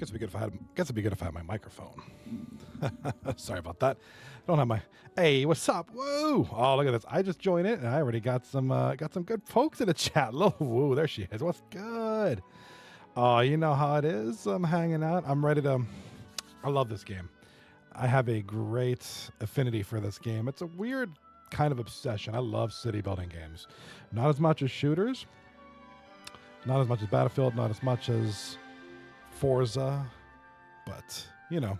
Guess it'd be good if I had. Guess it'd be good if I had my microphone. Sorry about that. I don't have my. Hey, what's up? Whoa! Oh, look at this. I just joined it, and I already got some good folks in the chat. Whoa, there she is. What's good? Oh, you know how it is. I'm hanging out. I'm ready to. I love this game. I have a great affinity for this game. It's a weird kind of obsession. I love city building games. Not as much as shooters. Not as much as Battlefield. Not as much as Forza. But, you know,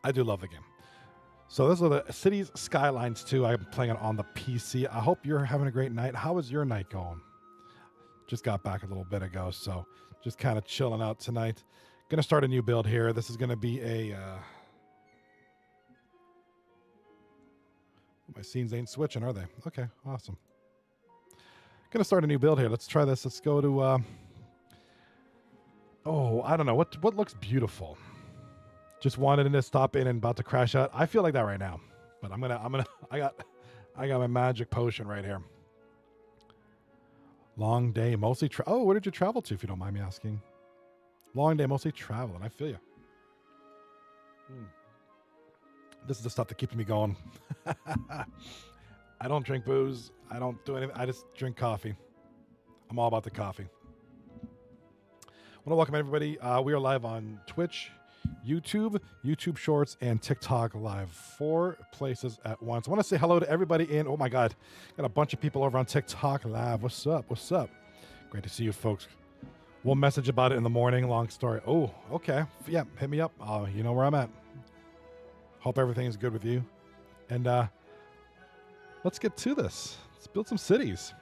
I do love the game. So this is the Cities Skylines 2. I'm playing it on the PC. I hope you're having a great night. How is your night going? Just got back a little bit ago, so just kind of chilling out tonight. Gonna start a new build here. This is gonna be a... my scenes ain't switching, are they? Okay, awesome. Gonna start a new build here. Let's try this. Let's go to... oh, I don't know. What looks beautiful? Just wanted to stop in and about to crash out. I feel like that right now. But I got my magic potion right here. Long day, mostly oh, where did you travel to, if you don't mind me asking? Long day, mostly traveling. I feel you. This is the stuff that keeps me going. I don't drink booze. I don't do anything. I just drink coffee. I'm all about the coffee. I want to welcome everybody. We are live on Twitch, YouTube, YouTube Shorts, and TikTok Live. 4 places at once. I want to say hello to everybody in. Oh my God, got a bunch of people over on TikTok Live. What's up? What's up? Great to see you folks. We'll message about it in the morning. Long story. Oh, okay. Yeah, hit me up. You know where I'm at. Hope everything is good with you. And let's get to this. Let's build some cities.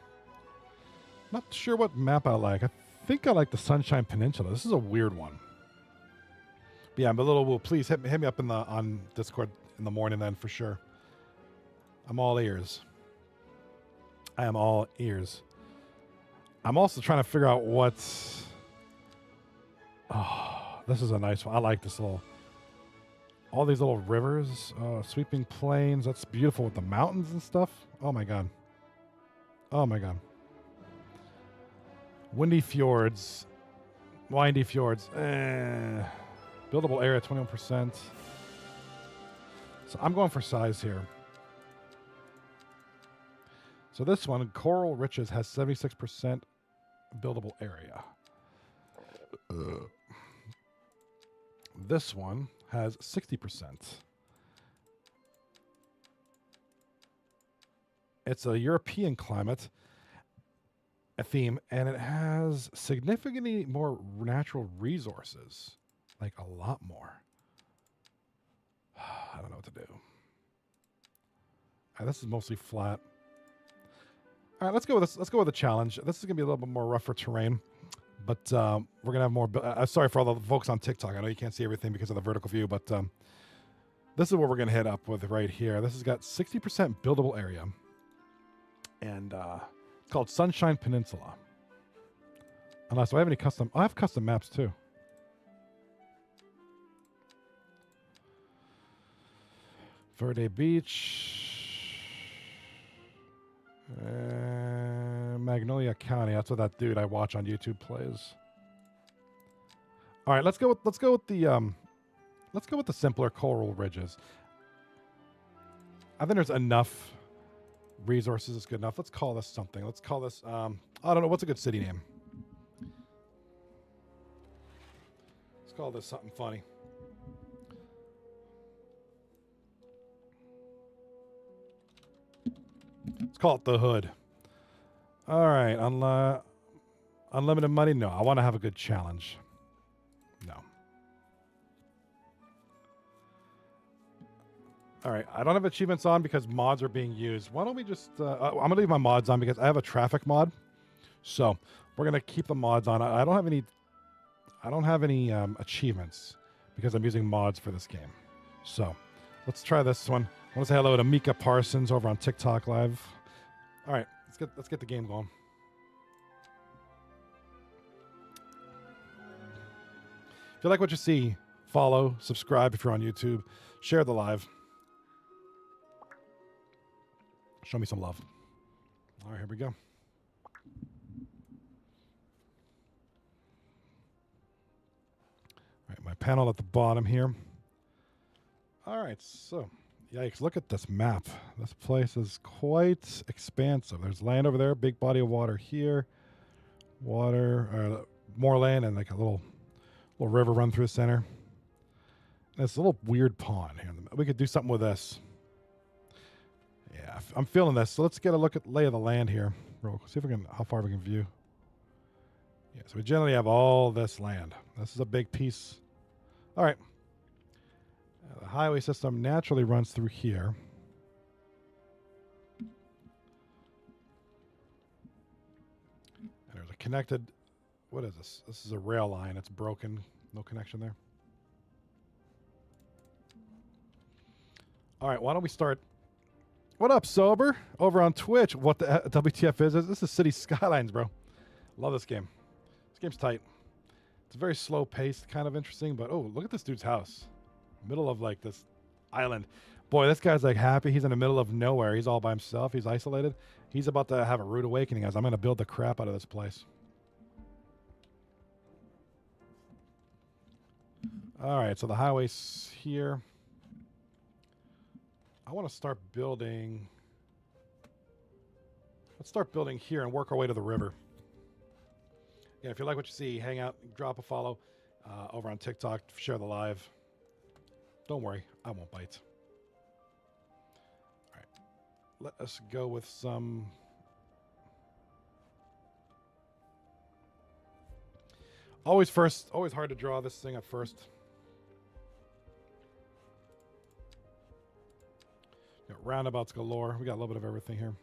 Not sure what map I like. I think I like the Sunshine Peninsula. This is a weird one. But yeah, I'm a little. Well, please hit me up on Discord in the morning then for sure. I'm all ears. I am all ears. I'm also trying to figure out what's. Oh, this is a nice one. I like this little. All these little rivers, sweeping plains. That's beautiful with the mountains and stuff. Oh my God. Oh my God. Windy fjords. Windy fjords. Buildable area, 21%. So I'm going for size here. So this one, Coral Riches, has 76% buildable area. This one has 60%. It's a European climate, a theme, and it has significantly more natural resources. Like a lot more. I don't know what to do. All right, this is mostly flat. All right, let's go with this. Let's go with the challenge. This is gonna be a little bit more rougher terrain, but we're gonna have more. Sorry for all the folks on TikTok. I know you can't see everything because of the vertical view, but this is what we're gonna hit up with right here. This has got 60% buildable area, and it's called Sunshine Peninsula. Unless do I have any custom? I have custom maps too. Verde Beach, Magnolia County. That's what that dude I watch on YouTube plays. All right, let's go with the simpler Coral Ridges. I think there's enough resources. It's good enough. Let's call this something. Let's call this. I don't know what's a good city name. Let's call this something funny. Let's call it the Hood. All right. Unlimited money? No. I want to have a good challenge. No. All right. I don't have achievements on because mods are being used. Why don't we just... I'm going to leave my mods on because I have a traffic mod. So we're going to keep the mods on. I don't have any achievements because I'm using mods for this game. So let's try this one. I want to say hello to Mika Parsons over on TikTok Live. All right, let's get the game going. If you like what you see, follow, subscribe if you're on YouTube, share the live. Show me some love. All right, here we go. All my panel at the bottom here. All right, so yikes, look at this map. This place is quite expansive. There's land over there, big body of water here. Water, more land, and like a little river run through the center. This little weird pond here. We could do something with this. Yeah, I'm feeling this. So let's get a look at lay of the land here. See if we can, how far we can view. Yeah, so we generally have all this land. This is a big piece. All right. The highway system naturally runs through here. And there's a connected, what is this? This is a rail line. It's broken. No connection there. All right, why don't we start? What up, Sober? Over on Twitch. What the WTF is? This is City Skylines, bro. Love this game. This game's tight. It's very slow paced, kind of interesting, but oh, look at this dude's house. Middle of like this island. Boy, this guy's like happy. He's in the middle of nowhere. He's all by himself. He's isolated. He's about to have a rude awakening as I'm going to build the crap out of this place. All right, so the highway's here. I want to start building. Let's start building here and work our way to the river. Yeah, if you like what you see, hang out, drop a follow over on TikTok, share the live. Don't worry, I won't bite. All right, let us go with some. Always hard to draw this thing at first. Got roundabouts galore. We got a little bit of everything here.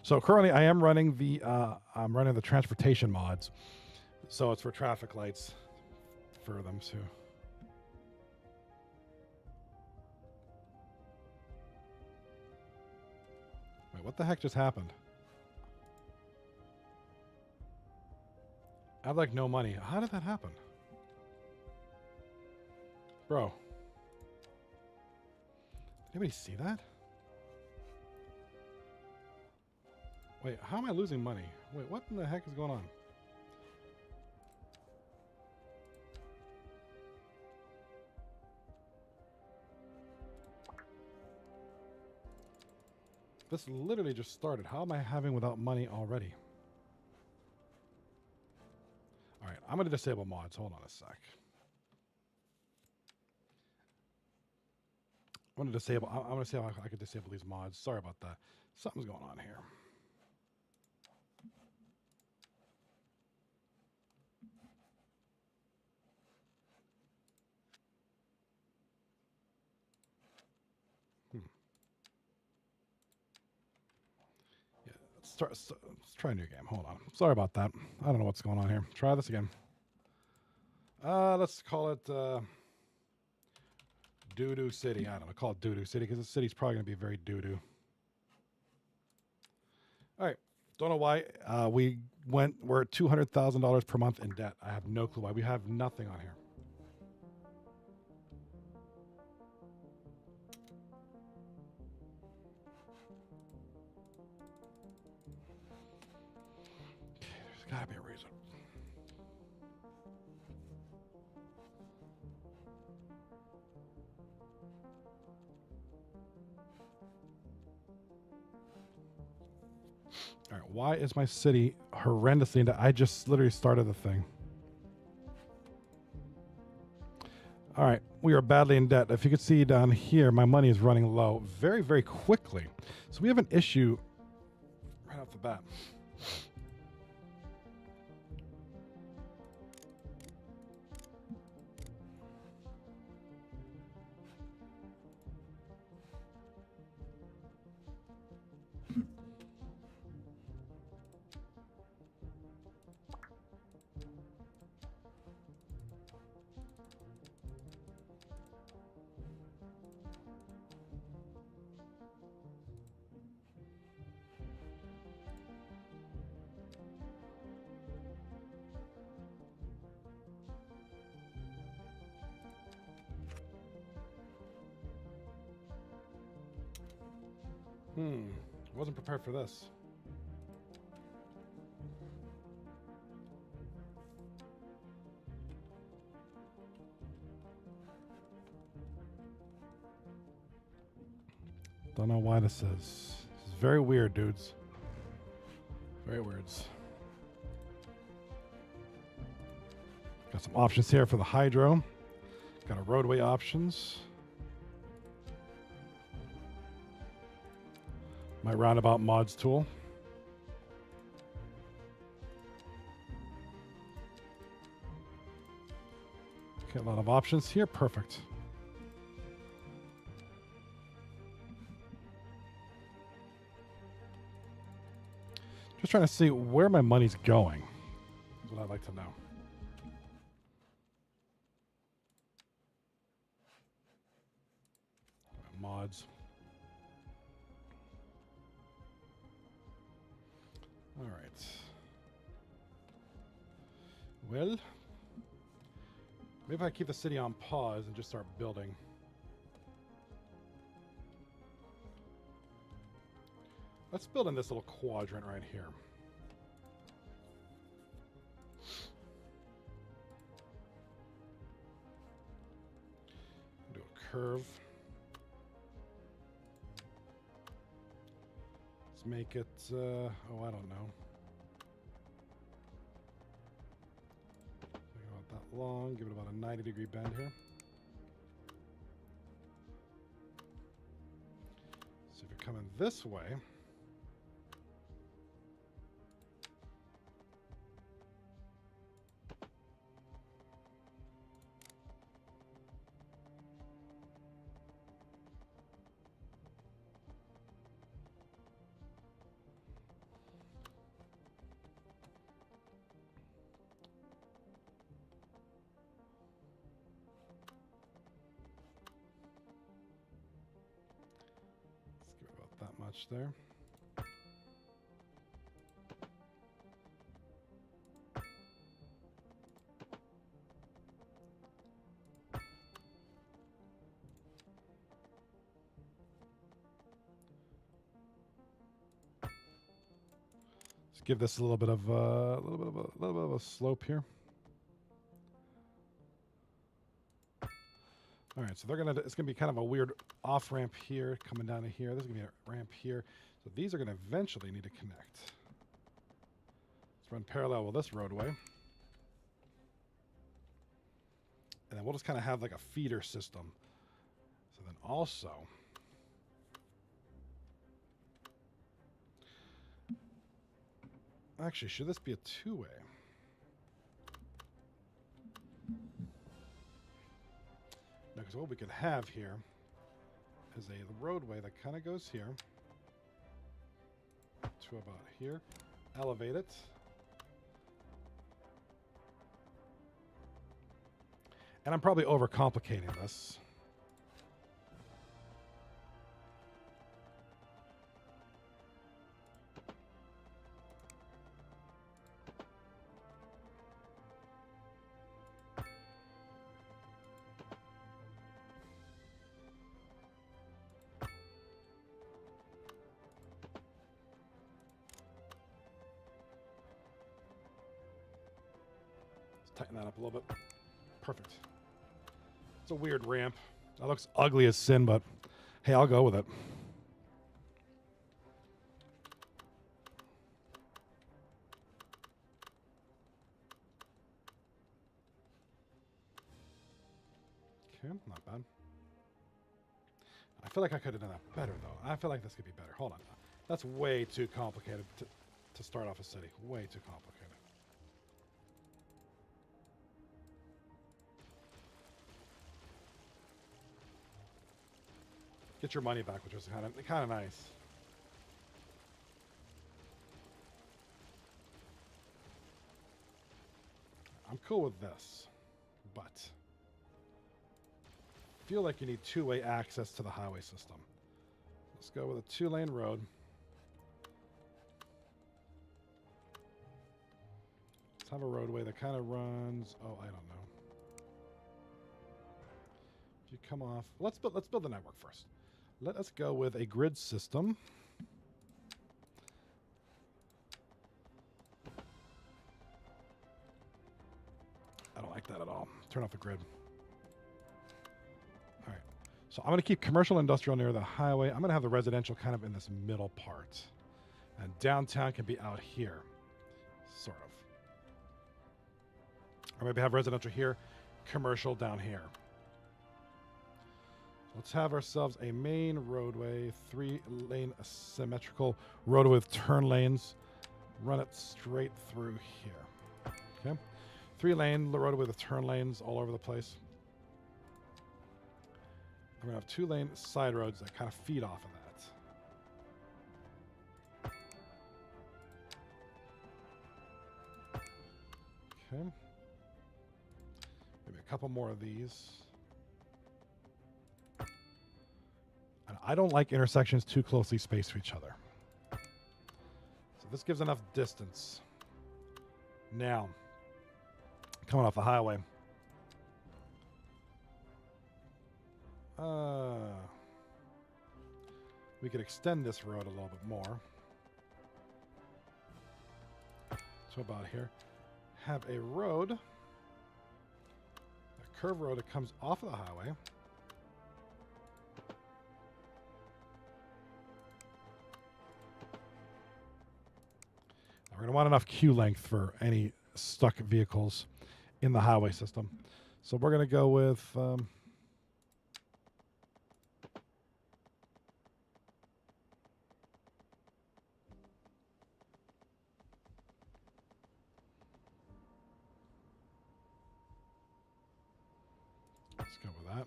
So currently I am running the transportation mods. So it's for traffic lights for them too. Wait, what the heck just happened? I have like no money. How did that happen? Bro. Did anybody see that? Wait, how am I losing money? Wait, what in the heck is going on? This literally just started. How am I having without money already? All right, I'm going to disable mods. Hold on a sec. I'm going to see how I could disable these mods. Sorry about that. Something's going on here. Let's try a new game. Hold on. Sorry about that. I don't know what's going on here. Try this again. Let's call it Doo-Doo City. I don't know. Call it Doo-Doo City because the city's probably going to be very doo-doo. All right. Don't know why we're at $200,000 per month in debt. I have no clue why. We have nothing on here. There's got to be a reason. All right, why is my city horrendously into? I just literally started the thing. All right, we are badly in debt. If you could see down here, my money is running low very, very quickly. So we have an issue right off the bat. Wasn't prepared for this. Don't know why this is very weird, dudes. Very weirds. Got some options here for the hydro. Got a roadway options. My roundabout mods tool. Okay, a lot of options here. Perfect. Just trying to see where my money's going. That's what I'd like to know. Mods. All right. Well, maybe if I keep the city on pause and just start building. Let's build in this little quadrant right here. Do a curve. Let's make it, oh, I don't know. Make it about that long. Give it about a 90-degree bend here. So if you're coming this way, that much there. Let's give this a little bit of a little bit of a slope here. All right, so it's gonna be kind of a weird off ramp here, coming down to here. There's gonna be a ramp here. So these are gonna eventually need to connect. Let's run parallel with this roadway. And then we'll just kind of have like a feeder system. So then also, actually, should this be a two-way? Because what we could have here is a roadway that kind of goes here to about here, elevate it, and I'm probably overcomplicating this. Tighten that up a little bit. Perfect. It's a weird ramp. That looks ugly as sin, but hey, I'll go with it. Okay, not bad. I feel like I could have done that better, though. I feel like this could be better. Hold on. That's way too complicated to start off a city. Way too complicated. Get your money back, which was kind of nice. I'm cool with this, but I feel like you need two-way access to the highway system. Let's go with a two-lane road. Let's have a roadway that kind of runs. Oh, I don't know. If you come off, let's build the network first. Let us go with a grid system. I don't like that at all. Turn off the grid. All right. So I'm going to keep commercial industrial near the highway. I'm going to have the residential kind of in this middle part. And downtown can be out here, sort of. Or maybe have residential here, commercial down here. Let's have ourselves a main roadway, 3-lane symmetrical roadway with turn lanes. Run it straight through here. Okay. 3-lane roadway with turn lanes all over the place. I'm going to have 2-lane side roads that kind of feed off of that. Okay. Maybe a couple more of these. And I don't like intersections too closely spaced to each other. So this gives enough distance. Now, coming off the highway. We could extend this road a little bit more. So about here. Have a road. A curved road that comes off of the highway. Now we're going to want enough queue length for any stuck vehicles in the highway system. So we're going to go with... let's go with that.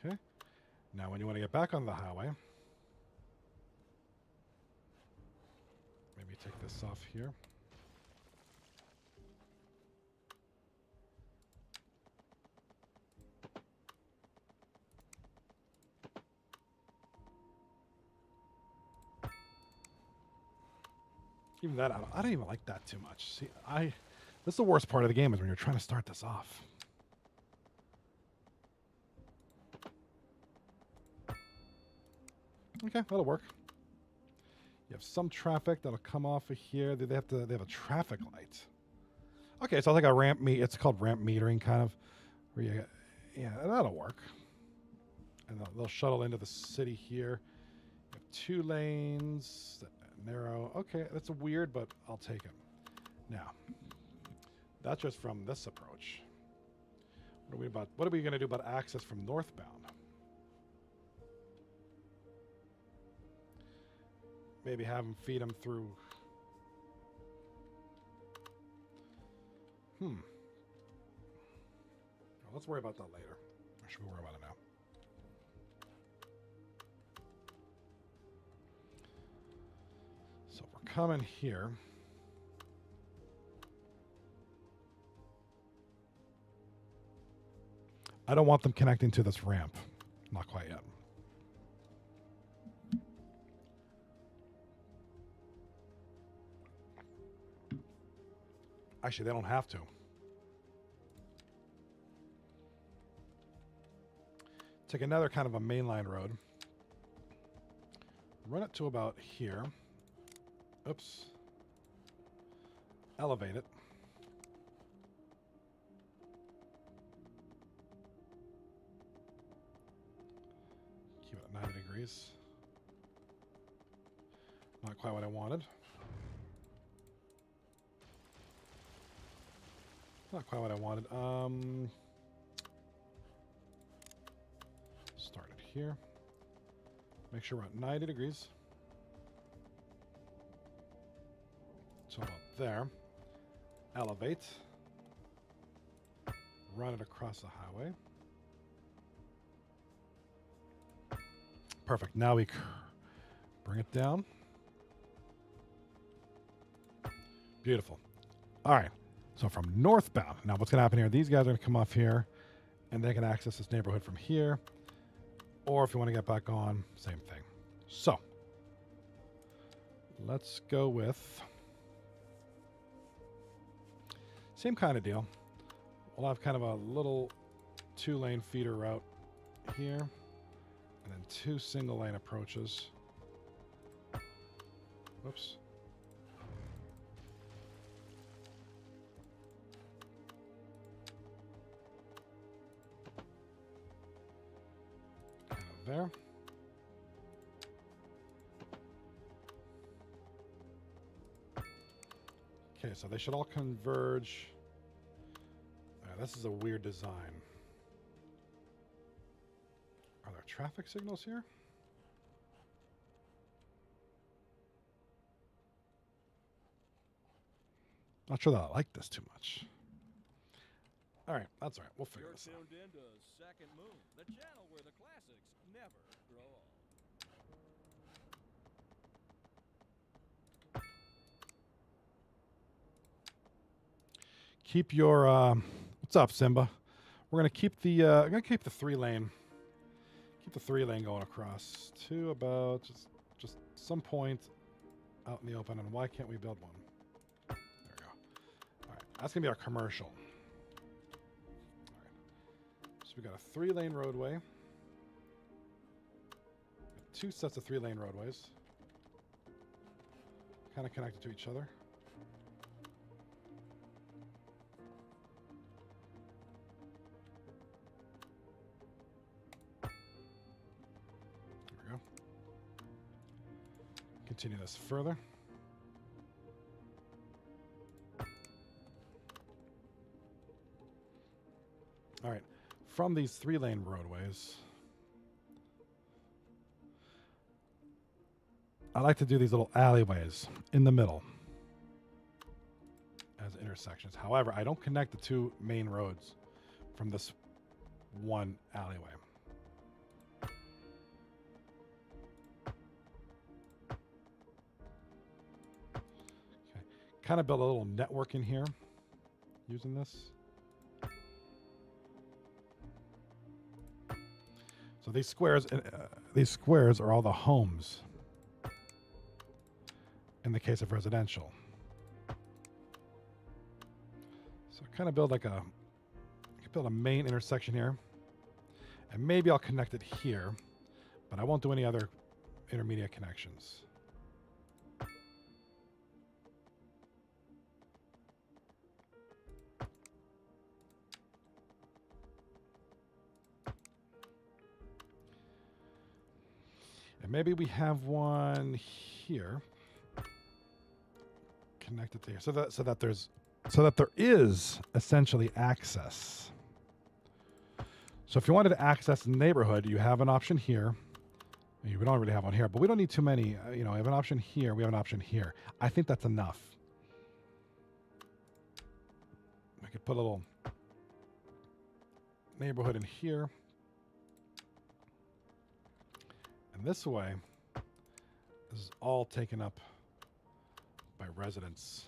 Okay. Now when you want to get back on the highway, maybe take this off here. Even that, I don't even like that too much. See, this is the worst part of the game is when you're trying to start this off. Okay, that'll work. You have some traffic that'll come off of here. They have a traffic light. Okay, so it's like a ramp it's called ramp metering kind of. Where you yeah, that'll work. And they'll shuttle into the city here. You have 2 lanes. Narrow. Okay, that's weird, but I'll take it. Now, that's just from this approach. What are we going to do about access from northbound? Maybe have them feed them through. Well, let's worry about that later. Or should we worry about it now? So we're coming here. I don't want them connecting to this ramp. Not quite yet. Actually, they don't have to. Take another kind of a mainline road. Run it to about here. Oops. Elevate it. Keep it at 90 degrees. Not quite what I wanted. Not quite what I wanted. Start it here. Make sure we're at 90 degrees. So about there. Elevate. Run it across the highway. Perfect. Now we bring it down. Beautiful. All right. So from northbound, now what's going to happen here? These guys are going to come off here, and they can access this neighborhood from here. Or if you want to get back on, same thing. So let's go with same kind of deal. We'll have kind of a little 2-lane feeder route here, and then 2 single-lane approaches. Whoops. there. Okay, so they should all converge. This is a weird design. Are there traffic signals here? Not sure that I like this too much. All right, that's all right. We'll figure this out. You're tuned into Second Moon, the channel where the classics never grow old. Keep your what's up, Simba? We're gonna keep the three lane. Keep the 3-lane going across to about just some point out in the open. And why can't we build one? There we go. All right, that's gonna be our commercial. All right, so we got a 3-lane roadway. 2 sets of 3-lane roadways, kind of connected to each other. Continue this further. All right, from these 3-lane roadways, I like to do these little alleyways in the middle as intersections. However, I don't connect the 2 main roads from this one alleyway. Kind of build a little network in here using this. So these squares are all the homes in the case of residential. So kind of build like I could build a main intersection here, and maybe I'll connect it here, but I won't do any other intermediate connections. And maybe we have one here connected to here, so that there is essentially access. So if you wanted to access the neighborhood, you have an option here. We don't really have one here, but we don't need too many. We have an option here. We have an option here. I think that's enough. I could put a little neighborhood in here. And this way, this is all taken up by residents.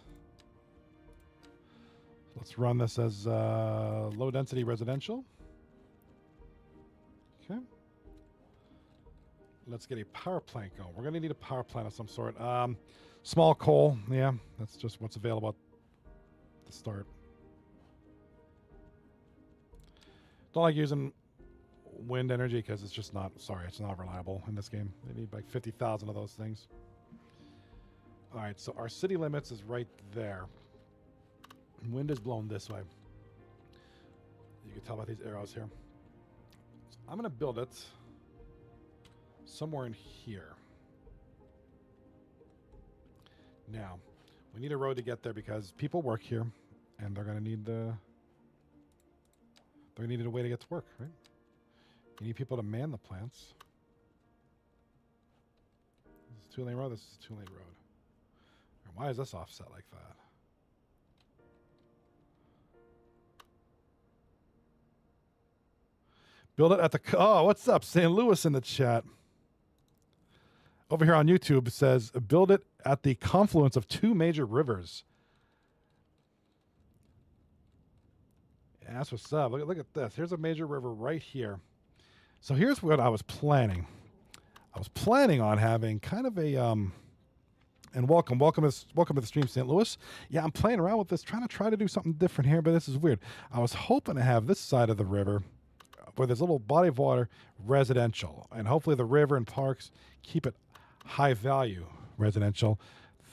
Let's run this as low density residential. Okay. Let's get a power plant going. We're going to need a power plant of some sort. Small coal. Yeah, that's just what's available at the start. Don't like using wind energy because it's just not, it's not reliable in this game. They need like 50,000 of those things. All right, so our city limits is right there. Wind is blowing this way. You can tell by these arrows here. So I'm going to build it somewhere in here. Now, we need a road to get there because people work here, and they're going to need a way to get to work, right? You need people to man the plants. This is a 2-lane road. This is a 2-lane road. And why is this offset like that? Build it at the... Oh, what's up? St. Louis in the chat. Over here on YouTube, it says, build it at the confluence of 2 major rivers. Yeah, that's what's up. Look at this. Here's a major river right here. So here's what I was planning. I was planning on having kind of a... and welcome to the stream, St. Louis. Yeah, I'm playing around with this, trying to do something different here, but this is weird. I was hoping to have this side of the river, where there's a little body of water, residential, and hopefully the river and parks keep it high value residential.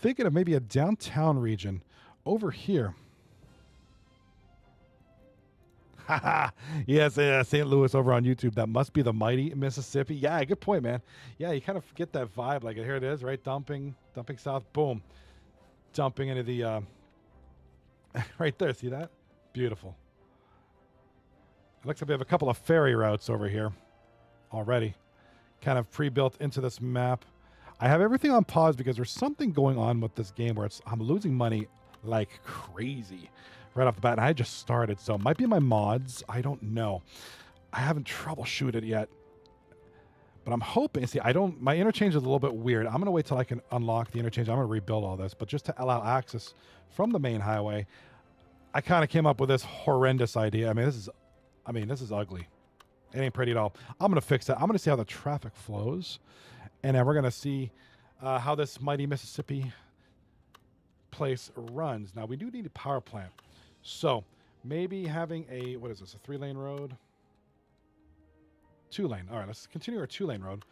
Thinking of maybe a downtown region over here. Yes, St. Louis over on YouTube. That must be the mighty Mississippi. Yeah, good point, man. Yeah, you kind of get that vibe. Like here it is, right? Dumping south. Boom, dumping into the right there. See that? Beautiful. It looks like we have a couple of ferry routes over here already, kind of pre-built into this map. I have everything on pause because there's something going on with this game where I'm losing money like crazy right off the bat. And I just started, so it might be my mods. I don't know. I haven't troubleshooted it yet, but I'm hoping. See, my interchange is a little bit weird. I'm going to wait till I can unlock the interchange. I'm going to rebuild all this, but just to allow access from the main highway, I kind of came up with this horrendous idea. I mean, this is ugly. It ain't pretty at all. I'm going to fix that. I'm going to see how the traffic flows. And then we're going to see how this mighty Mississippi place runs. Now, we do need a power plant. So maybe having a 3-lane road? 2-lane. All right, let's continue our 2-lane road.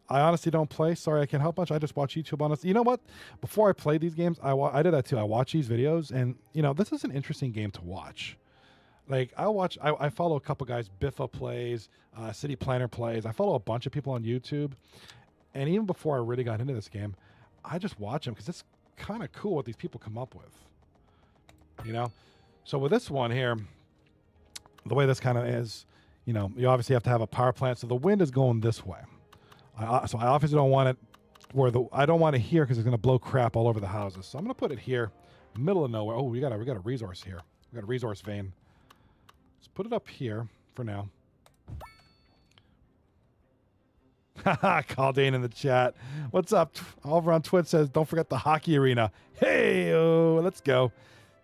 I honestly don't play. Sorry, I can't help much. I just watch YouTube on this. You know what? Before I played these games, I did that too. I watch these videos, and, this is an interesting game to watch. Like, I follow a couple guys. Biffa plays, City Planner plays. I follow a bunch of people on YouTube. And even before I really got into this game, I just watch them because it's kind of cool what these people come up with. So with this one here, the way this kind of is, you obviously have to have a power plant. So the wind is going this way. So I obviously don't want it I don't want it here because it's going to blow crap all over the houses. So I'm going to put it here, middle of nowhere. Oh, we got a resource here. We got a resource vein. Let's put it up here for now. Haha, Caldane in the chat. What's up? Over on Twitch says, don't forget the hockey arena. Hey, let's go.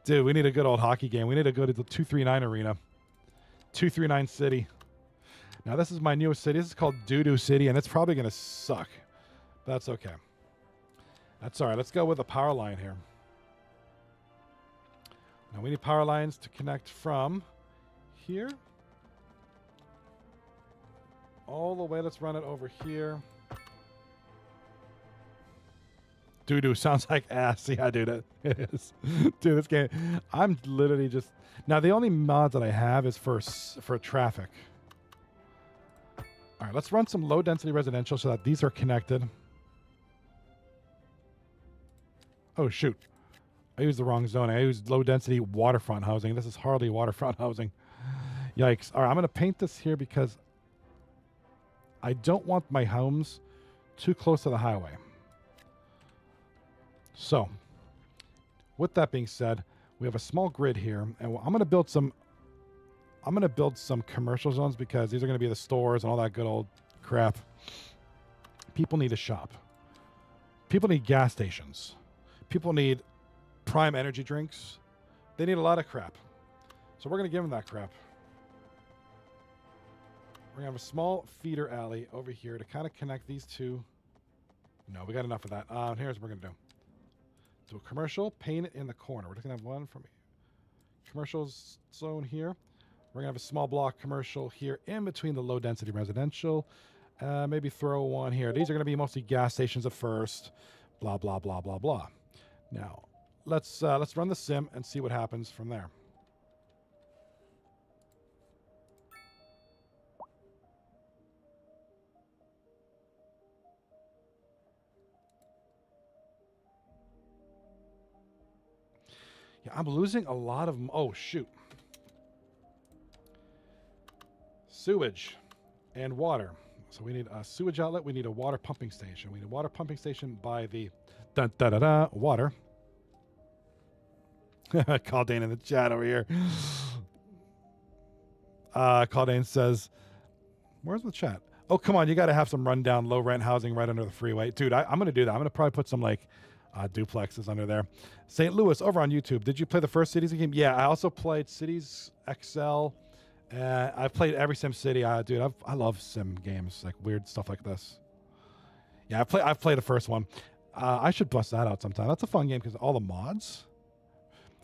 Dude, we need a good old hockey game. We need to go to the 239 arena. 239 City. Now, this is my newest city. This is called Doo-Doo City, and it's probably going to suck. But that's okay. That's all right. Let's go with a power line here. Now, we need power lines to connect from here all the way. Let's run it over here. Doo-doo sounds like ass. Yeah, dude, it is. Dude, this game, I'm literally just... Now, the only mods that I have is for traffic. All right, let's run some low-density residential so that these are connected. Oh, shoot. I used the wrong zone. I used low-density waterfront housing. This is hardly waterfront housing. Yikes. All right, I'm going to paint this here because I don't want my homes too close to the highway. So, with that being said, we have a small grid here, and I'm going to build some commercial zones because these are going to be the stores and all that good old crap. People need to shop. People need gas stations. People need prime energy drinks. They need a lot of crap. So we're going to give them that crap. We're going to have a small feeder alley over here to kind of connect these two. No, we got enough of that. Here's what we're going to do. Do a commercial, paint it in the corner. We're just going to have one from commercial zone here. We're going to have a small block commercial here in between the low density residential. Maybe throw one here. These are going to be mostly gas stations at first. Blah, blah, blah, blah, blah. Now, let's run the sim and see what happens from there. Yeah, I'm losing a lot of... Oh, shoot. Sewage and water. So we need a sewage outlet. We need a water pumping station. We need a water pumping station by the water. Caldane in the chat over here. Caldane says, where's the chat? Oh, come on. You got to have some rundown low rent housing right under the freeway. Dude, I'm going to do that. I'm going to probably put some duplexes under there. St. Louis over on YouTube. Did you play the first Cities game? Yeah, I also played Cities XL. I've played every Sim City. Dude, I love sim games, like weird stuff like this. Yeah, I've played the first one. I should bust that out sometime. That's a fun game because all the mods.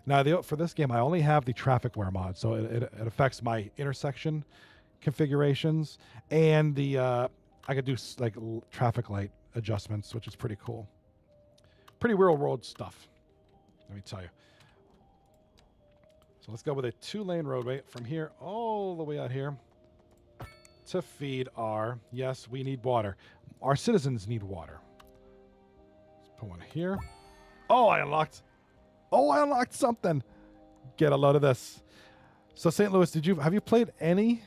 Now, for this game, I only have the Trafficware mod, so it affects my intersection configurations, and I could do like traffic light adjustments, which is pretty cool. Pretty real world stuff, let me tell you. So let's go with a 2-lane roadway from here all the way out here to feed our, yes, we need water. Our citizens need water. Let's put one here. Oh, I unlocked something. Get a load of this. So St. Louis, have you played any?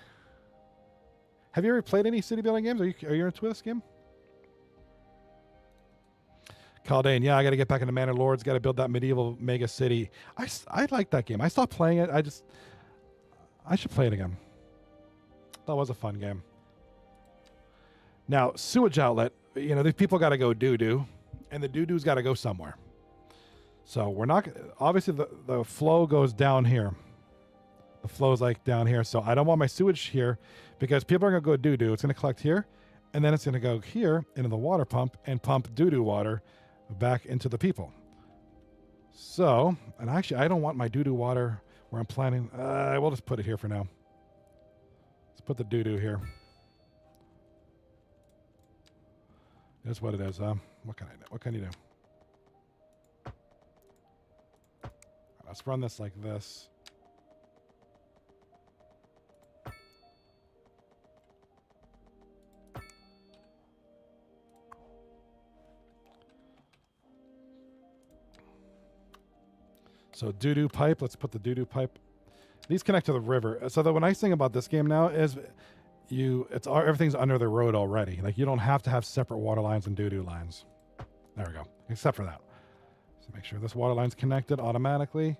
Have you ever played any city building games? Are you into this game? Caldane, yeah, I got to get back into Manor Lords. Got to build that medieval mega city. I like that game. I stopped playing it. I should play it again. That was a fun game. Now, sewage outlet. You know, these people got to go doo-doo, and the doo-doo's got to go somewhere. So we're not, obviously the flow goes down here. The flow's like down here. So I don't want my sewage here because people are going to go doo-doo. It's going to collect here, and then it's going to go here into the water pump and pump doo-doo water back into the people. So, and actually I don't want my doo-doo water where I'm planning. We'll just put it here for now. Let's put the doo-doo here. That's what it is. What can I do? What can you do? Let's run this like this. So doo-doo pipe, let's put the doo-doo pipe. These connect to the river. So the nice thing about this game now is everything's under the road already. Like you don't have to have separate water lines and doo-doo lines. There we go, except for that. So make sure this water line's connected automatically.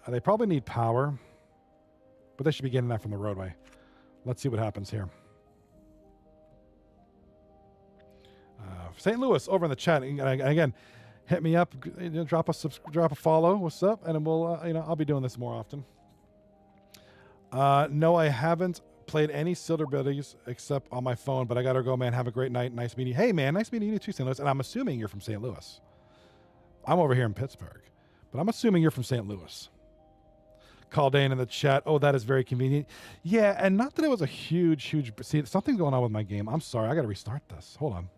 They probably need power, but they should be getting that from the roadway. Let's see what happens here. St. Louis over in the chat, and again, hit me up, drop a follow. What's up? And we'll, I'll be doing this more often. No, I haven't played any Silver Buddies except on my phone, but I gotta go, man. Have a great night. Nice meeting you. Hey, man, nice meeting you too, St. Louis. And I'm assuming you're from St. Louis. I'm over here in Pittsburgh, but I'm assuming you're from St. Louis. Caldane in the chat. Oh, that is very convenient. Yeah, and not that it was a huge. See, something's going on with my game. I'm sorry. I gotta restart this. Hold on.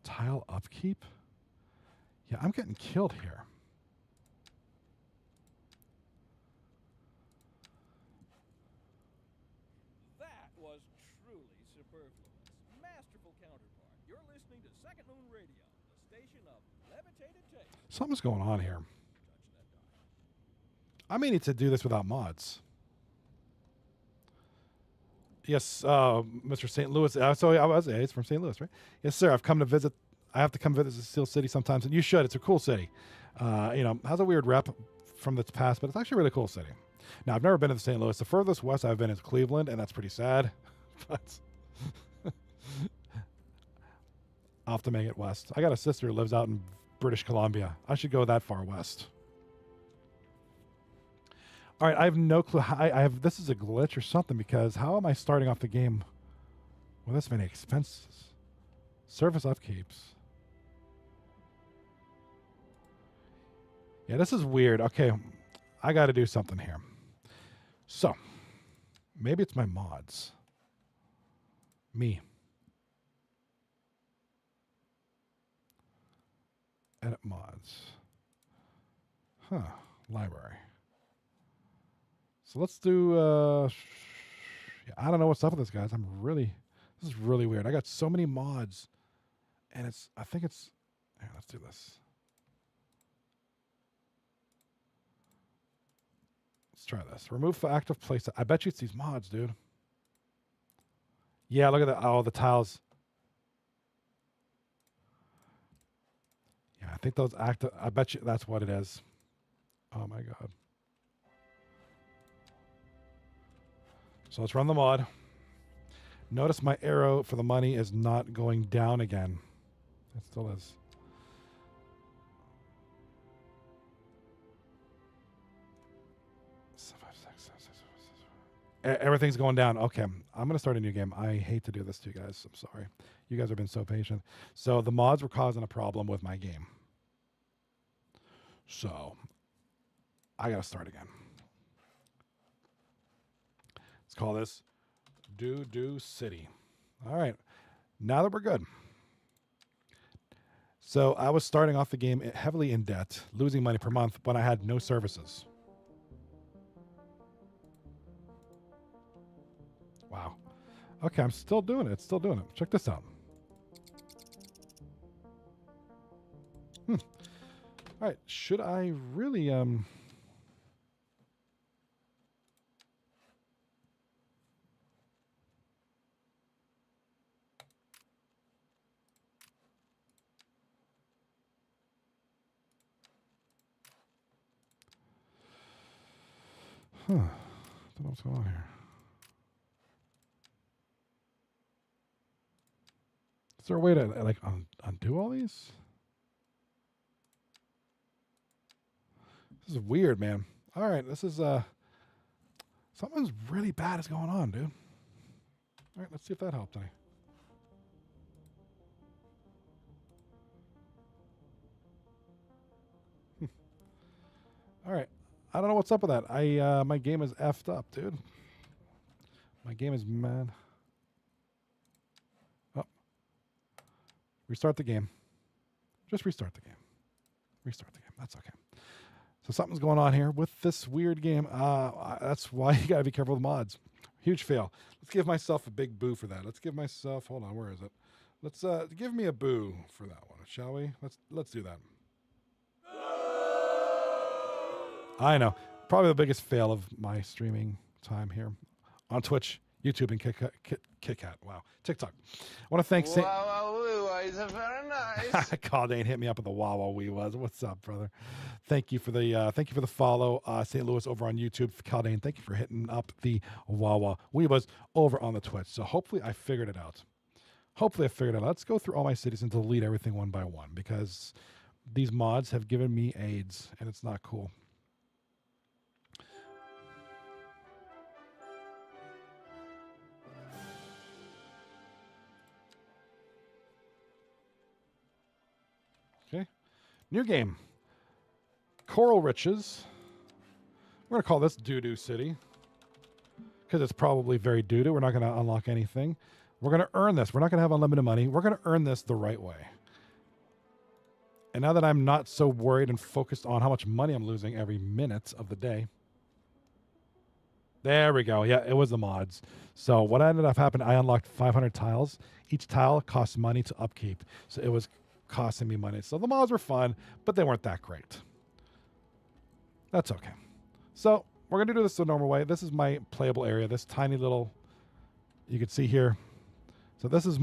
Tile upkeep? Yeah, I'm getting killed here. That was truly superfluous. Masterful counterpart. You're listening to Second Moon Radio, the station of levitated taste. Something's going on here. I may need to do this without mods. Yes, Mr. St. Louis. It's from St. Louis, right? Yes, sir. I've come to visit. I have to come visit Steel City sometimes, and you should. It's a cool city. Has a weird rep from the past, but it's actually a really cool city. Now, I've never been to St. Louis. The furthest west I've been is Cleveland, and that's pretty sad. But I'll have to make it west. I got a sister who lives out in British Columbia. I should go that far west. All right, I have no clue. This is a glitch or something, because how am I starting off the game with this many expenses? Service upkeeps. Yeah, this is weird. Okay, I got to do something here. So, maybe it's my mods. Me. Edit mods. Huh, library. So let's do, I don't know what's up with this, guys. This is really weird. I got so many mods, and here, let's do this. Let's try this. Remove for active playset. I bet you it's these mods, dude. Yeah, look at that. Oh, the tiles. Yeah, I think those active, I bet you that's what it is. Oh my God. So let's run the mod. Notice my arrow for the money is not going down again. It still is. Everything's going down. Okay, I'm going to start a new game. I hate to do this to you guys. I'm sorry. You guys have been so patient. So the mods were causing a problem with my game. So I got to start again. Let's call this Doo Doo City. All right. Now that we're good. So I was starting off the game heavily in debt, losing money per month when I had no services. Wow. Okay, I'm still doing it. Still doing it. Check this out. All right. Should I really don't know what's going on here. Is there a way to like undo all these? This is weird, man. All right, this is something's really bad is going on, dude. All right, let's see if that helped any. All right, I don't know what's up with that. My game is effed up, dude. My game is mad. Oh, restart the game. Just restart the game. Restart the game. That's okay. So something's going on here with this weird game. That's why you gotta be careful with mods. Huge fail. Let's give myself a big boo for that. Let's give myself. Hold on, where is it? Let's give me a boo for that one, shall we? Let's do that. I know, probably the biggest fail of my streaming time here on Twitch, YouTube, and KitKat. Wow, TikTok. I want to thank Saint. Wow, is very nice. Caldane hit me up with the wow wee was. What's up, brother? Thank you for the follow, St. Louis over on YouTube. Caldane, thank you for hitting up the wow wee was over on the Twitch. So hopefully I figured it out. Let's go through all my cities and delete everything one by one because these mods have given me AIDS and it's not cool. Okay, new game. Coral Riches. We're going to call this Doo-Doo City because it's probably very doo-doo. We're not going to unlock anything. We're going to earn this. We're not going to have unlimited money. We're going to earn this the right way. And now that I'm not so worried and focused on how much money I'm losing every minute of the day. There we go. Yeah, it was the mods. So what ended up happening, I unlocked 500 tiles. Each tile costs money to upkeep. So it was costing me money. So the mods were fun, but they weren't that great. That's okay. So we're going to do this the normal way. This is my playable area, this tiny little, you can see here. So this is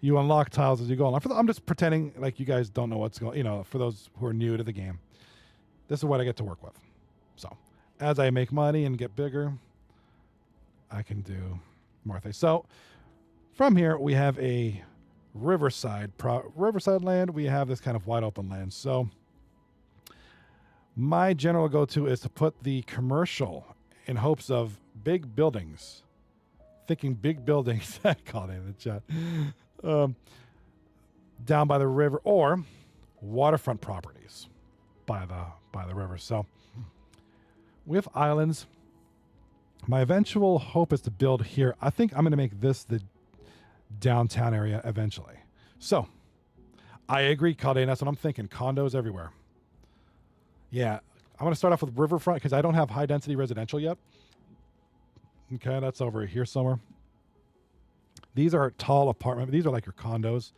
you unlock tiles as you go along. I'm just pretending like you guys don't know what's going, for those who are new to the game. This is what I get to work with. So as I make money and get bigger, I can do more things. So from here, we have a riverside land. We have this kind of wide open land. So my general go-to is to put the commercial in hopes of big buildings. Thinking big buildings, I called it in the chat, down by the river or waterfront properties by the river. So with islands, my eventual hope is to build here. I think I'm going to make this the downtown area eventually. So I agree, Caldane. That's what I'm thinking. Condos everywhere. Yeah, I'm going to start off with riverfront because I don't have high density residential yet. Okay, that's over here somewhere. These are tall apartments. These are like your condos.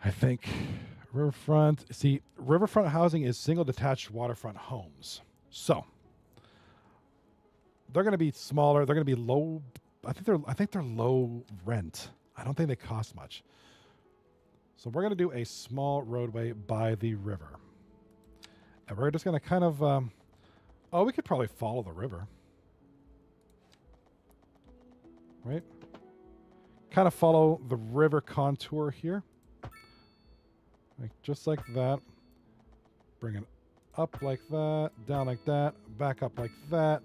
I think riverfront. See, riverfront housing is single detached waterfront homes. So they're going to be smaller. They're going to be low. I think they're low rent. I don't think they cost much. So we're going to do a small roadway by the river. And we're just going to kind of, we could probably follow the river. Right? Kind of follow the river contour here. Like just like that. Bring it up like that, down like that, back up like that,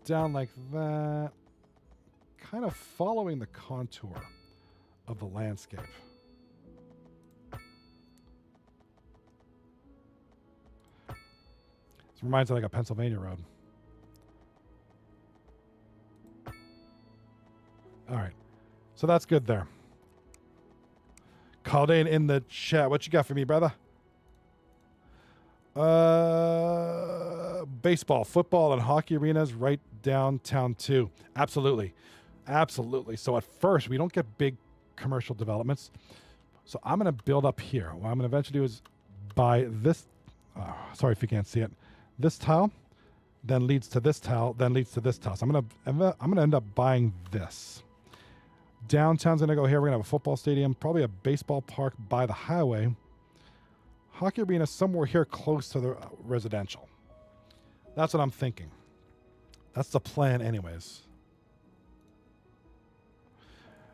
down like that. Kind of following the contour of the landscape. This reminds me like a Pennsylvania road. All right. So that's good there. Caldane in the chat. What you got for me, brother? Baseball, football, and hockey arenas right downtown too. Absolutely. Absolutely. So at first, we don't get big commercial developments. So I'm going to build up here. What I'm going to eventually do is buy this. Sorry if you can't see it. This tile, then leads to this tile, then leads to this tile. So I'm gonna end up buying this. Downtown's gonna go here. We're gonna have a football stadium, probably a baseball park by the highway. Hockey arena somewhere here close to the residential. That's what I'm thinking. That's the plan anyways.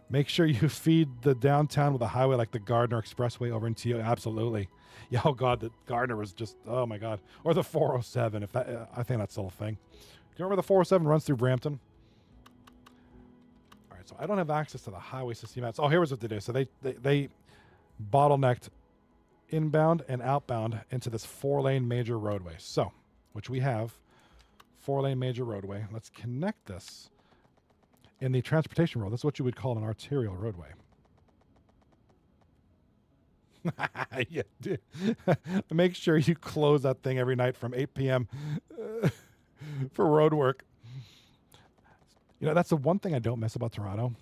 Make sure you feed the downtown with a highway like the Gardner Expressway over into you. Absolutely. Yeah, oh God, the Gardner was just, oh my God. Or the 407, if that, I think that's still a thing. Do you remember the 407 runs through Brampton? All right, so I don't have access to the highway system yet. Oh, here's what they do. So they bottlenecked inbound and outbound into this 4-lane major roadway. So, which we have, 4-lane major roadway. Let's connect this in the transportation road. That's what you would call an arterial roadway. Yeah, dude. Make sure you close that thing every night from 8 p.m. For road work. You know, that's the one thing I don't miss about Toronto.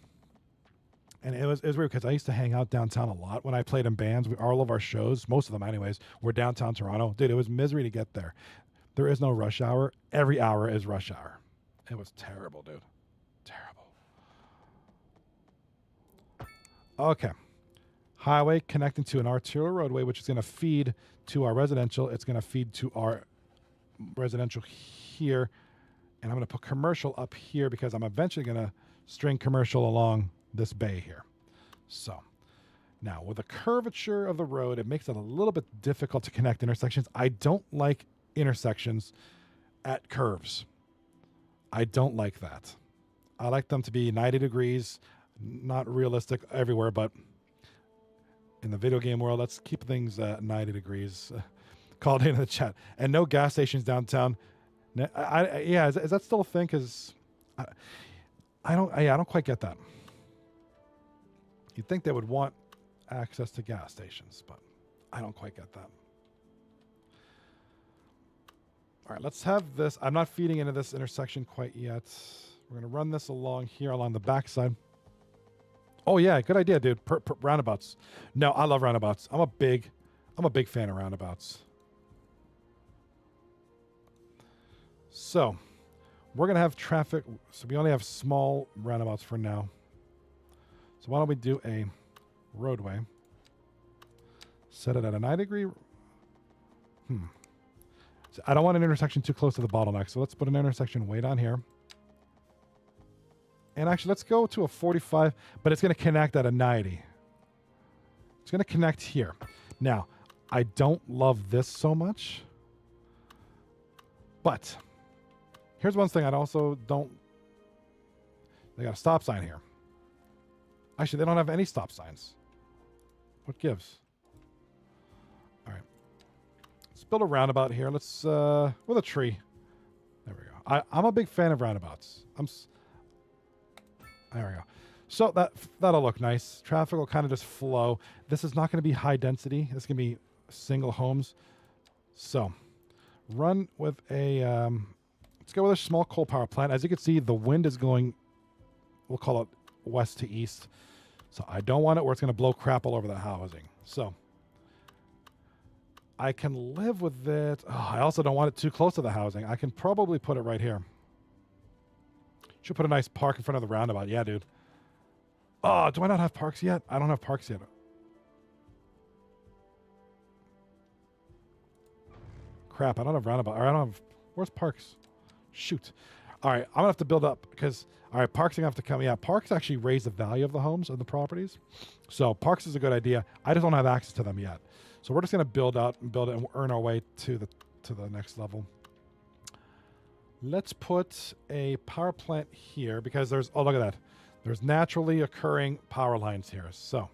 And it was weird because I used to hang out downtown a lot when I played in bands. All of our shows, most of them anyways, were downtown Toronto. Dude, it was misery to get there. There is no rush hour. Every hour is rush hour. It was terrible, dude. Terrible. Okay. Highway connecting to an arterial roadway, which is going to feed to our residential. It's going to feed to our residential here. And I'm going to put commercial up here because I'm eventually going to string commercial along this bay here. So now with the curvature of the road, it makes it a little bit difficult to connect intersections. I don't like intersections at curves. I don't like that. I like them to be 90 degrees, not realistic everywhere, but in the video game world, let's keep things 90 degrees. Called in the chat. And no gas stations downtown. Yeah, is that still a thing? Because I don't quite get that. You'd think they would want access to gas stations, but I don't quite get that. All right, let's have this. I'm not feeding into this intersection quite yet. We're going to run this along here along the backside. Oh yeah, good idea, dude. Roundabouts. No, I love roundabouts. I'm a big fan of roundabouts. So, we're gonna have traffic. So we only have small roundabouts for now. So why don't we do a roadway? Set it at a 90-degree. So I don't want an intersection too close to the bottleneck. So let's put an intersection way down here. And actually, let's go to a 45, but it's going to connect at a 90. It's going to connect here. Now, I don't love this so much, but here's one thing I also don't. They got a stop sign here. Actually, they don't have any stop signs. What gives? All right. Let's build a roundabout here. Let's, with a tree. There we go. I'm a big fan of roundabouts. There we go. So that'll look nice. Traffic will kind of just flow. This is not going to be high density. This is going to be single homes. So run with a, let's go with a small coal power plant. As you can see, the wind is going, we'll call it west to east. So I don't want it where it's going to blow crap all over the housing. So I can live with it. Oh, I also don't want it too close to the housing. I can probably put it right here. Should put a nice park in front of the roundabout. Yeah, dude. Oh, do I not have parks yet? I don't have parks yet. Crap, I don't have roundabout. Or I don't have... Where's parks? Shoot. All right, I'm going to have to build up because... All right, parks are going to have to come. Yeah, parks actually raise the value of the homes and the properties. So parks is a good idea. I just don't have access to them yet. So we're just going to build out and build it and earn our way to the next level. Let's put a power plant here because there's, oh, look at that. There's naturally occurring power lines here. So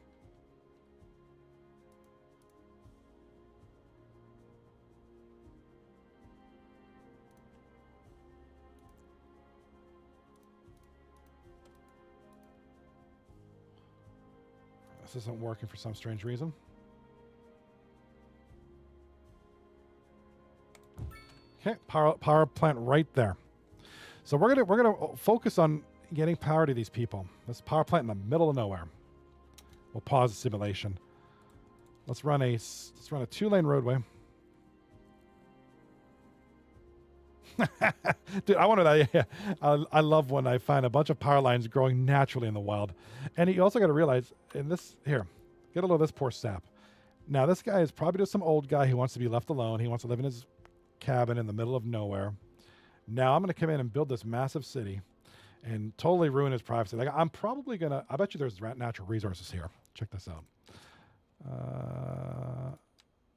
This isn't working for some strange reason. Okay, power plant right there. So we're gonna focus on getting power to these people. This power plant in the middle of nowhere. We'll pause the simulation. Let's run a 2-lane roadway. Dude, I wanted that. Yeah. I love when I find a bunch of power lines growing naturally in the wild. And you also got to realize in this here, get a load of this poor sap. Now this guy is probably just some old guy who wants to be left alone. He wants to live in his cabin in the middle of nowhere. Now I'm going to come in and build this massive city and totally ruin his privacy. Like I'm probably going to, I bet you there's natural resources here. Check this out.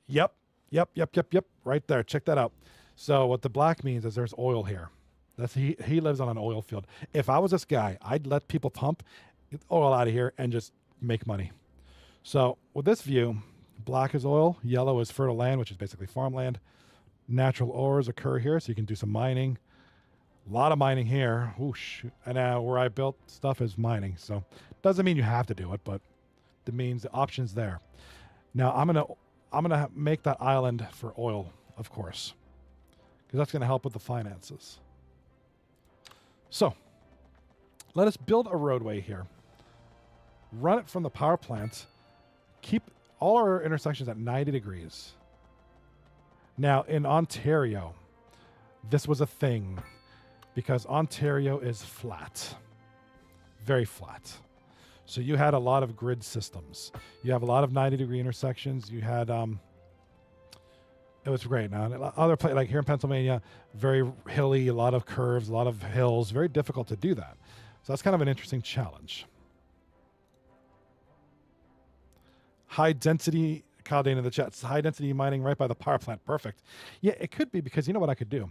Yep. Right there. Check that out. So what the black means is there's oil here. That's he lives on an oil field. If I was this guy, I'd let people pump oil out of here and just make money. So with this view, black is oil, yellow is fertile land, which is basically farmland. Natural ores occur here, so you can do some mining. A lot of mining here. Ooh, shoot. And now where I built stuff is mining. So doesn't mean you have to do it, but it means the option's there. Now I'm gonna make that island for oil, of course, because that's gonna help with the finances. So let us build a roadway here. Run it from the power plant. Keep all our intersections at 90 degrees. Now in Ontario, this was a thing because Ontario is flat, very flat. So you had a lot of grid systems. You have a lot of 90-degree intersections. You had, it was great. Now, other places, like here in Pennsylvania, very hilly, a lot of curves, a lot of hills, very difficult to do that. So that's kind of an interesting challenge. High density, Kyle Dane in the chat, high density mining right by the power plant. Perfect. Yeah, it could be because you know what I could do?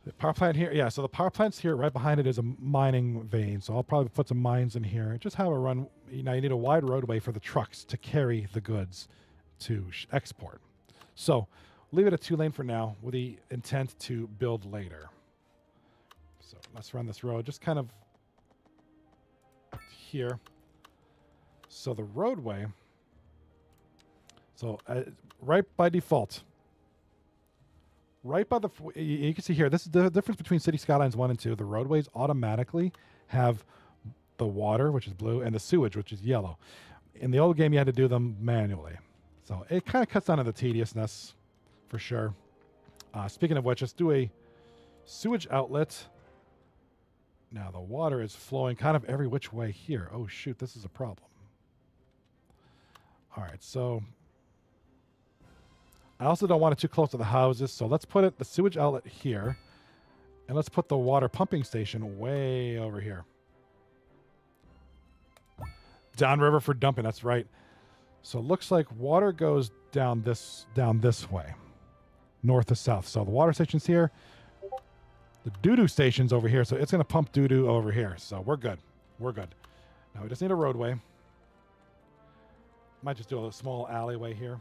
The power plant here, yeah, so the power plant's here. Right behind it is a mining vein. So I'll probably put some mines in here. Just have a run. Now you need a wide roadway for the trucks to carry the goods to export. So leave it a 2-lane for now with the intent to build later. So let's run this road just kind of here. So the roadway, so right by default, right by the, you can see here, this is the difference between City Skylines 1 and 2. The roadways automatically have the water, which is blue, and the sewage, which is yellow. In the old game, you had to do them manually. So it kind of cuts down on the tediousness for sure. Speaking of which, let's do a sewage outlet. Now the water is flowing kind of every which way here. Oh shoot, this is a problem. All right, so I also don't want it too close to the houses, so let's put the sewage outlet here, and let's put the water pumping station way over here. Downriver for dumping, that's right. So it looks like water goes down this way, north to south. So the water station's here, the doo-doo station's over here, so it's going to pump doo-doo over here. So we're good. We're good. Now we just need a roadway. Might just do a small alleyway here.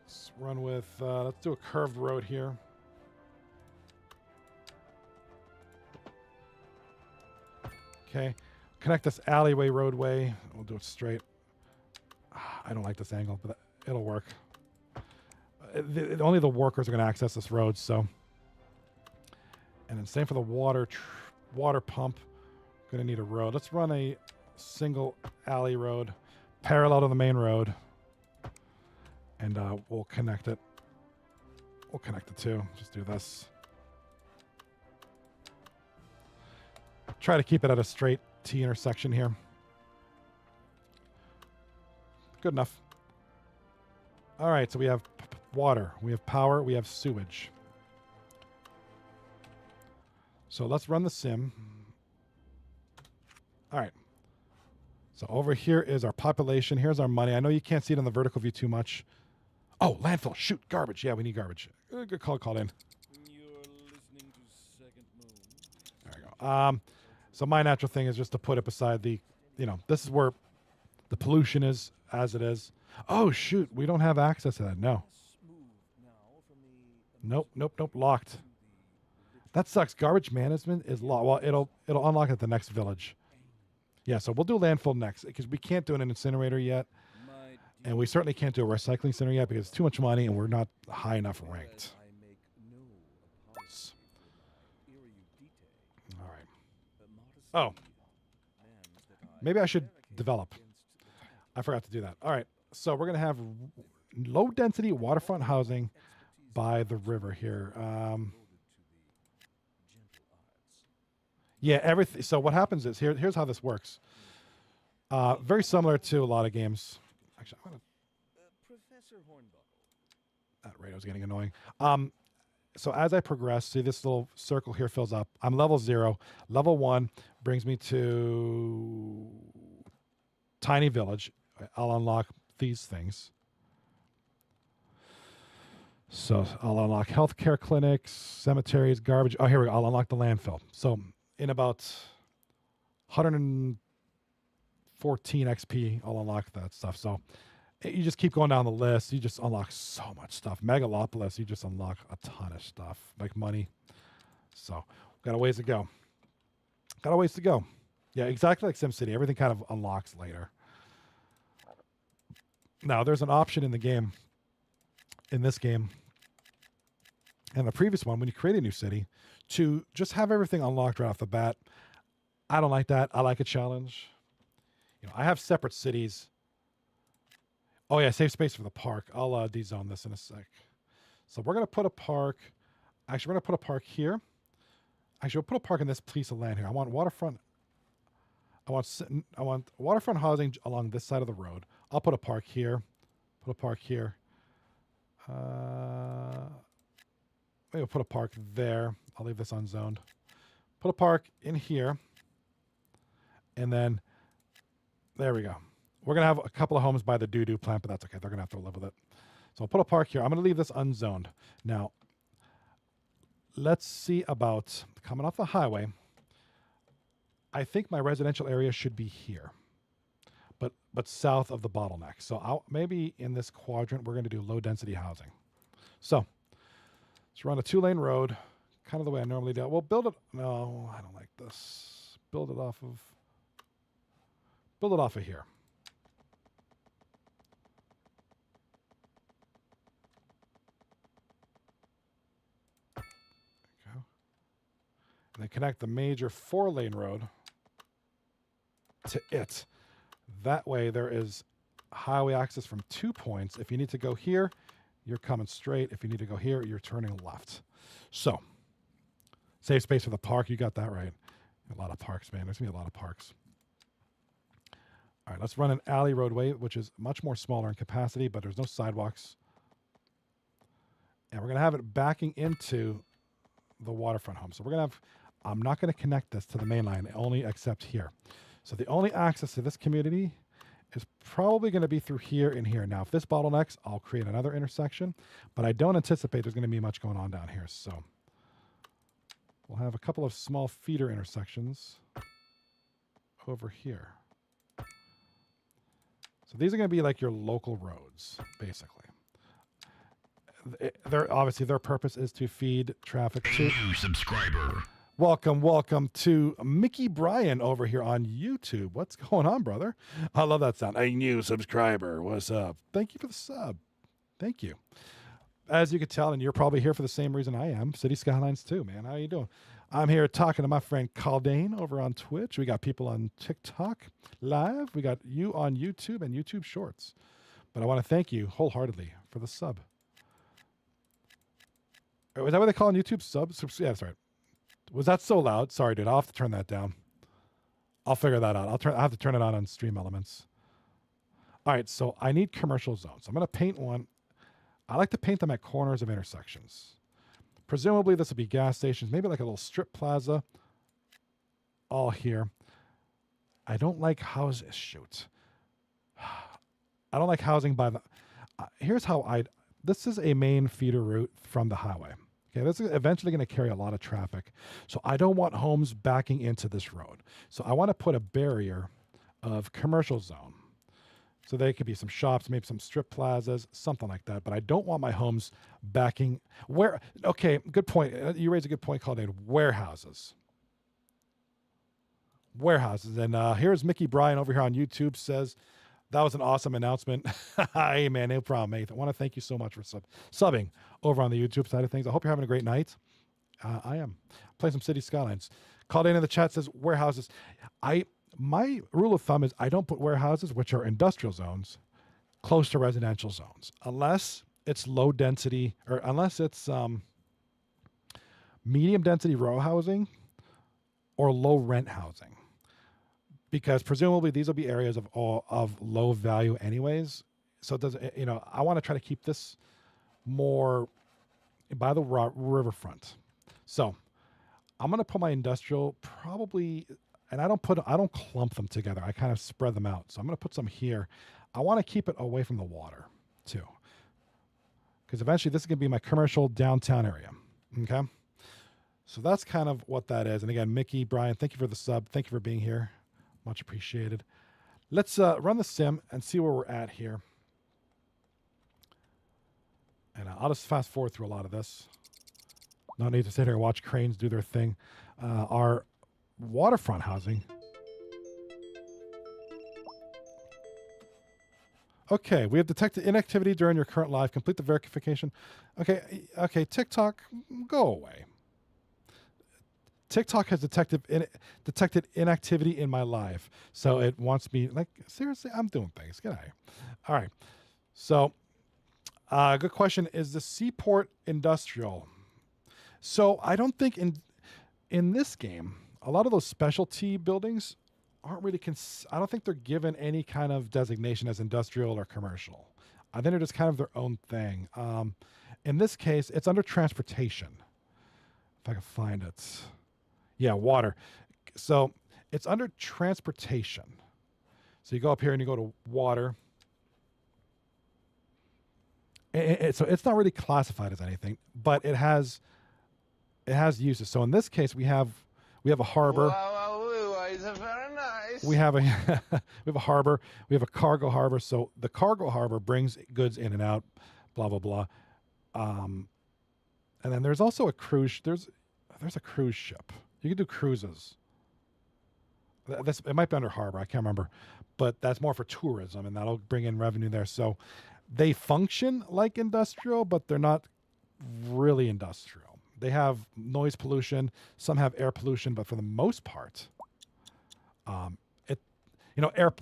Let's run with, let's do a curved road here. Okay, connect this alleyway roadway. We'll do it straight. I don't like this angle, but it'll work. Only the workers are going to access this road, so. And then same for the water pump. Going to need a road. Let's run a single alley road parallel to the main road. And we'll connect it. We'll connect the two. Just do this. Try to keep it at a straight T intersection here. Good enough. All right, so we have water, we have power, we have sewage. So let's run the sim. All right. So over here is our population. Here's our money. I know you can't see it on the vertical view too much. Oh, landfill. Shoot, garbage. Yeah, we need garbage. Good call, called in. You're listening to Second Moon. There we go. So my natural thing is just to put it beside the, this is where the pollution is as it is. Oh, shoot. We don't have access to that. No. Smooth now from the Nope, nope, nope. Locked. That sucks. Garbage management is locked. Well, it'll unlock at the next village. Yeah, so we'll do landfill next because we can't do an incinerator yet, and we certainly can't do a recycling center yet because it's too much money and we're not high enough ranked. All right. Oh, maybe I should develop. I forgot to do that. All right, so we're gonna have low density waterfront housing by the river here. Yeah, everything. So what happens is here's how this works. Very similar to a lot of games. Actually, I'm gonna. Professor Hornbuckle. That radio's getting annoying. So as I progress, see this little circle here fills up. I'm level 0. Level 1 brings me to tiny village. I'll unlock these things. So I'll unlock healthcare clinics, cemeteries, garbage. Oh, here we go. I'll unlock the landfill. So in about 114 XP, I'll unlock that stuff. So you just keep going down the list. You just unlock so much stuff. Megalopolis, you just unlock a ton of stuff, like money. So got a ways to go. Got a ways to go. Yeah, exactly like SimCity. Everything kind of unlocks later. Now, there's an option in the game, in this game, and the previous one, when you create a new city, to just have everything unlocked right off the bat. I don't like that. I like a challenge. You know, I have separate cities. Oh yeah, save space for the park. I'll dezone this in a sec. So we're gonna put a park. Actually, we're gonna put a park here. Actually, we'll put a park in this piece of land here. I want waterfront. I want waterfront housing along this side of the road. I'll put a park here. Put a park here. Maybe we'll put a park there. I'll leave this unzoned. Put a park in here. And then, there we go. We're going to have a couple of homes by the doo-doo plant, but that's okay. They're going to have to live with it. So I'll put a park here. I'm going to leave this unzoned. Now, let's see about coming off the highway. I think my residential area should be here, but south of the bottleneck. So maybe in this quadrant, we're going to do low-density housing. So let's run a 2-lane road, kind of the way I normally do. We'll build it. No, I don't like this. Build it off of here. And then connect the major 4-lane road to it. That way there is highway access from 2 points. If you need to go here, you're coming straight. If you need to go here, you're turning left. So, save space for the park. You got that right. A lot of parks, man. There's going to be a lot of parks. All right, let's run an alley roadway, which is much more smaller in capacity, but there's no sidewalks. And we're going to have it backing into the waterfront home. So we're going to have, I'm not going to connect this to the main line, only except here. So the only access to this community is probably going to be through here and here. Now, if this bottlenecks, I'll create another intersection, but I don't anticipate there's going to be much going on down here. So we'll have a couple of small feeder intersections over here. So these are going to be like your local roads, basically. Obviously their purpose is to feed traffic to new subscriber. Welcome to Mickey Bryan over here on YouTube. What's going on, brother? I love that sound. A new subscriber. What's up? Thank you for the sub. Thank you. As you can tell, and you're probably here for the same reason I am, City Skylines too, man. How you doing? I'm here talking to my friend Caldane over on Twitch. We got people on TikTok live. We got you on YouTube and YouTube Shorts. But I want to thank you wholeheartedly for the sub. Is that what they call on YouTube? Subs? Yeah, that's right. Was that so loud? Sorry, dude. I'll have to turn that down. I'll figure that out. I'll have to turn it on Stream Elements. All right, so I need commercial zones. I'm going to paint one. I like to paint them at corners of intersections. Presumably, this will be gas stations, maybe like a little strip plaza. All here. I don't like houses. Shoot. I don't like housing by the... here's how this is a main feeder route from the highway. Okay, this is eventually going to carry a lot of traffic. So I don't want homes backing into this road. So I want to put a barrier of commercial zone So they could be some shops, maybe some strip plazas, something like that. But I don't want my homes backing where. Okay, good point. You raise a good point, Claudine. Warehouses. And here's Mickey Bryan over here on YouTube says that was an awesome announcement. Hey man, no problem, mate. I want to thank you so much for subbing over on the YouTube side of things. I hope you're having a great night. I am playing some City Skylines. Called in the chat says warehouses. My rule of thumb is I don't put warehouses, which are industrial zones, close to residential zones, unless it's low density or unless it's medium density row housing or low rent housing, because presumably these will be areas of low value anyways. So it doesn't, I want to try to keep this more by the riverfront. So I'm going to put my industrial probably, and I don't clump them together. I kind of spread them out. So I'm going to put some here. I want to keep it away from the water too, because eventually this is going to be my commercial downtown area. Okay. So that's kind of what that is. And again, Mickey, Brian, thank you for the sub. Thank you for being here. Much appreciated. Let's run the sim and see where we're at here. And I'll just fast forward through a lot of this. No need to sit here and watch cranes do their thing. Our waterfront housing. Okay, we have detected inactivity during your current live. Complete the verification. Okay, TikTok, go away. TikTok has detected inactivity in my live. So it wants me, like, seriously, I'm doing things. Get out of here. All right. So, good question. Is the Seaport industrial? So I don't think in this game, a lot of those specialty buildings aren't really, I don't think they're given any kind of designation as industrial or commercial. I think they're just kind of their own thing. In this case, it's under transportation. If I can find it. Yeah, water. So it's under transportation. So you go up here and you go to water. So it's not really classified as anything, but it has uses. So in this case, we have a harbor. Wow, it's very nice. We have a harbor. We have a cargo harbor. So the cargo harbor brings goods in and out. Blah blah blah. And then there's also a cruise. There's a cruise ship. You can do cruises. It might be under harbor. I can't remember, but that's more for tourism, and that'll bring in revenue there. So they function like industrial, but they're not really industrial. They have noise pollution. Some have air pollution, but for the most part,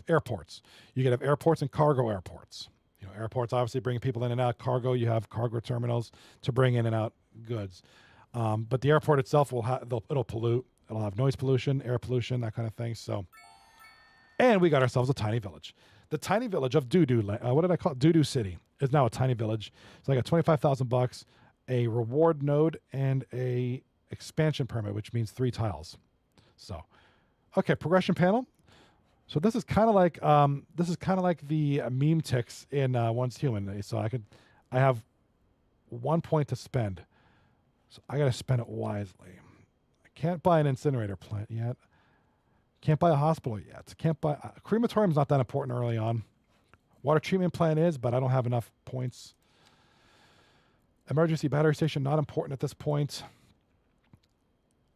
airports. You can have airports and cargo airports. Airports obviously bring people in and out. Cargo, you have cargo terminals to bring in and out goods. But the airport itself it'll pollute. It'll have noise pollution, air pollution, that kind of thing. So, and we got ourselves a tiny village. The tiny village of what did I call it? Doo City is now a tiny village. So I got $25,000, a reward node, and a expansion permit, which means 3 tiles. So, okay, progression panel. So this is kind of like the meme ticks in Once Human. So I have 1 point to spend. So I got to spend it wisely. I can't buy an incinerator plant yet. Can't buy a hospital yet. Can't buy a crematorium's not that important early on. Water treatment plant is, but I don't have enough points. Emergency battery station not important at this point.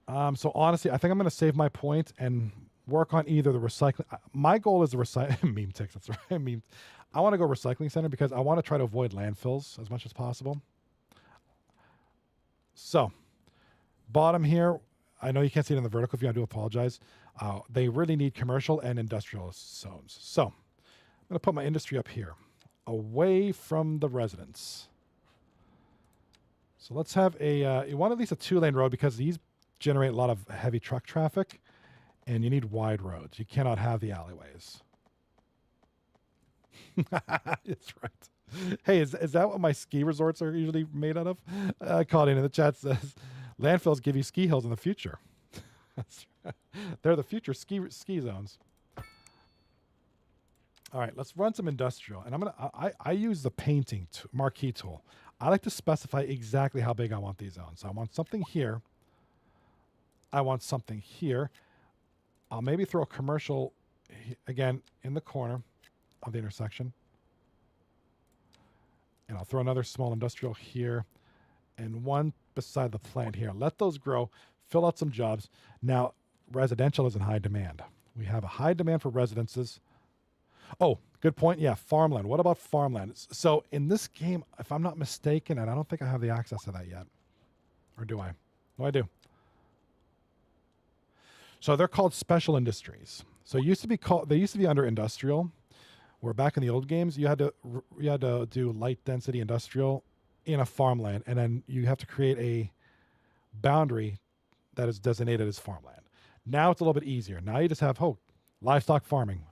So honestly, I think I'm going to save my point and work on either the recycling. My goal is the recycling meme ticks. That's right. I want to go recycling center because I want to try to avoid landfills as much as possible. So, bottom here, I know you can't see it in the vertical view. I do apologize. They really need commercial and industrial zones. So, I'm going to put my industry up here, away from the residents. So let's have you want at least a 2-lane road because these generate a lot of heavy truck traffic, and you need wide roads. You cannot have the alleyways. That's right. Hey, is that what my ski resorts are usually made out of? Called in the chat says, landfills give you ski hills in the future. That's right. They're the future ski zones. All right, let's run some industrial. And I use the painting marquee tool. I like to specify exactly how big I want these zones. So I want something here. I want something here. I'll maybe throw a commercial, again, in the corner. of the intersection. And I'll throw another small industrial here and one beside the plant here. Let those grow, fill out some jobs. Now, residential is in high demand. We have a high demand for residences. Oh, good point. Yeah, farmland. What about farmland? So in this game, if I'm not mistaken, and I don't think I have the access to that yet, or do I? No, I do. So they're called special industries. So it used to be called. They used to be under industrial, where back in the old games you had to do light density industrial in a farmland, and then you have to create a boundary that is designated as farmland. Now it's a little bit easier. Now you just have livestock farming.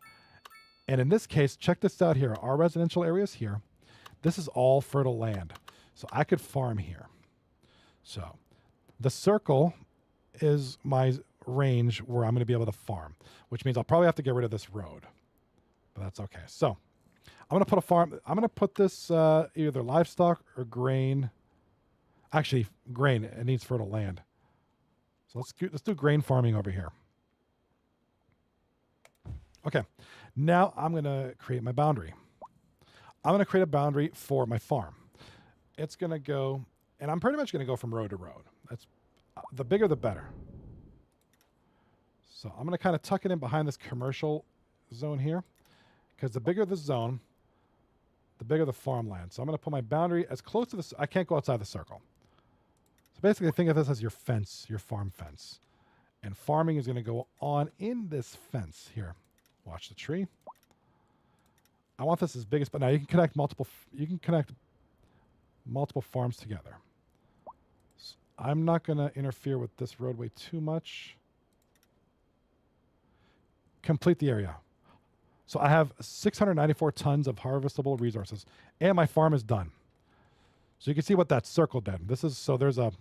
And in this case, check this out here. Our residential areas here, this is all fertile land. So I could farm here. So the circle is my range where I'm going to be able to farm, which means I'll probably have to get rid of this road. But that's okay. So I'm going to put a farm. I'm going to put this either livestock or grain. Actually, grain. It needs fertile land. So let's do grain farming over here. Okay. Now I'm going to create my boundary. I'm going to create a boundary for my farm. It's going to go, and I'm pretty much going to go from road to road. That's the bigger the better. So I'm going to kind of tuck it in behind this commercial zone here, because the bigger the zone, the bigger the farmland. So I'm going to put my boundary as close to this. I can't go outside the circle. So basically think of this as your fence, your farm fence. And farming is going to go on in this fence here. Watch the tree. I want this as big as, but now you can connect multiple farms together. So I'm not going to interfere with this roadway too much. Complete the area. So I have 694 tons of harvestable resources, and my farm is done. So you can see what that circle did. This is, so there's a,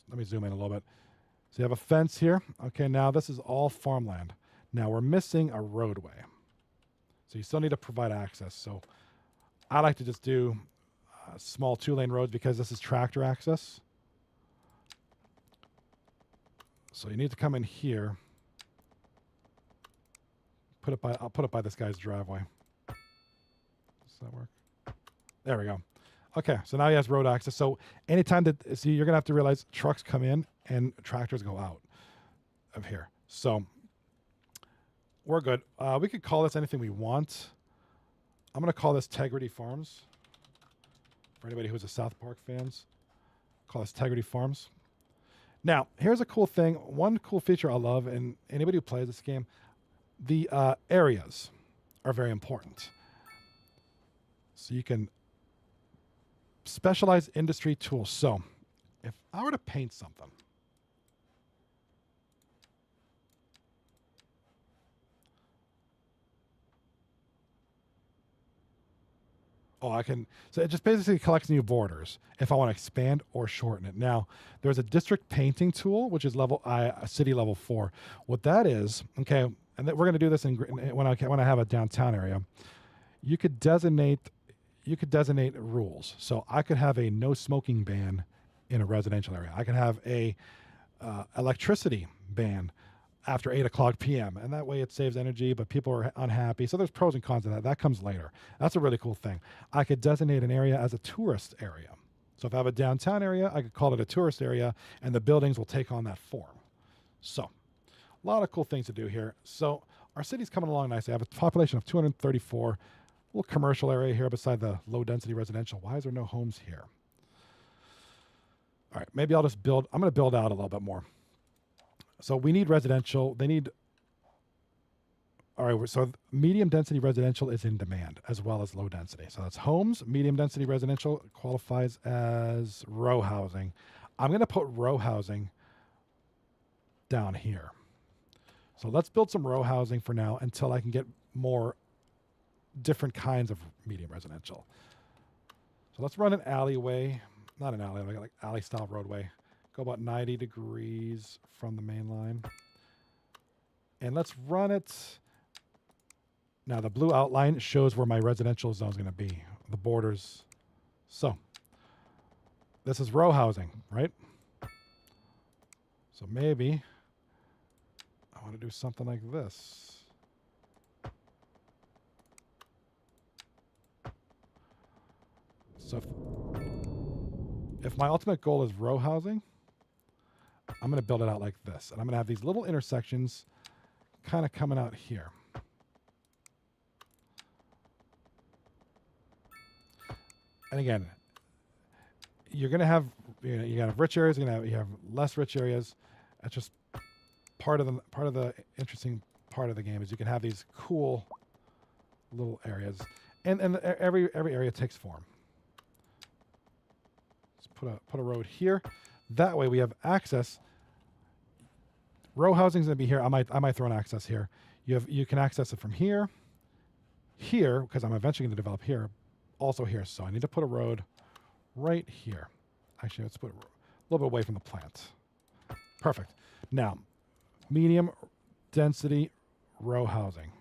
let me zoom in a little bit. So you have a fence here. Okay, now this is all farmland. Now we're missing a roadway. So you still need to provide access. So I like to just do small 2-lane roads because this is tractor access. So you need to come in here. I'll put it by this guy's driveway. Does that work? There we go. Okay, so now he has road access. So anytime that, see, you're going to have to realize trucks come in and tractors go out of here. So we're good. We could call this anything we want. I'm going to call this Tegrity Farms. For anybody who's a South Park fans, call this Tegrity Farms. Now, here's a cool thing. One cool feature I love, and anybody who plays this game, the areas are very important. So you can specialize industry tools. So if I were to paint something, I can, so it just basically collects new borders if I want to expand or shorten it. Now, there's a district painting tool, which is city level 4. What that is, okay, and we're going to do this when I have a downtown area. You could designate rules. So I could have a no smoking ban in a residential area. I could have a electricity ban after 8:00 p.m. And that way it saves energy, but people are unhappy. So there's pros and cons of that. That comes later. That's a really cool thing. I could designate an area as a tourist area. So if I have a downtown area, I could call it a tourist area, and the buildings will take on that form. So a lot of cool things to do here. So our city's coming along nicely. I have a population of 234. Little commercial area here beside the low density residential. Why is there no homes here? All right, maybe I'll just build. I'm going to build out a little bit more. So we need residential. All right, so medium density residential is in demand as well as low density. So that's homes. Medium density residential qualifies as row housing. I'm going to put row housing down here. So let's build some row housing for now until I can get more different kinds of medium residential. So let's run an alleyway, not an alleyway, like alley style roadway. Go about 90 degrees from the main line. And let's run it. Now the blue outline shows where my residential zone is going to be, the borders. So this is row housing, right? So maybe I want to do something like this. So if my ultimate goal is row housing, I'm going to build it out like this. And I'm going to have these little intersections kind of coming out here. And again, you're going to have, you have rich areas, you have less rich areas. That's just part of the interesting part of the game is you can have these cool little areas, and every area takes form. Let's put a road here. That way we have access. Row housing is going to be here. I might throw an access here. You can access it from here, because I'm eventually going to develop here, also here. So I need to put a road right here. Actually, let's put it a little bit away from the plant. Perfect. Now, medium density row housing.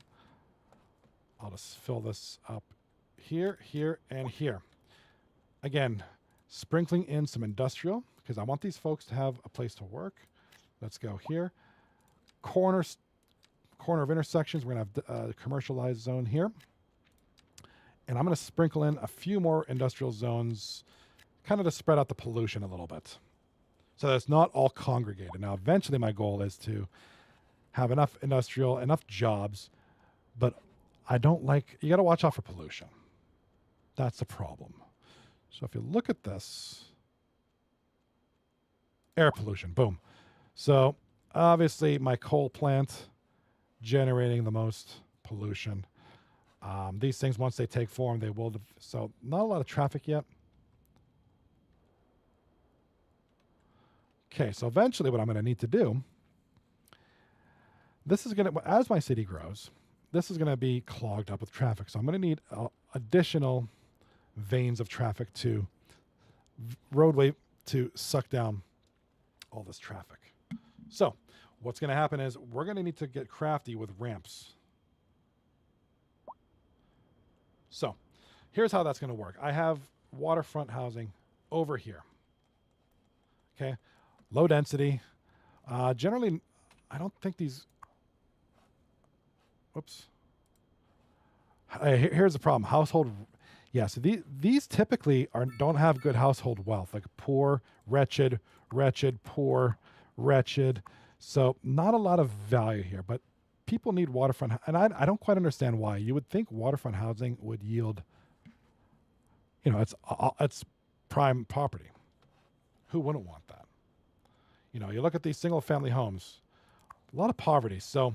I'll just fill this up here, here, and here. Again, sprinkling in some industrial because I want these folks to have a place to work. Let's go here. Corner of intersections, we're going to have a commercialized zone here. And I'm going to sprinkle in a few more industrial zones kind of to spread out the pollution a little bit so that it's not all congregated. Now, eventually my goal is to have enough industrial, enough jobs, but I don't like, you got to watch out for pollution. That's the problem. So if you look at this, air pollution, boom. So obviously my coal plant generating the most pollution. These things, once they take form, they will. So not a lot of traffic yet. Okay, so eventually what I'm going to need to do, this is going to, as my city grows, this is going to be clogged up with traffic. So I'm going to need additional veins of traffic to roadway to suck down all this traffic. So what's going to happen is we're going to need to get crafty with ramps. So here's how that's going to work. I have waterfront housing over here. Okay. Low density. Generally, I don't think these, whoops. Here's the problem. Household, yeah, so these typically don't have good household wealth, like poor, wretched, poor, wretched. So not a lot of value here, but people need waterfront, and I don't quite understand why. You would think waterfront housing would yield, it's prime property. Who wouldn't want that? You look at these single-family homes, a lot of poverty. So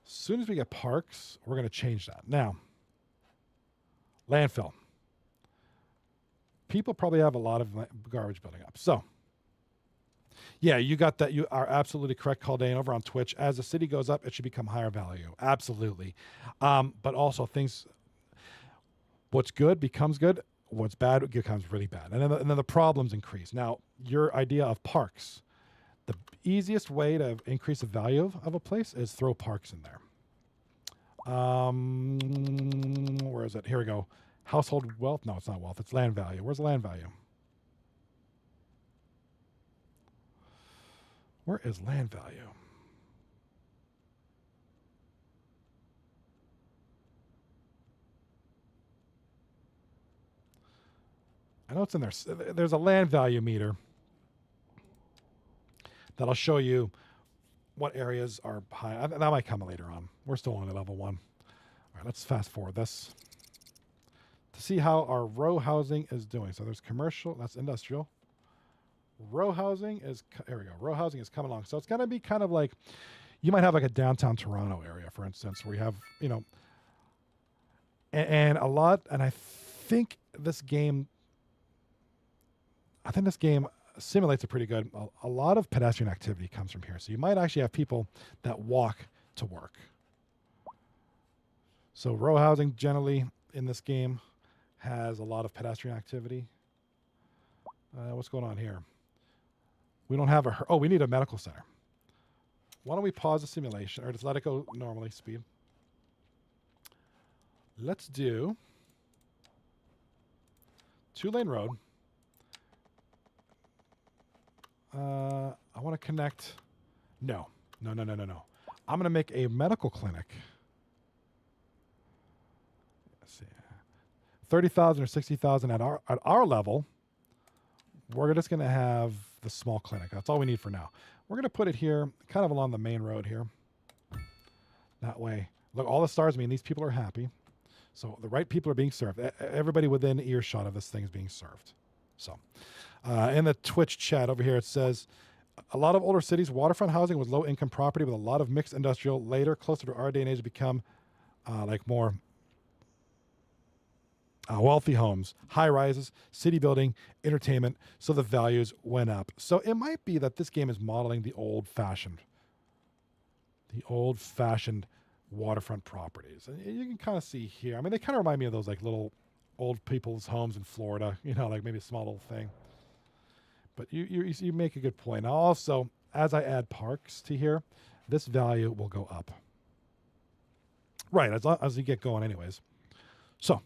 as soon as we get parks, we're going to change that. Now, landfill. People probably have a lot of garbage building up. So, yeah, you got that. You are absolutely correct, Caldane, over on Twitch. As the city goes up, it should become higher value. Absolutely. But also what's good becomes good. What's bad becomes really bad. And then the problems increase. Now, your idea of parks. The easiest way to increase the value of a place is throw parks in there. Where is it? Here we go. Household wealth. No, it's not wealth. It's land value. Where's the land value? Where is land value? I know it's in there. There's a land value meter that'll show you what areas are high. That might come later on. We're still on level 1. All right, let's fast forward this to see how our row housing is doing. So there's commercial, that's industrial. Row housing is, there we go. Row housing is coming along. So it's going to be kind of like, you might have like a downtown Toronto area, for instance, where you have, and a lot, and I think this game simulates it pretty good. A lot of pedestrian activity comes from here. So you might actually have people that walk to work. So row housing generally in this game has a lot of pedestrian activity. What's going on here? We don't have we need a medical center. Why don't we pause the simulation or just let it go normally speed? Let's do 2-lane road. I want to connect. No. I'm going to make a medical clinic. Let's see. 30,000 or 60,000 at our level, we're just going to have the small clinic. That's all we need for now. We're going to put it here, kind of along the main road here. That way, look, all the stars mean these people are happy. So the right people are being served. Everybody within earshot of this thing is being served. So in the Twitch chat over here, it says, a lot of older cities, waterfront housing was low-income property with a lot of mixed industrial. Later, closer to our day and age, become like more wealthy homes, high-rises, city building, entertainment. So the values went up. So it might be that this game is modeling the old-fashioned waterfront properties. And you can kind of see here. I mean, they kind of remind me of those like little old people's homes in Florida, you know, like maybe a small little thing. But you make a good point. Now also, as I add parks to here, this value will go up. Right, as you get going anyways. So,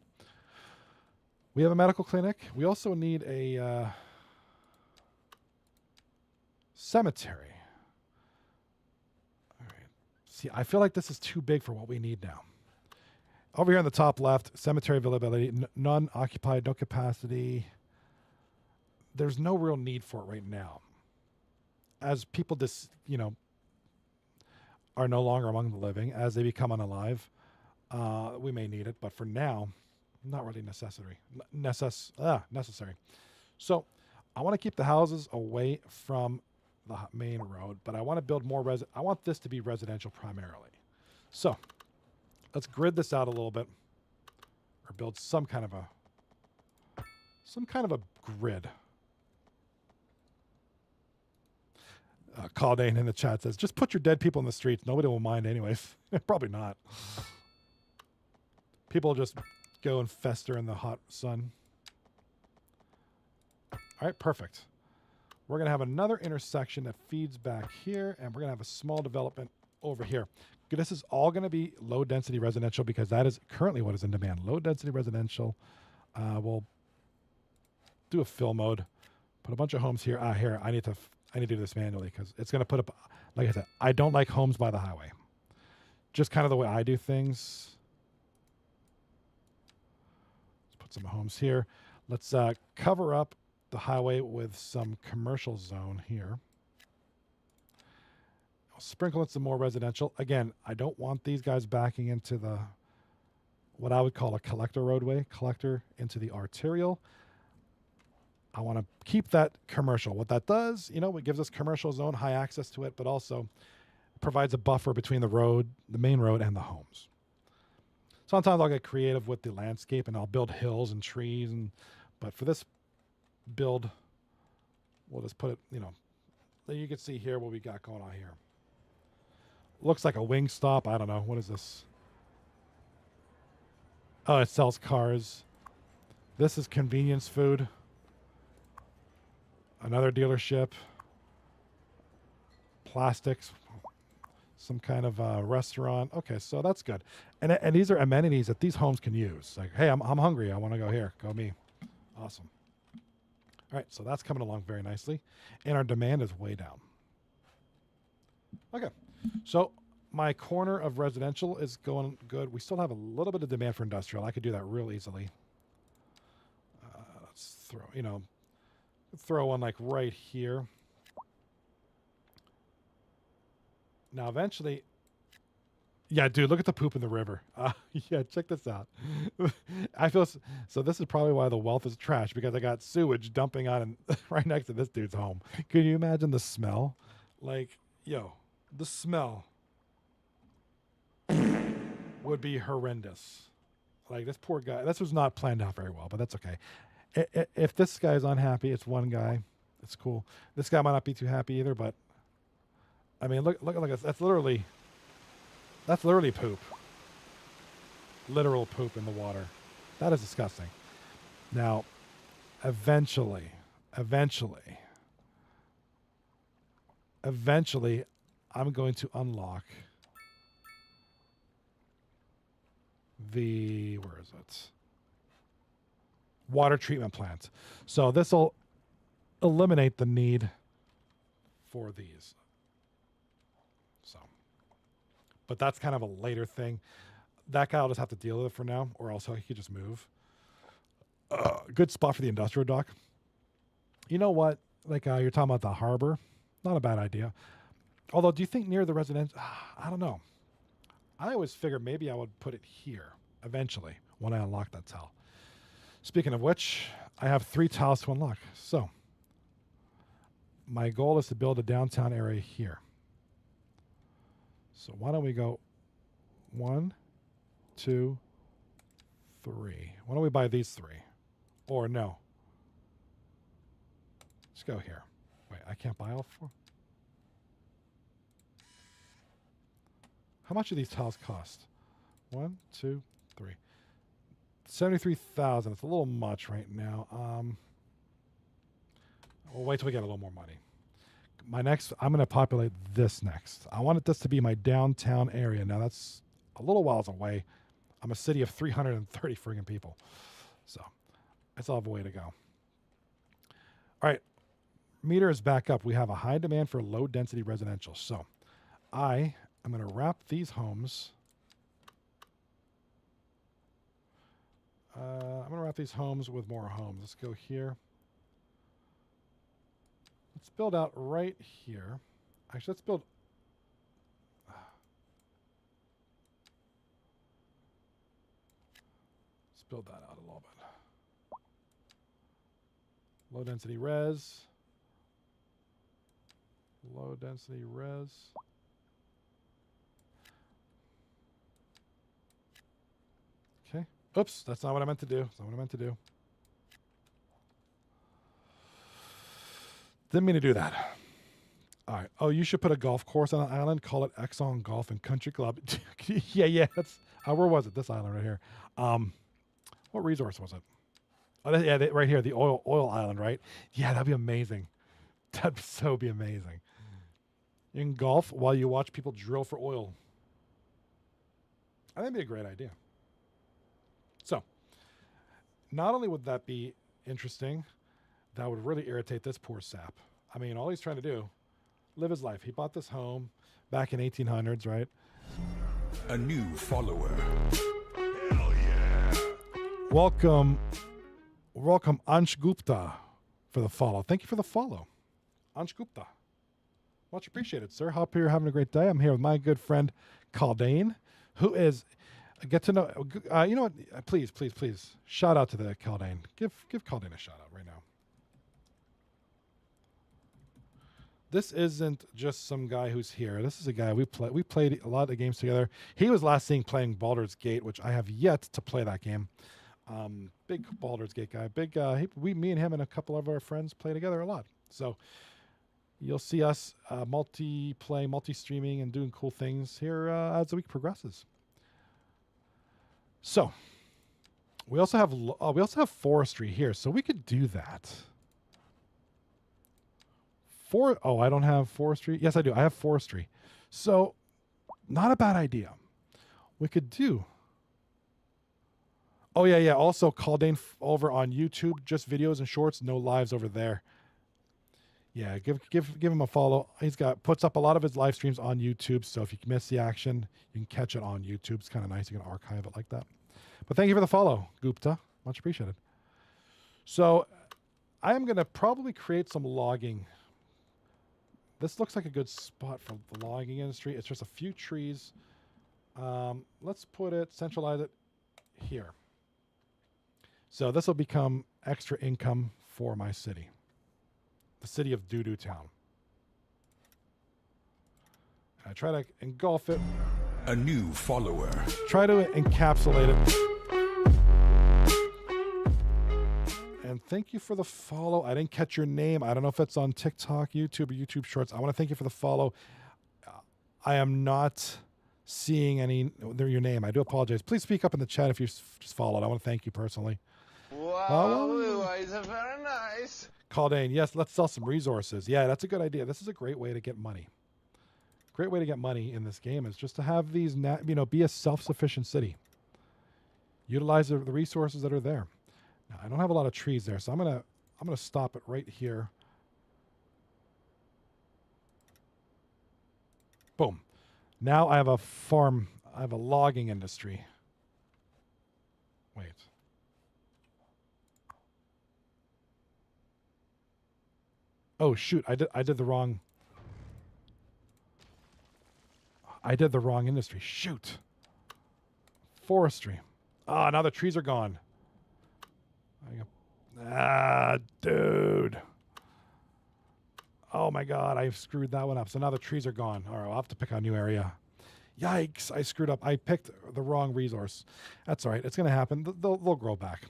we have a medical clinic. We also need a cemetery. See, I feel like this is too big for what we need now. Over here on the top left, cemetery availability, none occupied, no capacity. There's no real need for it right now. As people just, are no longer among the living, as they become unalive, we may need it. But for now, not really necessary. So I want to keep the houses away from the main road, but I want to build more I want this to be residential primarily. So let's grid this out a little bit, or build some kind of a grid. Caldane in the chat says, just put your dead people in the streets. Nobody will mind anyways. Probably not. People just go and fester in the hot sun. All right, perfect. We're going to have another intersection that feeds back here, and we're going to have a small development over here. This is all going to be low-density residential because that is currently what is in demand. Low-density residential. We'll do a fill mode. Put a bunch of homes here. Here, I need to do this manually because it's going to put up, like I said, I don't like homes by the highway. Just kind of the way I do things. Let's put some homes here. Let's cover up the highway with some commercial zone here. I'll sprinkle in some more residential. Again, I don't want these guys backing into what I would call a collector roadway, collector into the arterial. I want to keep that commercial. What that does, it gives us commercial zone, high access to it, but also provides a buffer between the main road, and the homes. Sometimes I'll get creative with the landscape and I'll build hills and trees, but for this build, we'll just put it, you can see here what we got going on here. Looks like a wing stop. I don't know. What is this? Oh, it sells cars. This is convenience food. Another dealership. Plastics. Some kind of restaurant. Okay, so that's good. And these are amenities that these homes can use. Like, hey, I'm hungry. I want to go here. Go me. Awesome. All right, so that's coming along very nicely. And our demand is way down. Okay, so my corner of residential is going good. We still have a little bit of demand for industrial. I could do that real easily. Let's throw one like right here. Now, eventually, yeah, dude, look at the poop in the river. Yeah, check this out. I feel so. This is probably why the wealth is trash, because I got sewage dumping on right next to this dude's home. Can you imagine the smell? Like, the smell would be horrendous. Like, this poor guy. This was not planned out very well, but that's okay. If this guy's unhappy, it's one guy. It's cool. This guy might not be too happy either, but I mean, look at this. That's literally poop. Literal poop in the water. That is disgusting. Now, eventually, I'm going to unlock where is it? Water treatment plant. So this will eliminate the need for these. But that's kind of a later thing. That guy will just have to deal with it for now, or else he could just move. Good spot for the industrial dock. You know what? Like you're talking about the harbor. Not a bad idea. Although, do you think near the residence? I don't know. I always figured maybe I would put it here eventually when I unlock that tile. Speaking of which, I have 3 tiles to unlock. So, my goal is to build a downtown area here. So, why don't we go 1, 2, 3. Why don't we buy these 3? Or no. Let's go here. Wait, I can't buy all 4? How much do these tiles cost? 1, 2, 3. 73,000. It's a little much right now. We'll wait till we get a little more money. I'm going to populate this next. I wanted this to be my downtown area. Now that's a little whiles away. I'm a city of 330 friggin' people. So I still have a way to go. All right. Meter is back up. We have a high demand for low density residential. So I'm going to wrap these homes. I'm going to wrap these homes with more homes. Let's go here. Let's build out right here. Actually, let's build. Let's build that out a little bit. Low density res. Low density res. Okay. Oops, that's not what I meant to do. That's not what I meant to do. Didn't mean to do that. All right. Oh, you should put a golf course on an island. Call it Exxon Golf and Country Club. yeah. That's where was it? This island right here. What resource was it? Oh, right here, the oil island, right? Yeah, that'd be amazing. That'd so be amazing. You can golf while you watch people drill for oil. I think it'd be a great idea. So, not only would that be interesting, that would really irritate this poor sap. I mean, all he's trying to do, live his life. He bought this home back in 1800s, right? A new follower. Hell yeah. Welcome, Ansh Gupta, for the follow. Thank you for the follow, Ansh Gupta. Much appreciated, sir. Hope you're having a great day. I'm here with my good friend Caldane, who is get to know. You know what? Please, shout out to the Caldane. Give Caldane a shout out right now. This isn't just some guy who's here. This is a guy we played a lot of games together. He was last seen playing Baldur's Gate, which I have yet to play that game. Big Baldur's Gate guy. Me and him and a couple of our friends play together a lot. So you'll see us multi-streaming and doing cool things here as the week progresses. So we also have forestry here, so we could do that. I don't have forestry. Yes, I do. I have forestry. So not a bad idea. We could do. Oh yeah. Also, Caldane over on YouTube, just videos and shorts, no lives over there. Yeah, give him a follow. Puts up a lot of his live streams on YouTube. So if you miss the action, you can catch it on YouTube. It's kind of nice. You can archive it like that. But thank you for the follow, Gupta. Much appreciated. So I am going to probably create some logging. This looks like a good spot for the logging industry. It's just a few trees. Let's centralize it here. So this will become extra income for my city. The city of Doo-Doo Town. I try to engulf it. A new follower. Try to encapsulate it. And thank you for the follow. I didn't catch your name. I don't know if it's on TikTok, YouTube, or YouTube Shorts. I want to thank you for the follow. I am not seeing your name. I do apologize. Please speak up in the chat if you just followed. I want to thank you personally. Wow, you guys are very nice. Caldane, yes, let's sell some resources. Yeah, that's a good idea. This is a great way to get money. Great way to get money in this game is just to have these, be a self-sufficient city. Utilize the resources that are there. Now, I don't have a lot of trees there, so I'm gonna stop it right here. Boom. Now I have a farm. I have a logging industry. Wait. Oh shoot! I did the wrong. I did the wrong industry. Shoot. Forestry. Ah, now the trees are gone. Dude. Oh my god, I screwed that one up. So now the trees are gone. All right, I'll have to pick a new area. Yikes, I screwed up. I picked the wrong resource. That's all right. It's going to happen. They'll grow back.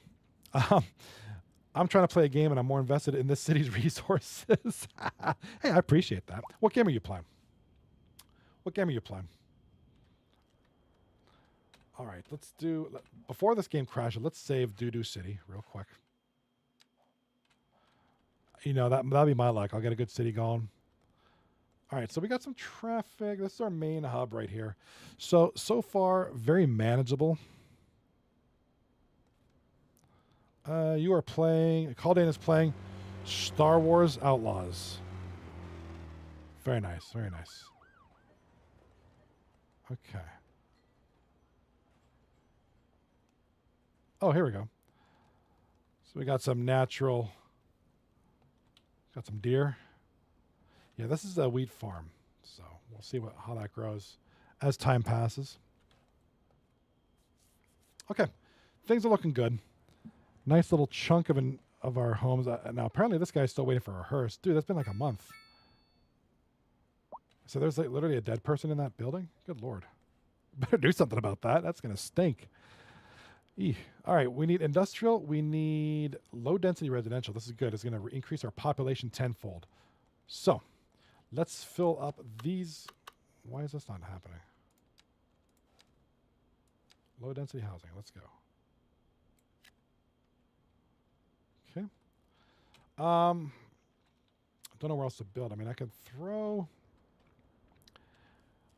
I'm trying to play a game and I'm more invested in this city's resources. Hey, I appreciate that. What game are you playing? What game are you playing? All right, let's do... Before this game crashes, let's save Doo-Doo City real quick. You know, that'll be my luck. I'll get a good city going. All right, so we got some traffic. This is our main hub right here. So far, very manageable. You are playing... Caldane is playing Star Wars Outlaws. Very nice, very nice. Okay. Oh, here we go. So we got some natural... Got some deer. Yeah, this is a wheat farm, so we'll see how that grows as time passes. Okay, things are looking good. Nice little chunk of our homes. Now, apparently this guy's still waiting for a hearse. Dude, that's been like a month. So there's like literally a dead person in that building? Good Lord. Better do something about that. That's going to stink. Eeh. All right, we need industrial. We need low-density residential. This is good. It's going to increase our population tenfold. So... let's fill up these. Why is this not happening? Low density housing. Let's go. Okay. Don't know where else to build. I mean, I could throw...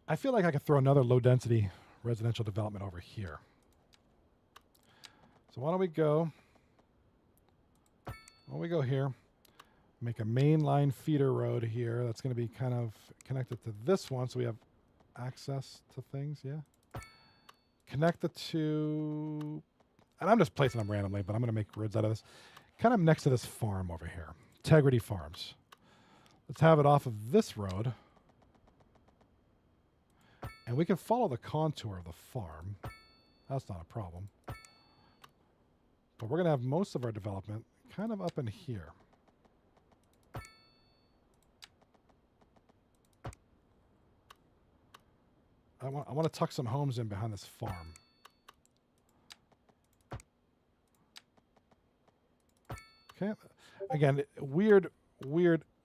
I feel like I could throw another low density residential development over here. So why don't we go... Why don't we go here? Make a mainline feeder road here. That's going to be kind of connected to this one, so we have access to things, yeah. Connect the two... And I'm just placing them randomly, but I'm going to make roads out of this. Kind of next to this farm over here. Integrity Farms. Let's have it off of this road. And we can follow the contour of the farm. That's not a problem. But we're going to have most of our development kind of up in here. I want to tuck some homes in behind this farm. Okay. Again, weird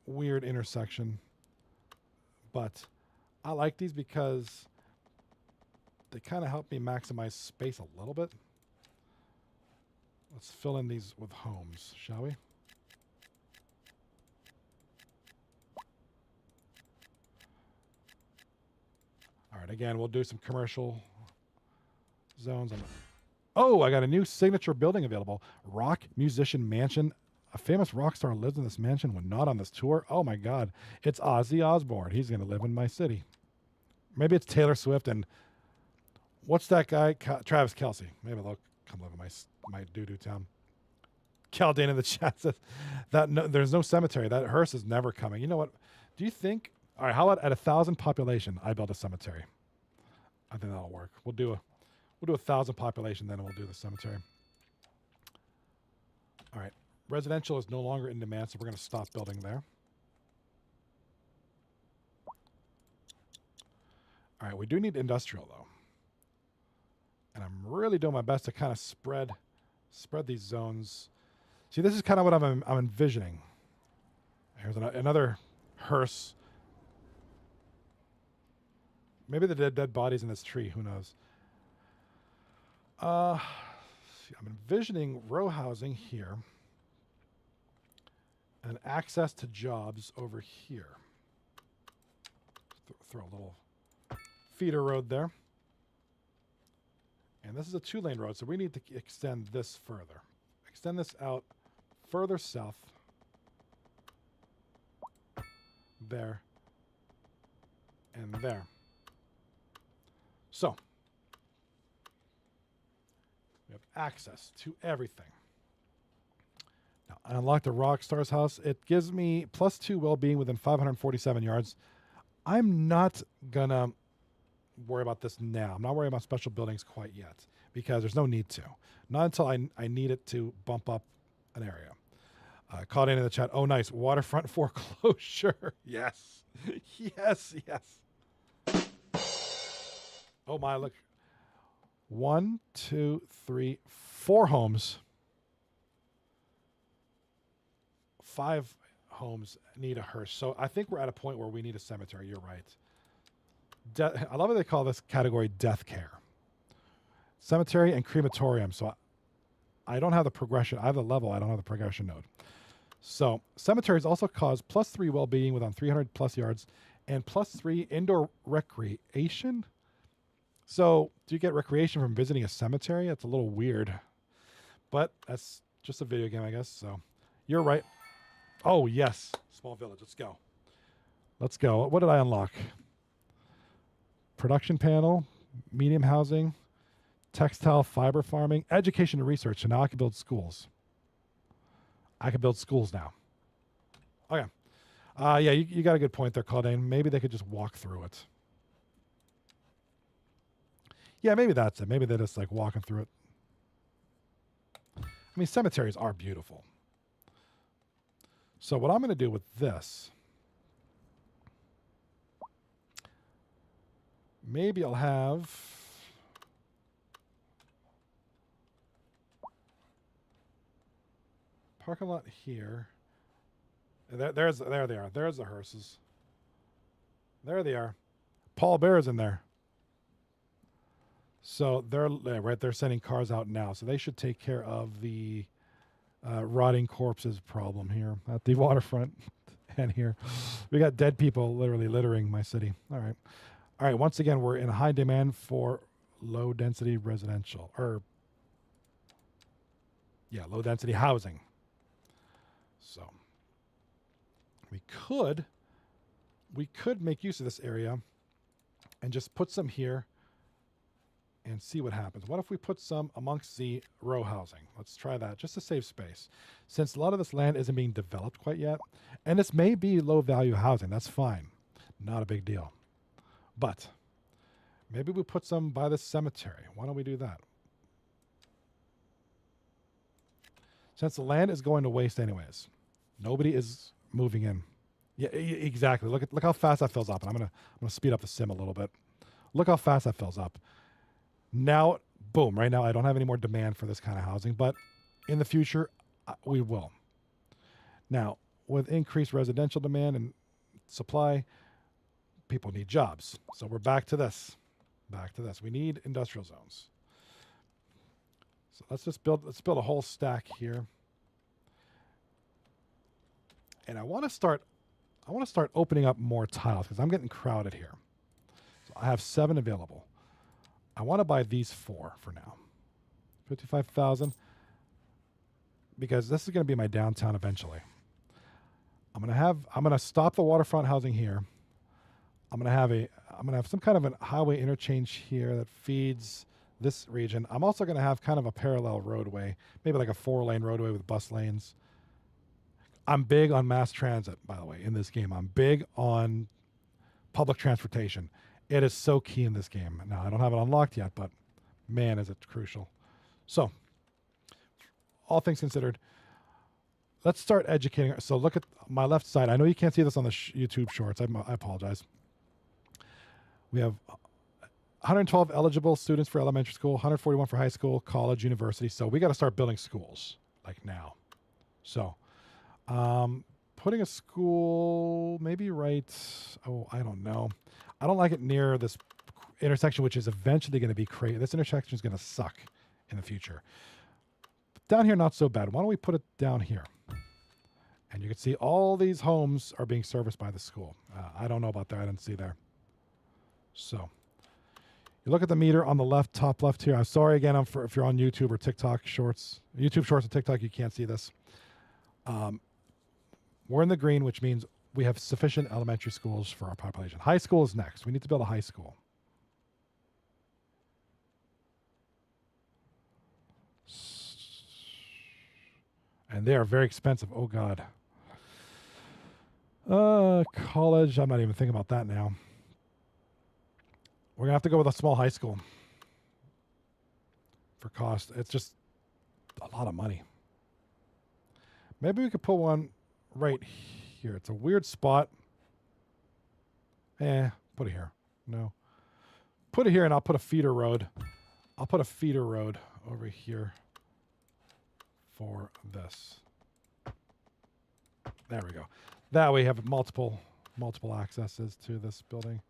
intersection. But I like these because they kind of help me maximize space a little bit. Let's fill in these with homes, shall we? All right, again, we'll do some commercial zones. Oh, I got a new signature building available. Rock Musician Mansion. A famous rock star lives in this mansion when not on this tour. Oh, my God. It's Ozzy Osbourne. He's going to live in my city. Maybe it's Taylor Swift and what's that guy? Travis Kelce. Maybe they'll come live in my doo-doo town. Caldane in the chat says that there's no cemetery. That hearse is never coming. You know what? Do you think... All right, how about at 1,000 population, I build a cemetery? I think that'll work. We'll do 1,000 population, then we'll do the cemetery. All right, residential is no longer in demand, so we're going to stop building there. All right, we do need industrial though, and I'm really doing my best to kind of spread these zones. See, this is kind of what I'm envisioning. Here's another hearse. Maybe the dead body's in this tree. Who knows? I'm envisioning row housing here and access to jobs over here. Throw a little feeder road there. And this is a 2-lane road, so we need to extend this further. Extend this out further south. There. And there. So, we have access to everything. Now, I unlocked the Rockstar's house. It gives me +2 well-being within 547 yards. I'm not gonna worry about this now. I'm not worrying about special buildings quite yet because there's no need to. Not until I need it to bump up an area. Called in the chat. Oh, nice. Waterfront foreclosure. Yes. Yes, yes. Oh, my. Look. 1, 2, 3, 4 homes. 5 homes need a hearse. So I think we're at a point where we need a cemetery. You're right. I love how they call this category death care. Cemetery and crematorium. So I don't have the progression. I have the level. I don't have the progression node. So cemeteries also cause +3 well-being within 300 plus yards and +3 indoor recreation. So do you get recreation from visiting a cemetery? That's a little weird, but that's just a video game, I guess. So you're right. Oh, yes. Small village. Let's go. Let's go. What did I unlock? Production panel, medium housing, textile fiber farming, education and research. So now I can build schools. I can build schools now. Okay. Yeah, you got a good point there, Claudine. Maybe they could just walk through it. Yeah, maybe that's it. Maybe they're just like walking through it. I mean, cemeteries are beautiful. So what I'm going to do with this, maybe I'll have parking lot here. There they are. There's the hearses. There they are. Paul Bear's in there. So they're right. They're sending cars out now, so they should take care of the rotting corpses problem here at the waterfront. And here, we got dead people literally littering my city. All right. Once again, we're in high demand for low density residential, low density housing. So we could make use of this area and just put some here and see what happens. What if we put some amongst the row housing? Let's try that just to save space. Since a lot of this land isn't being developed quite yet, and this may be low value housing, that's fine. Not a big deal. But maybe we put some by the cemetery. Why don't we do that? Since the land is going to waste anyways, nobody is moving in. Yeah, exactly. Look how fast that fills up. And I'm gonna speed up the sim a little bit. Look how fast that fills up. Now, boom, right now I don't have any more demand for this kind of housing, but in the future, we will. Now, with increased residential demand and supply, people need jobs. So we're back to this. We need industrial zones. So let's build a whole stack here. And I want to start opening up more tiles because I'm getting crowded here. So I have 7 available. I want to buy these 4 for now. 55,000 because this is going to be my downtown eventually. I'm going to stop the waterfront housing here. I'm going to have some kind of a highway interchange here that feeds this region. I'm also going to have kind of a parallel roadway, maybe like a 4-lane roadway with bus lanes. I'm big on mass transit, by the way, in this game. I'm big on public transportation. It is so key in this game. Now, I don't have it unlocked yet, but man, is it crucial. So, all things considered, let's start educating. So look at my left side. I know you can't see this on the YouTube shorts. I apologize. We have 112 eligible students for elementary school, 141 for high school, college, university. So we got to start building schools like now. So putting a school maybe right, I don't know. I don't like it near this intersection, which is eventually going to be crazy. This intersection is going to suck in the future. But down here, not so bad. Why don't we put it down here? And you can see all these homes are being serviced by the school. I don't know about that. I didn't see there. So you look at the meter on the left, top left here. I'm sorry again if you're on YouTube or TikTok shorts. YouTube shorts and TikTok, you can't see this. We're in the green, which means we have sufficient elementary schools for our population. High school is next. We need to build a high school. And they are very expensive. Oh, God. College. I'm not even thinking about that now. We're going to have to go with a small high school for cost. It's just a lot of money. Maybe we could put one right here. It's a weird spot. Put it here. No. Put it here and I'll put a feeder road. I'll put a feeder road over here for this. There we go. That way you have multiple accesses to this building.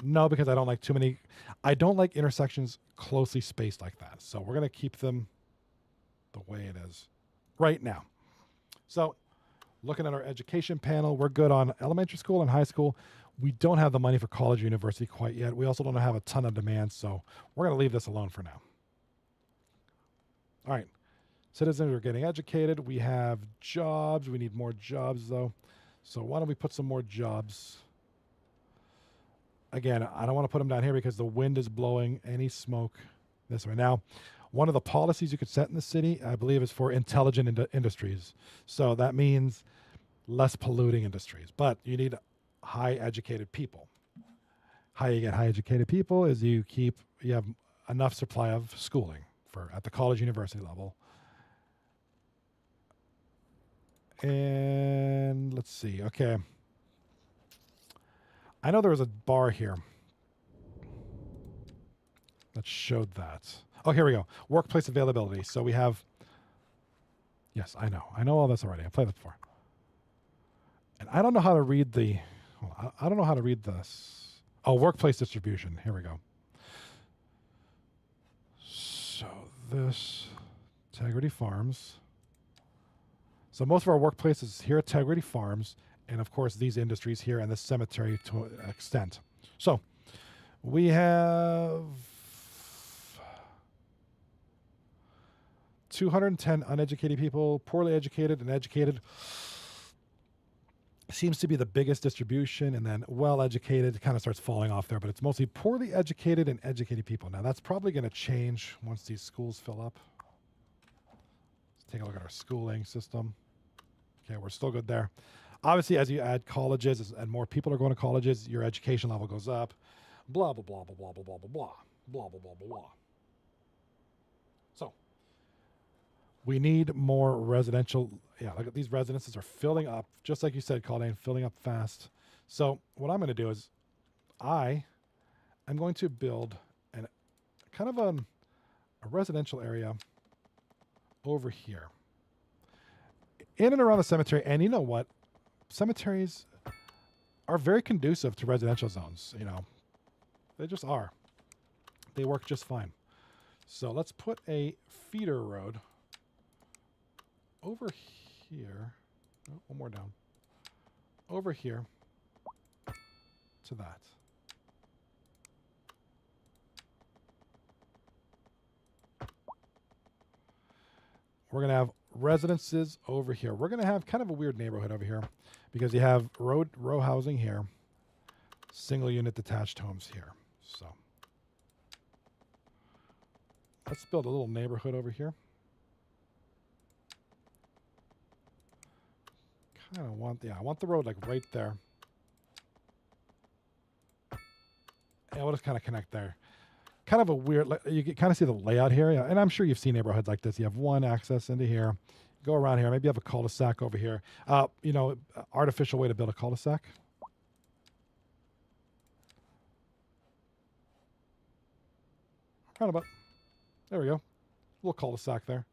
No, because I don't like too many. I don't like intersections closely spaced like that. So we're going to keep them the way it is right now. So looking at our education panel, we're good on elementary school and high school. We don't have the money for college or university quite yet. We also don't have a ton of demand, so we're going to leave this alone for now. All right. Citizens are getting educated. We have jobs. We need more jobs, though. So why don't we put some more jobs? Again, I don't want to put them down here because the wind is blowing any smoke this way. Now, one of the policies you could set in the city, I believe, is for intelligent industries. So that means less polluting industries. But you need high educated people. How you get high educated people is you have enough supply of schooling at the college university level. And let's see. Okay. I know there was a bar here that showed that. Oh, here we go. Workplace availability. So we have, yes, I know all this already. I've played this before. And I don't know how to read I don't know how to read this. Oh, workplace distribution. Here we go. So this, Integrity Farms. So most of our workplaces here at Integrity Farms, and of course these industries here and this cemetery to an extent. So we have 210 uneducated people, poorly educated and educated. Seems to be the biggest distribution, and then well-educated kind of starts falling off there, but it's mostly poorly educated and educated people. Now that's probably going to change once these schools fill up. Let's take a look at our schooling system. Okay, we're still good there. Obviously, as you add colleges and more people are going to colleges, your education level goes up. Blah, blah, blah, blah, blah, blah, blah, blah, blah, blah, blah, blah, blah. So we need more residential. Yeah, look at these residences are filling up, just like you said, Colleen, filling up fast. So what I'm going to do is I'm going to build a residential area over here in and around the cemetery. And you know what? Cemeteries are very conducive to residential zones. You know, they just are. They work just fine. So let's put a feeder road over here. Oh, one more down. Over here to that. We're going to have residences over here. We're going to have kind of a weird neighborhood over here because you have row housing here, single unit detached homes here. So let's build a little neighborhood over here. I want the road like right there. Yeah, we'll just kind of connect there. Kind of a weird, you can kind of see the layout here. Yeah, and I'm sure you've seen neighborhoods like this. You have one access into here, go around here. Maybe you have a cul-de-sac over here. Artificial way to build a cul-de-sac. Roundabout. There we go. Little cul-de-sac there.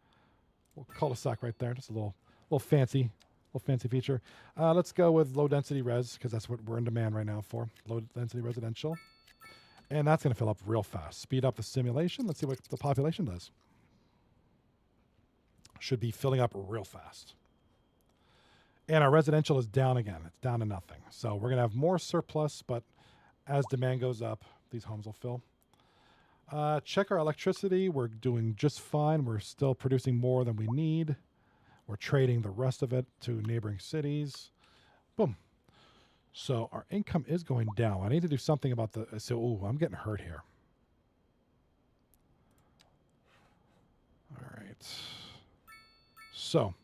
Little cul-de-sac right there. Just a little fancy feature. Let's go with low density res because that's what we're in demand right now for. Low density residential. And that's going to fill up real fast. Speed up the simulation. Let's see what the population does. Should be filling up real fast. And our residential is down again. It's down to nothing. So we're going to have more surplus, but as demand goes up, these homes will fill. Check our electricity. We're doing just fine. We're still producing more than we need. We're trading the rest of it to neighboring cities. Boom. So our income is going down. I need to do something about I'm getting hurt here. All right. So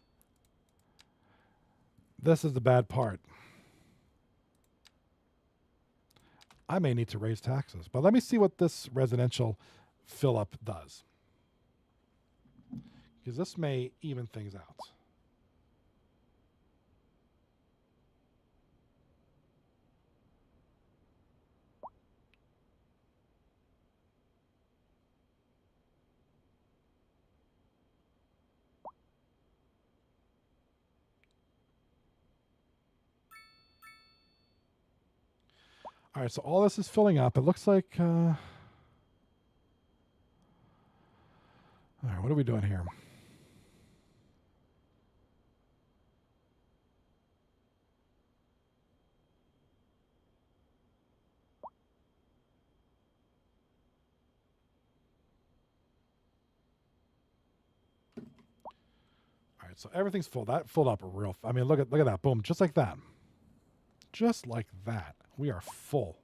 this is the bad part. I may need to raise taxes, but let me see what this residential fill up does, because this may even things out. All right, so all this is filling up. It looks like... all right, what are we doing here? All right, so everything's full. That filled up real... I mean, look at that. Boom, just like that. Just like that. We are full.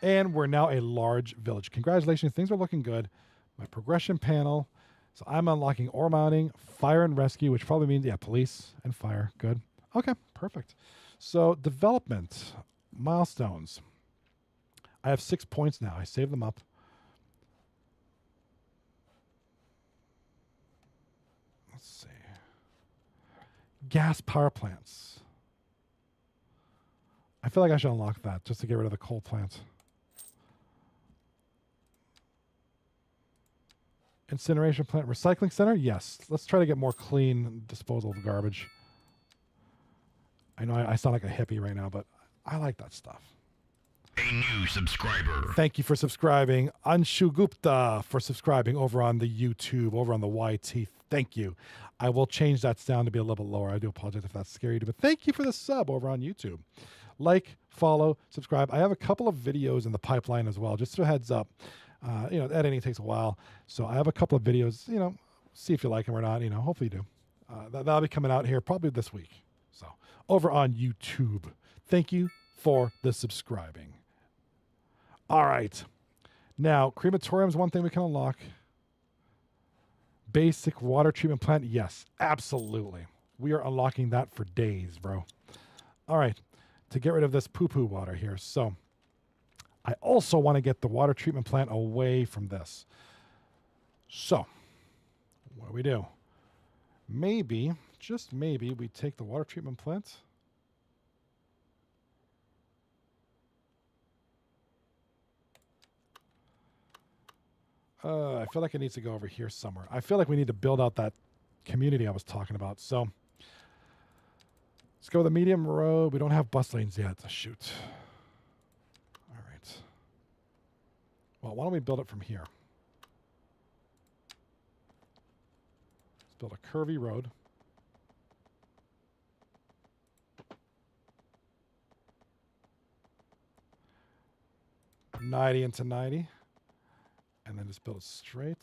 And we're now a large village. Congratulations. Things are looking good. My progression panel. So I'm unlocking ore mining, fire and rescue, which probably means, yeah, police and fire. Good. Okay, perfect. So development milestones. I have 6 points now. I saved them up. Let's see. Gas power plants. I feel like I should unlock that just to get rid of the coal plant. Incineration plant, recycling center? Yes. Let's try to get more clean disposal of garbage. I know I sound like a hippie right now, but I like that stuff. A new subscriber. Thank you for subscribing. Anshu Gupta for subscribing over on the YouTube, over on the YT. Thank you. I will change that sound to be a little bit lower. I do apologize if that's scary to you, but thank you for the sub over on YouTube. Like, follow, subscribe. I have a couple of videos in the pipeline as well, just a heads up. Editing takes a while. So I have a couple of videos, see if you like them or not, hopefully you do. That'll be coming out here probably this week. So over on YouTube. Thank you for the subscribing. All right. Now, crematorium is one thing we can unlock. Basic water treatment plant. Yes, absolutely. We are unlocking that for days, bro. All right. To get rid of this poo-poo water here. So I also want to get the water treatment plant away from this. So what do? Maybe, just maybe, we take the water treatment plant. I feel like it needs to go over here somewhere. I feel like we need to build out that community I was talking about. So let's go with the medium road. We don't have bus lanes yet. Shoot. All right. Well, why don't we build it from here? Let's build a curvy road. .90 into 90. And then just build it straight.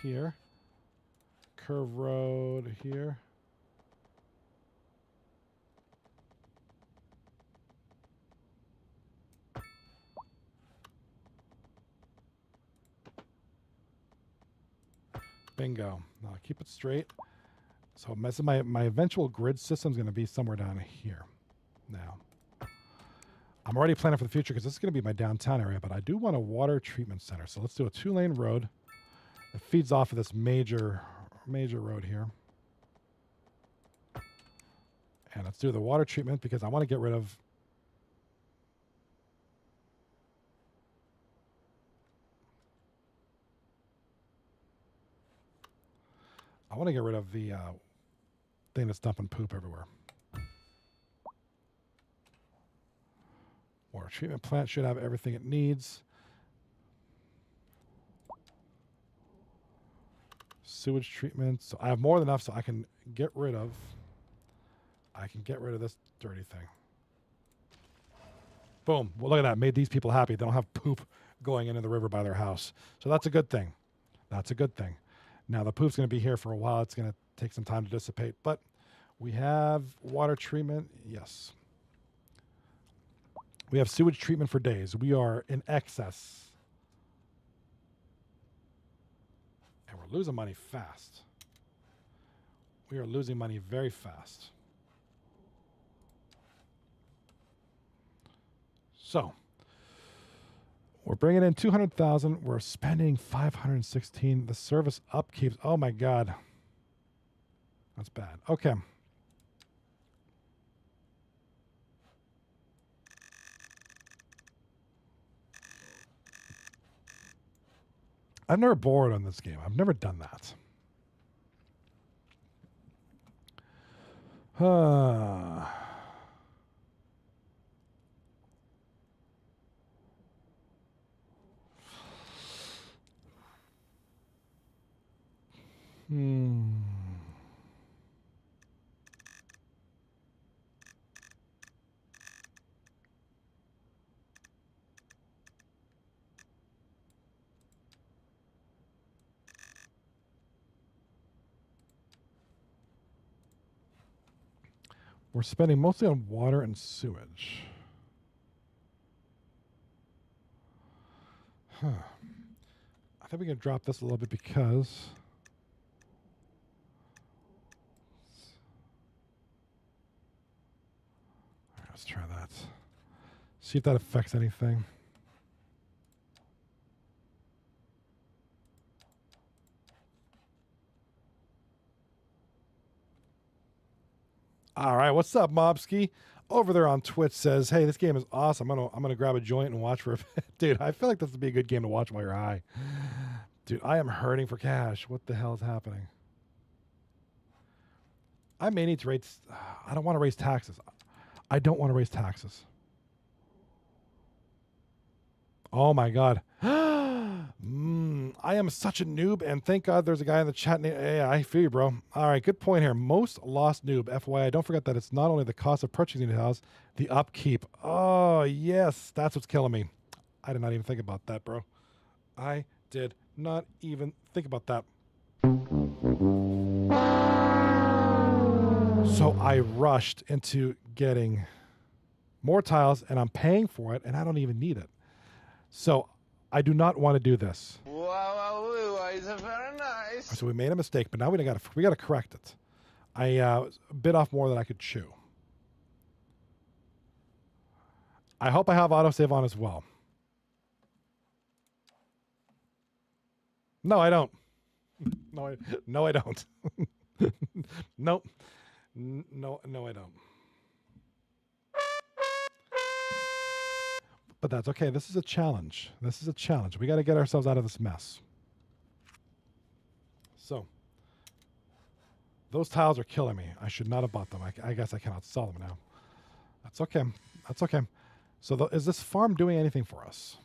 Here. Curve road here. Bingo. Now keep it straight. So my eventual grid system is going to be somewhere down here. Now, I'm already planning for the future because this is going to be my downtown area, but I do want a water treatment center. So let's do a 2-lane road that feeds off of this major road here. And let's do the water treatment because I want to get rid of the thing that's dumping poop everywhere. Water treatment plant should have everything it needs. Sewage treatment. So I have more than enough so I can get rid of this dirty thing. Boom. Well, look at that. Made these people happy. They don't have poop going into the river by their house. So that's a good thing. That's a good thing. Now, the poop's going to be here for a while. It's going to take some time to dissipate. But we have water treatment. Yes. We have sewage treatment for days. We are in excess. And we're losing money fast. We are losing money very fast. So, we're bringing in 200,000. We're spending 516. The service upkeeps. Oh my God. That's bad. Okay. I've never bored on this game. I've never done that. We're spending mostly on water and sewage. I think we can drop this a little bit because... All right, let's try that. See if that affects anything. All right, what's up, Mobski? Over there on Twitch says, "Hey, this game is awesome. I'm gonna grab a joint and watch for a bit." Dude, I feel like this would be a good game to watch while you're high. Dude, I am hurting for cash. What the hell is happening? I may need to raise... I don't want to raise taxes. I don't want to raise taxes. Oh my God. I am such a noob, and thank God there's a guy in the chat. Yeah, I feel you, bro. All right, good point here. Most lost noob. FYI, don't forget that it's not only the cost of purchasing the house, the upkeep. Oh, yes, that's what's killing me. I did not even think about that, bro. I did not even think about that. So I rushed into getting more tiles, and I'm paying for it, and I don't even need it. So I do not want to do this. Wow, is very nice. So we made a mistake, but now we got to correct it. I bit off more than I could chew. I hope I have autosave on as well. No, I don't. No, I don't. Nope. No, I don't. But that's okay. This is a challenge. We got to get ourselves out of this mess. So, those tiles are killing me. I should not have bought them. I guess I cannot sell them now. That's okay. So, is this farm doing anything for us?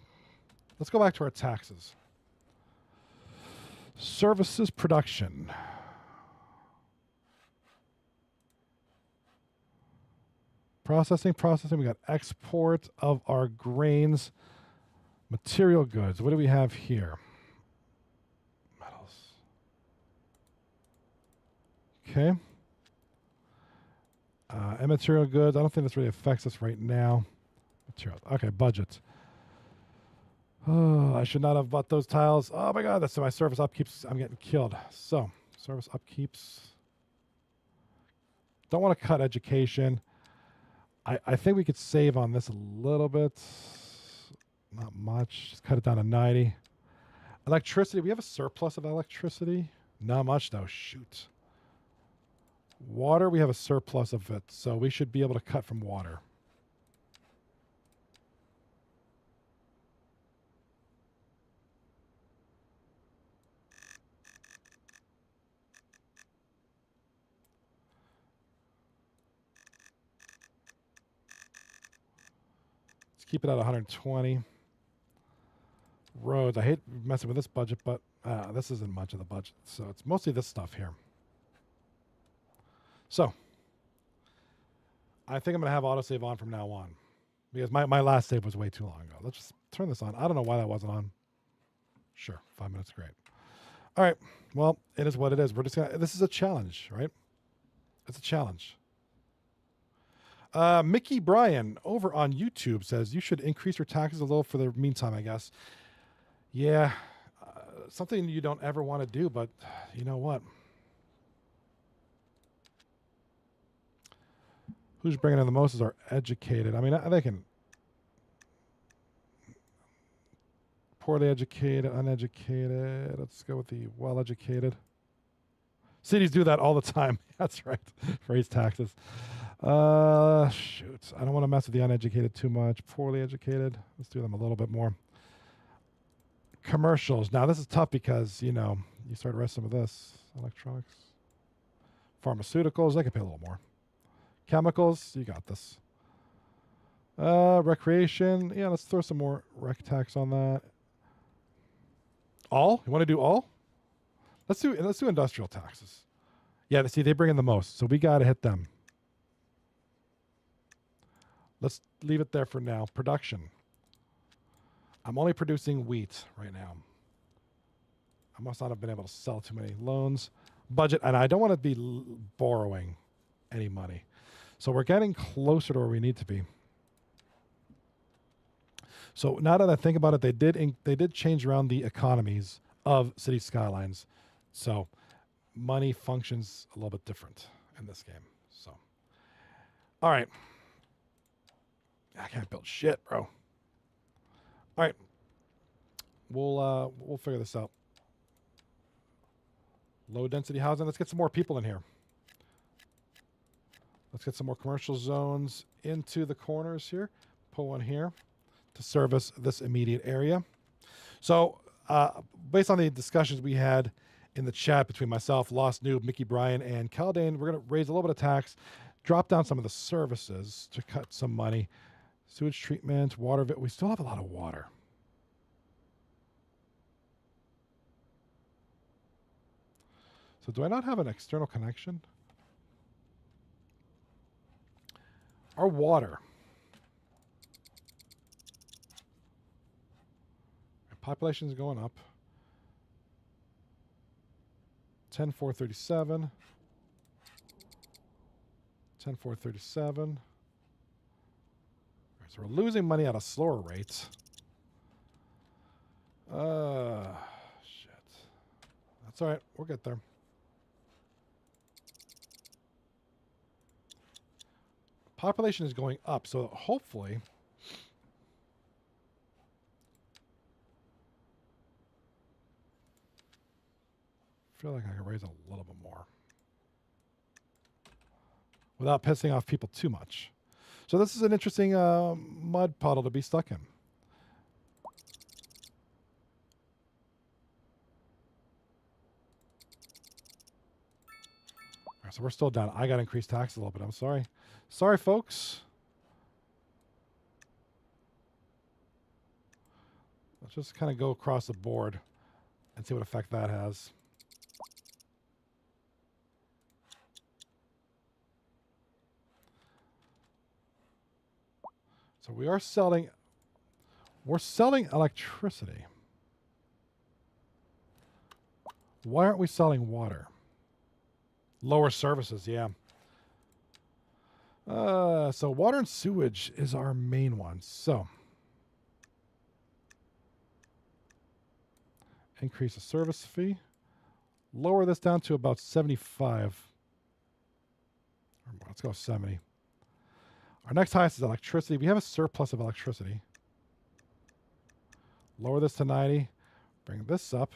Let's go back to our taxes. Services production. Processing. We got export of our grains. Material goods. What do we have here? Metals. Okay. And material goods. I don't think this really affects us right now. Materials. Okay, budget. Oh, I should not have bought those tiles. Oh my God, that's my service upkeeps. I'm getting killed. So, service upkeeps. Don't want to cut education. I think we could save on this a little bit. Not much. Just cut it down to 90. Electricity. We have a surplus of electricity. Not much, though. Shoot. Water. We have a surplus of it. So we should be able to cut from water. Keep it at 120. Roads. I hate messing with this budget, but this isn't much of the budget. So it's mostly this stuff here. So I think I'm going to have autosave on from now on because my last save was way too long ago. Let's just turn this on. I don't know why that wasn't on. Sure. 5 minutes. Great. All right. Well, it is what it is. We're just going to, this is a challenge, right? It's a challenge. Mickey Bryan over on YouTube says you should increase your taxes a little for the meantime, I guess. Yeah, something you don't ever want to do, but you know what? Who's bringing in the most is our educated. I mean, they can poorly educated, uneducated. Let's go with the well-educated. Cities do that all the time. That's right. Raise taxes. Shoot. I don't want to mess with the uneducated too much. Poorly educated. Let's do them a little bit more. Commercials. Now, this is tough because, you know, you start to rest some of this. Electronics. Pharmaceuticals. They can pay a little more. Chemicals. You got this. Recreation. Yeah, let's throw some more rec tax on that. All? You want to do all? Let's do industrial taxes. Yeah, see, they bring in the most, so we got to hit them. Let's leave it there for now. Production. I'm only producing wheat right now. I must not have been able to sell too many loans. Budget, and I don't want to be borrowing any money. So we're getting closer to where we need to be. So now that I think about it, they did change around the economies of City Skylines. So money functions a little bit different in this game. So, all right. I can't build shit, bro. All right. We'll figure this out. Low density housing. Let's get some more people in here. Let's get some more commercial zones into the corners here. Put one here to service this immediate area. So, based on the discussions we had in the chat between myself, Lost Noob, Mickey Bryan, and Caldane, we're going to raise a little bit of tax, drop down some of the services to cut some money. Sewage treatment, water. We still have a lot of water. So do I not have an external connection? Our water. Population is going up. 10,437. 10,437. So we're losing money at a slower rate. Shit. That's all right. We'll get there. Population is going up, so hopefully I feel like I can raise a little bit more without pissing off people too much. So this is an interesting mud puddle to be stuck in. All right, so we're still down. I got to increase tax a little bit. I'm sorry. Sorry, folks. Let's just kind of go across the board and see what effect that has. So we're selling electricity. Why aren't we selling water? Lower services, yeah. So water and sewage is our main one. So increase the service fee. Lower this down to about 75. Let's go 70. Our next highest is electricity. We have a surplus of electricity. Lower this to 90. Bring this up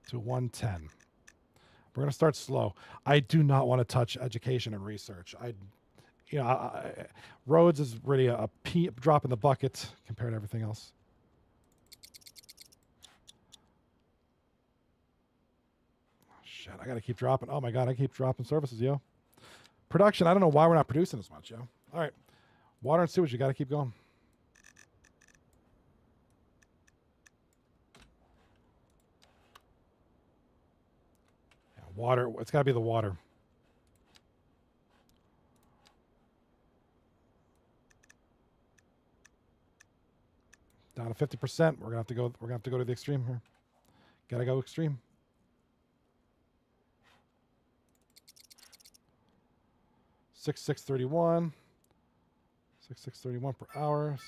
to 110. We're going to start slow. I do not want to touch education and research. Roads is really a drop in the bucket compared to everything else. Shit, I got to keep dropping. Oh my God, I keep dropping services, yo. Production, I don't know why we're not producing as much, yo. All right. Water and sewage, you got to keep going. Yeah, water, it's got to be the water. Down to 50%. We're gonna have to go to the extreme here. Gotta go extreme. Six 31 per hour.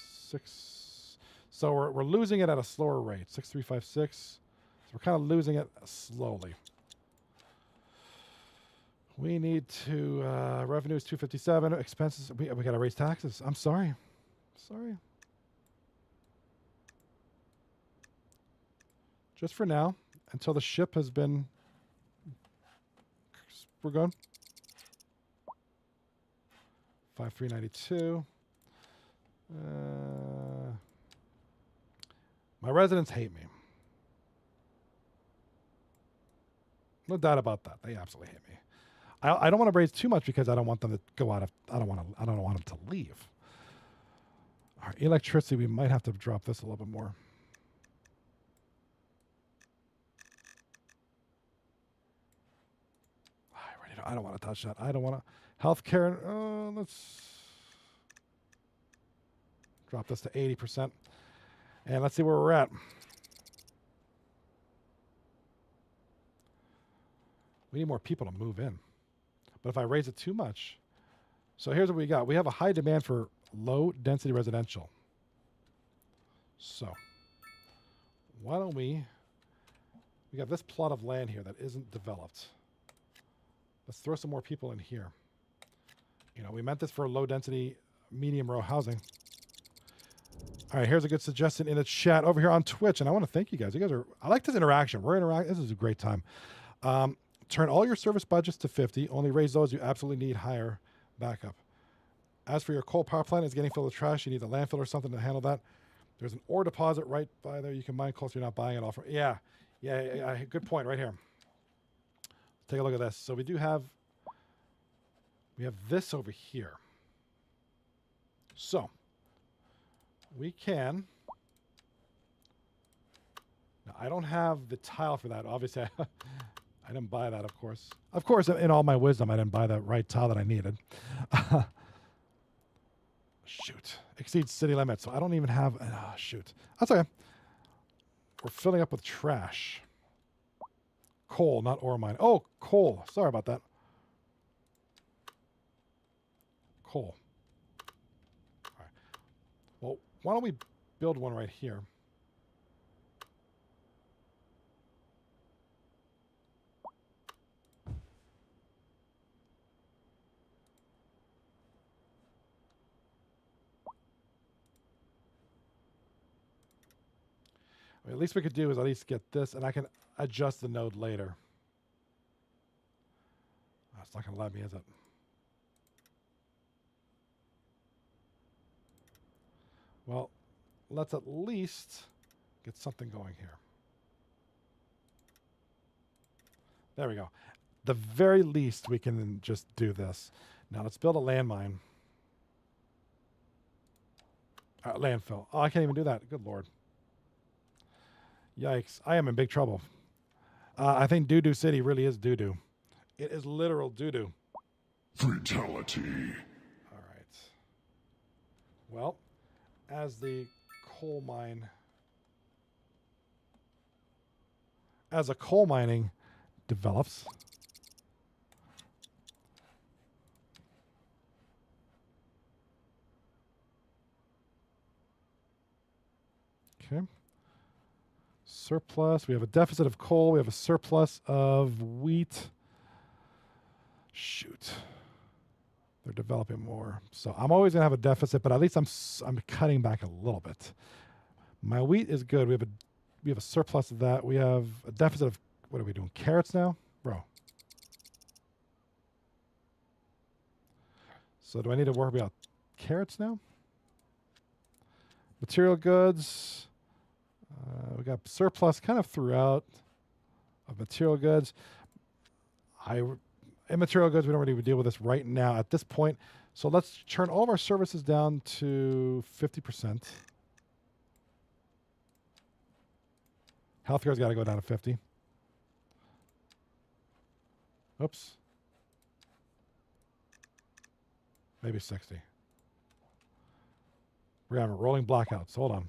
So we're losing it at a slower rate. 6356. we're kind of losing it slowly. We need to, revenue is 257, expenses, we got to raise taxes. I'm sorry. Sorry. Just for now, until the ship has been, we're going. 5392. My residents hate me. No doubt about that. They absolutely hate me. I don't want to raise too much because I don't want them to go out of. I don't want them to leave. Our electricity, we might have to drop this a little bit more. I don't want to touch that. I don't want to. Healthcare. Let's drop this to 80%, and let's see where we're at. We need more people to move in. But if I raise it too much, so here's what we got. We have a high demand for low density residential. So why don't we got this plot of land here that isn't developed. Let's throw some more people in here. You know, we meant this for low density, medium row housing. All right, here's a good suggestion in the chat over here on Twitch. And I want to thank you guys. You guys are, I like this interaction. We're interacting. This is a great time. Turn all your service budgets to 50. Only raise those you absolutely need higher backup. As for your coal power plant, it's getting filled with trash. You need a landfill or something to handle that. There's an ore deposit right by there. You can mine coal so you're not buying it all from. Yeah. Good point right here. Take a look at this. So we have this over here. So we can. Now, I don't have the tile for that. Obviously, I didn't buy that, of course. Of course, in all my wisdom, I didn't buy the right tile that I needed. Shoot. Exceeds city limits. So I don't even have... shoot. That's okay. We're filling up with trash. Coal, not ore mine. Oh, coal. Sorry about that. Coal. All right. Well, why don't we build one right here? I mean, at least we could do is at least get this, and I can adjust the node later. Oh, it's not going to let me, is it? Well, let's at least get something going here. There we go. The very least we can just do this. Now let's build a landmine. Landfill. Oh, I can't even do that. Good Lord. Yikes. I am in big trouble. I think Doo-Doo City really is doo-doo. It is literal doo-doo. Fatality. All right. Well, as the coal mine... As a coal mining develops... Okay. Surplus. We have a deficit of coal. We have a surplus of wheat. Shoot. They're developing more. So I'm always going to have a deficit, but at least I'm cutting back a little bit. My wheat is good. We have a surplus of that. We have a deficit of, what are we doing? Carrots now? Bro. So do I need to worry about carrots now? Material goods. We got surplus kind of throughout of material goods. In material goods, we don't really deal with this right now at this point. So let's turn all of our services down to 50%. Healthcare's got to go down to 50. Oops. Maybe 60. We're having rolling blackouts. Hold on.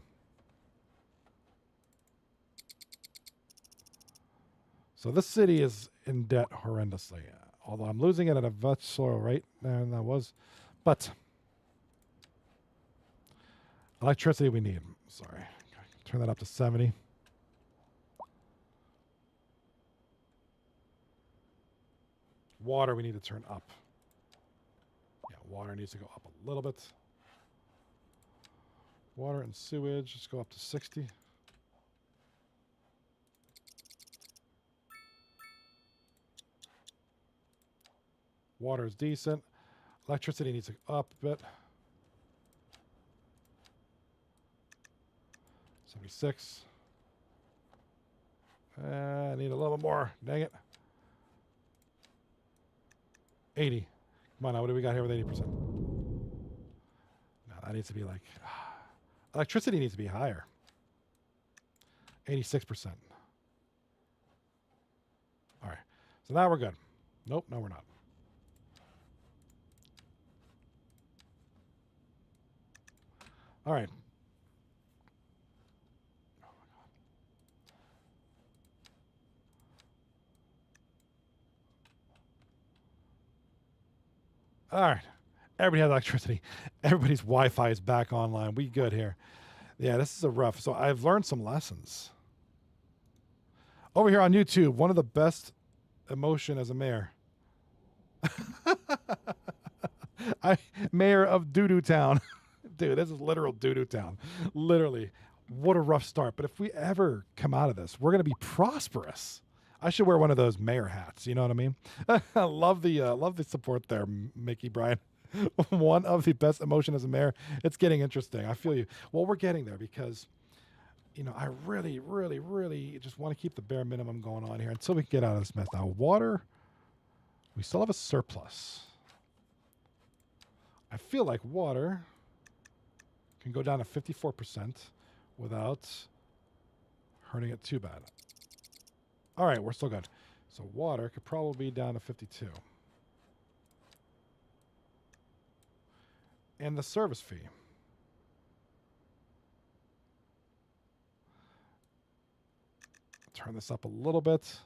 So this city is in debt horrendously, although I'm losing it at a much slower rate than I was. But electricity we need. Sorry. Turn that up to 70. Water we need to turn up. Yeah, water needs to go up a little bit. Water and sewage, let's go up to 60. Water is decent. Electricity needs to go up a bit. 76. I need a little bit more. Dang it. 80. Come on now, what do we got here with 80%? No, that needs to be like... electricity needs to be higher. 86%. All right. So now we're good. Nope, no we're not. All right. All right. Everybody has electricity. Everybody's Wi-Fi is back online. We good here. Yeah, this is a rough. So I've learned some lessons. Over here on YouTube, one of the best emotion as a mayor. Mayor of Doo-Doo Town. Dude, this is literal Doo-Doo Town. Literally. What a rough start. But if we ever come out of this, we're going to be prosperous. I should wear one of those mayor hats. You know what I mean? I love the support there, Mickey Bryan. One of the best emotion as a mayor. It's getting interesting. I feel you. Well, we're getting there because, you know, I really, really, really just want to keep the bare minimum going on here until we can get out of this mess. Now, water, we still have a surplus. I feel like water can go down to 54% without hurting it too bad. All right, we're still good. So water could probably be down to 52. And the service fee. Turn this up a little bit.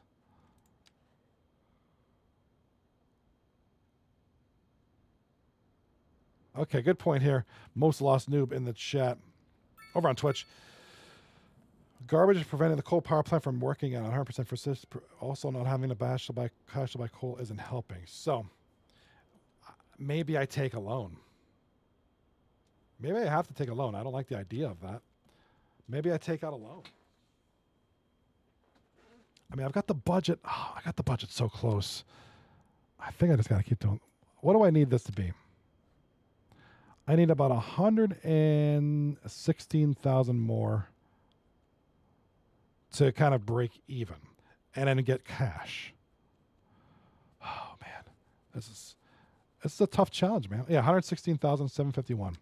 Okay, good point here. Most lost noob in the chat. Over on Twitch. Garbage is preventing the coal power plant from working at 100% persist. Also, not having a cash to buy coal isn't helping. So, maybe I take a loan. Maybe I have to take a loan. I don't like the idea of that. Maybe I take out a loan. I mean, I've got the budget. Oh, I got the budget so close. I think I just got to keep doing. What do I need this to be? I need about 116,000 more to kind of break even and then get cash. Oh man, this is a tough challenge, man. Yeah, 116,751.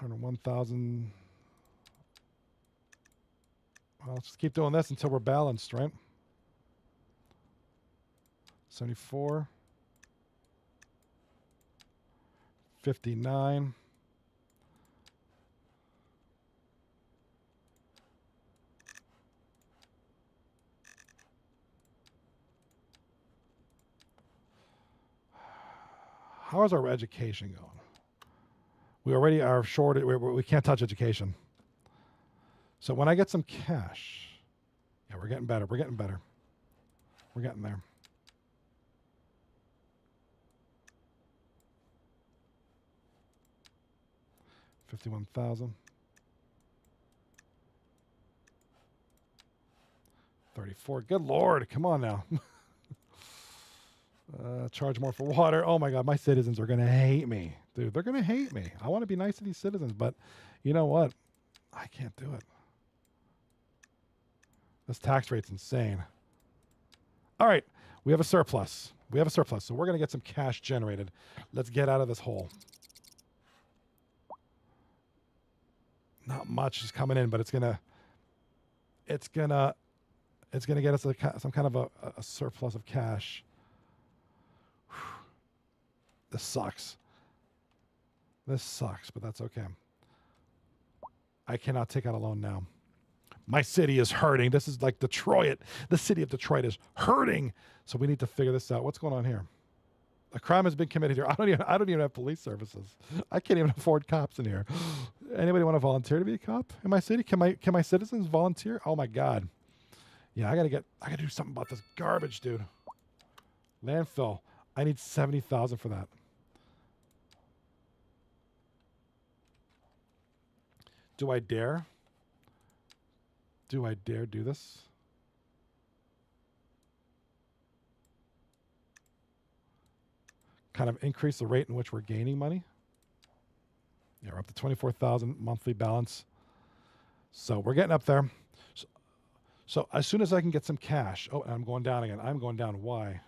$101,000. Well, let's just keep doing this until we're balanced, right? 74. 59. How is our education going? We already are short. We can't touch education. So when I get some cash, yeah, we're getting better. We're getting better. We're getting there. $51,000. 34. Good Lord. Come on now. Charge more for water. Oh my God. My citizens are going to hate me. Dude, they're going to hate me. I want to be nice to these citizens, but you know what? I can't do it. This tax rate's insane. All right. We have a surplus. We have a surplus. So we're going to get some cash generated. Let's get out of this hole. Not much is coming in, but it's gonna get us some kind of a surplus of cash. Whew. This sucks. This sucks, but that's okay. I cannot take out a loan now. My city is hurting. This is like Detroit. The city of Detroit is hurting. So we need to figure this out. What's going on here? A crime has been committed here. I don't even have police services. I can't even afford cops in here. Anybody want to volunteer to be a cop in my city? Can my citizens volunteer? Oh my God. Yeah, I gotta do something about this garbage, dude. Landfill. I need 70,000 for that. Do I dare? Do I dare do this? Kind of increase the rate in which we're gaining money. Yeah, we're up to 24,000 monthly balance. So we're getting up there. So as soon as I can get some cash. Oh, and I'm going down again. I'm going down. Why?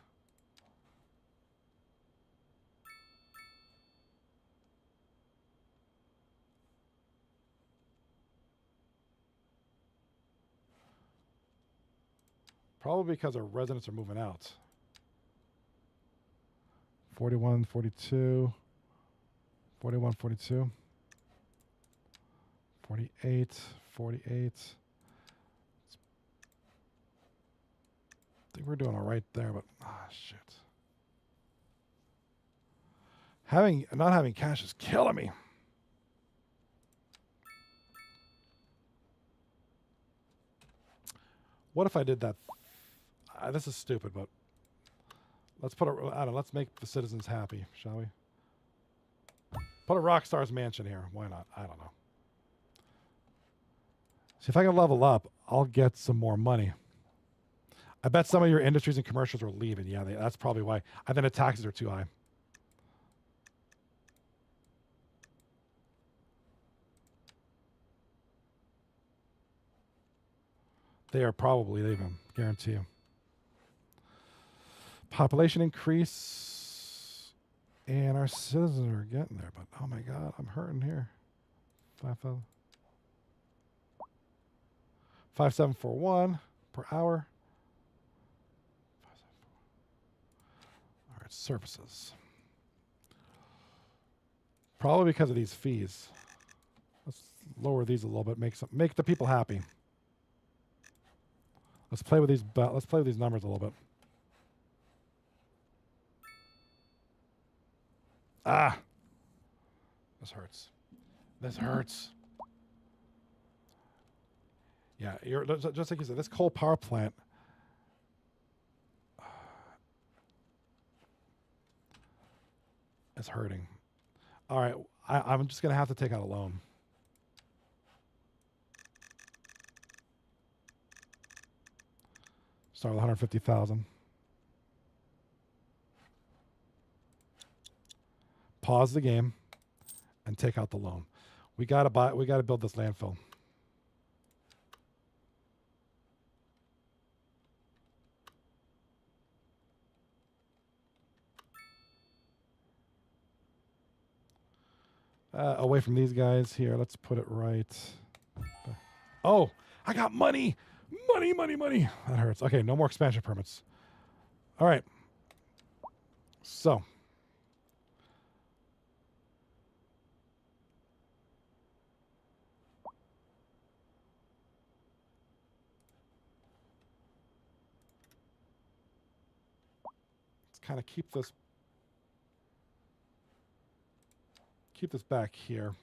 Probably because our residents are moving out. 41, 42, 41, 42, 48, 48. I think we're doing all right there, but shit. Not having cash is killing me. What if I did that? This is stupid, but let's let's make the citizens happy, shall we? Put a Rockstar's mansion here. Why not? I don't know. See, if I can level up, I'll get some more money. I bet some of your industries and commercials are leaving. Yeah, that's probably why. I think the taxes are too high. They are probably leaving, guarantee you. Population increase, and our citizens are getting there, but oh my God, I'm hurting here. 5,000. 5741 per hour. All right, services. Probably because of these fees. Let's lower these a little bit. Make the people happy. Let's play with these. Let's play with these numbers a little bit. Ah, this hurts. This hurts. Yeah, just like you said, this coal power plant. Is hurting. All right, I'm just gonna have to take out a loan. Start with 150,000. Pause the game and take out the loan. We gotta build this landfill. Away from these guys here. Let's put it right. Oh, I got money. Money, money, money. That hurts. Okay, no more expansion permits. All right. So. Let's kind of keep this back here.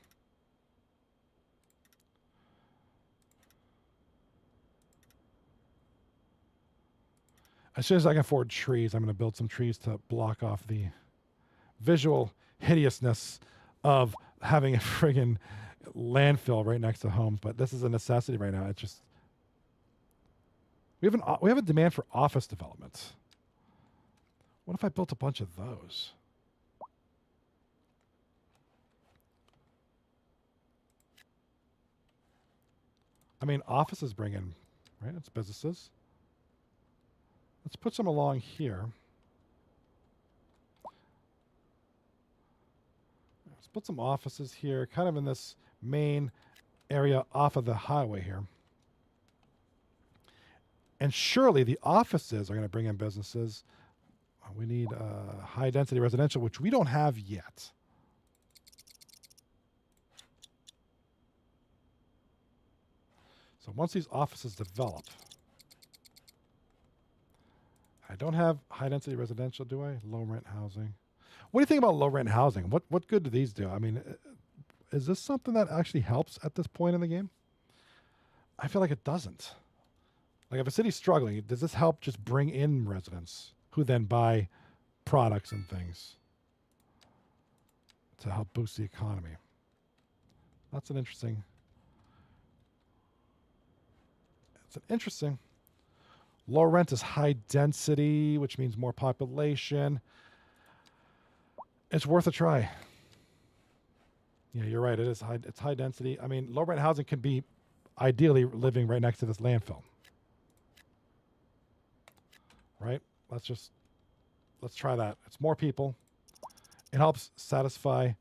As soon as I can afford trees, I'm going to build some trees to block off the visual hideousness of having a friggin' landfill right next to homes. But this is a necessity right now. It's just we have a demand for office development. What if I built a bunch of those? I mean, offices bring in, right? It's businesses. Let's put some along here. Let's put some offices here, kind of in this main area off of the highway here. And surely the offices are going to bring in businesses. We need high density residential, which we don't have yet. So once these offices develop, I don't have high density residential, do I? Low rent housing. What do you think about low rent housing? What good do these do? I mean, is this something that actually helps at this point in the game? I feel like it doesn't. Like if a city's struggling, does this help just bring in residents who then buy products and things to help boost the economy? That's an interesting. It's an interesting. Low rent is high density, which means more population. It's worth a try. Yeah, you're right. It is high. It's high density. I mean, low rent housing can be ideally living right next to this landfill. Right? Let's try that. It's more people. It helps satisfy.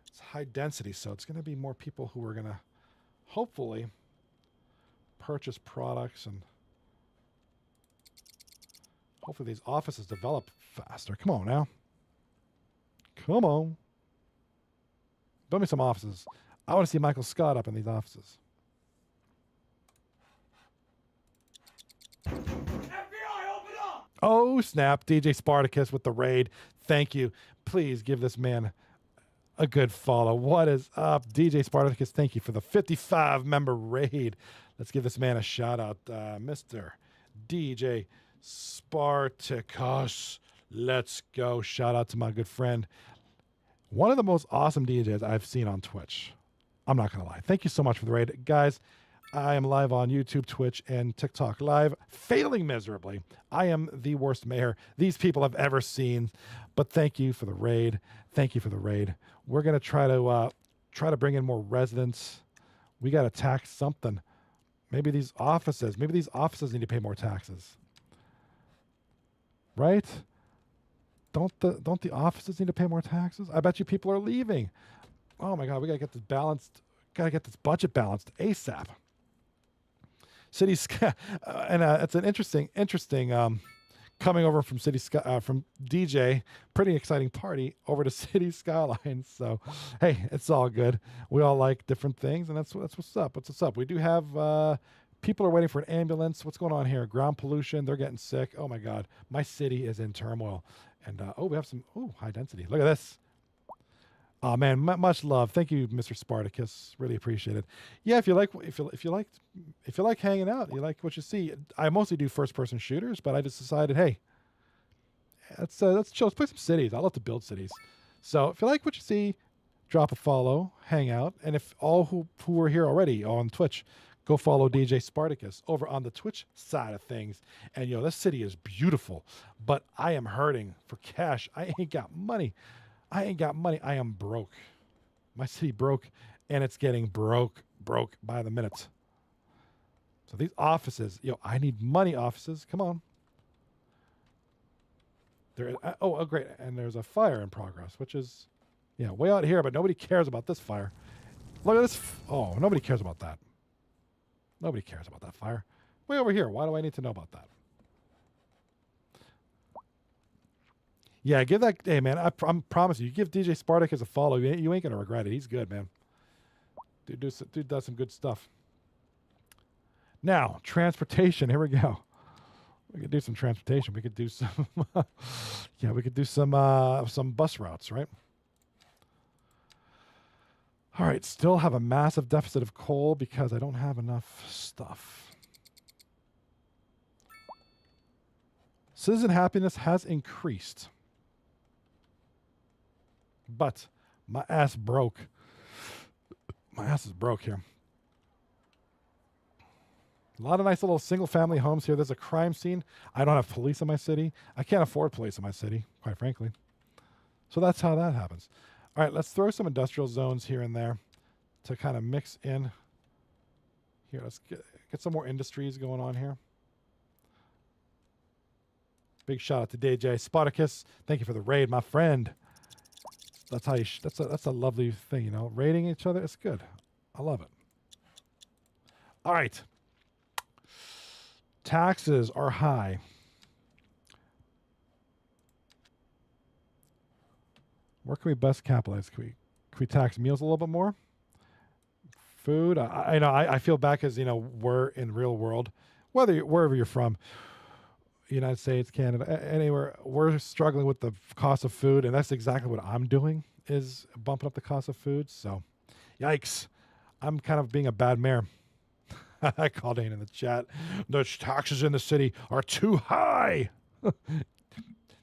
It's high density, so it's going to be more people who are going to hopefully purchase products, and hopefully these offices develop faster. Come on now. Come on. Build me some offices. I want to see Michael Scott up in these offices. FBI, open up! Oh, snap. DJ Spartacus with the raid. Thank you. Please give this man a good follow. What is up? DJ Spartacus, thank you for the 55-member raid. Let's give this man a shout-out. Mr. DJ Spartacus. Let's go. Shout-out to my good friend. One of the most awesome DJs I've seen on Twitch. I'm not going to lie. Thank you so much for the raid. Guys, I am live on YouTube, Twitch, and TikTok live, failing miserably. I am the worst mayor these people have ever seen. But thank you for the raid. Thank you for the raid. We're going to try to bring in more residents. We got to tax something. Maybe these offices need to pay more taxes. Right? Don't the offices need to pay more taxes? I bet you people are leaving. Oh my God, we got to get this balanced. Got to get this budget balanced ASAP. Cities, and it's an interesting coming over from from DJ, pretty exciting party over to City Skylines. So, hey, it's all good. We all like different things, and that's what's up. What's up? We do have people are waiting for an ambulance. What's going on here? Ground pollution. They're getting sick. Oh my God, my city is in turmoil. And we have some high density. Look at this. Oh man, much love. Thank you, Mr. Spartacus. Really appreciate it. Yeah, if you like hanging out, you like what you see. I mostly do first-person shooters, but I just decided, hey, let's chill. Let's play some cities. I love to build cities. So if you like what you see, drop a follow, hang out, and if all who are here already on Twitch, go follow DJ Spartacus over on the Twitch side of things. And this city is beautiful, but I am hurting for cash. I ain't got money. I am broke. My city broke, and it's getting broke by the minute. So these offices, I need money offices. Come on. Oh, great. And there's a fire in progress, which is, way out here, but nobody cares about this fire. Look at this. Oh, nobody cares about that. Nobody cares about that fire. Way over here. Why do I need to know about that? Yeah, give that. Hey, man, I promise you give DJ Spartacus a follow. You ain't going to regret it. He's good, man. Dude does some good stuff. Now, transportation. Here we go. We could do some transportation. We could do some. We could do some bus routes, right? All right, still have a massive deficit of coal because I don't have enough stuff. Citizen happiness has increased. But my ass broke. My ass is broke here. A lot of nice little single-family homes here. There's a crime scene. I don't have police in my city. I can't afford police in my city, quite frankly. So that's how that happens. All right, let's throw some industrial zones here and there to kind of mix in. Here, let's get some more industries going on here. Big shout out to DJ Spartacus. Thank you for the raid, my friend. That's how you. That's a lovely thing, Raiding each other, it's good. I love it. All right. Taxes are high. Where can we best capitalize? Can we Can we tax meals a little bit more? Food. I know. I feel bad because we're in real world, wherever you're from, United States, Canada, anywhere, we're struggling with the cost of food, and that's exactly what I'm doing is bumping up the cost of food. So, yikes! I'm kind of being a bad mayor. I called in the chat. The taxes in the city are too high.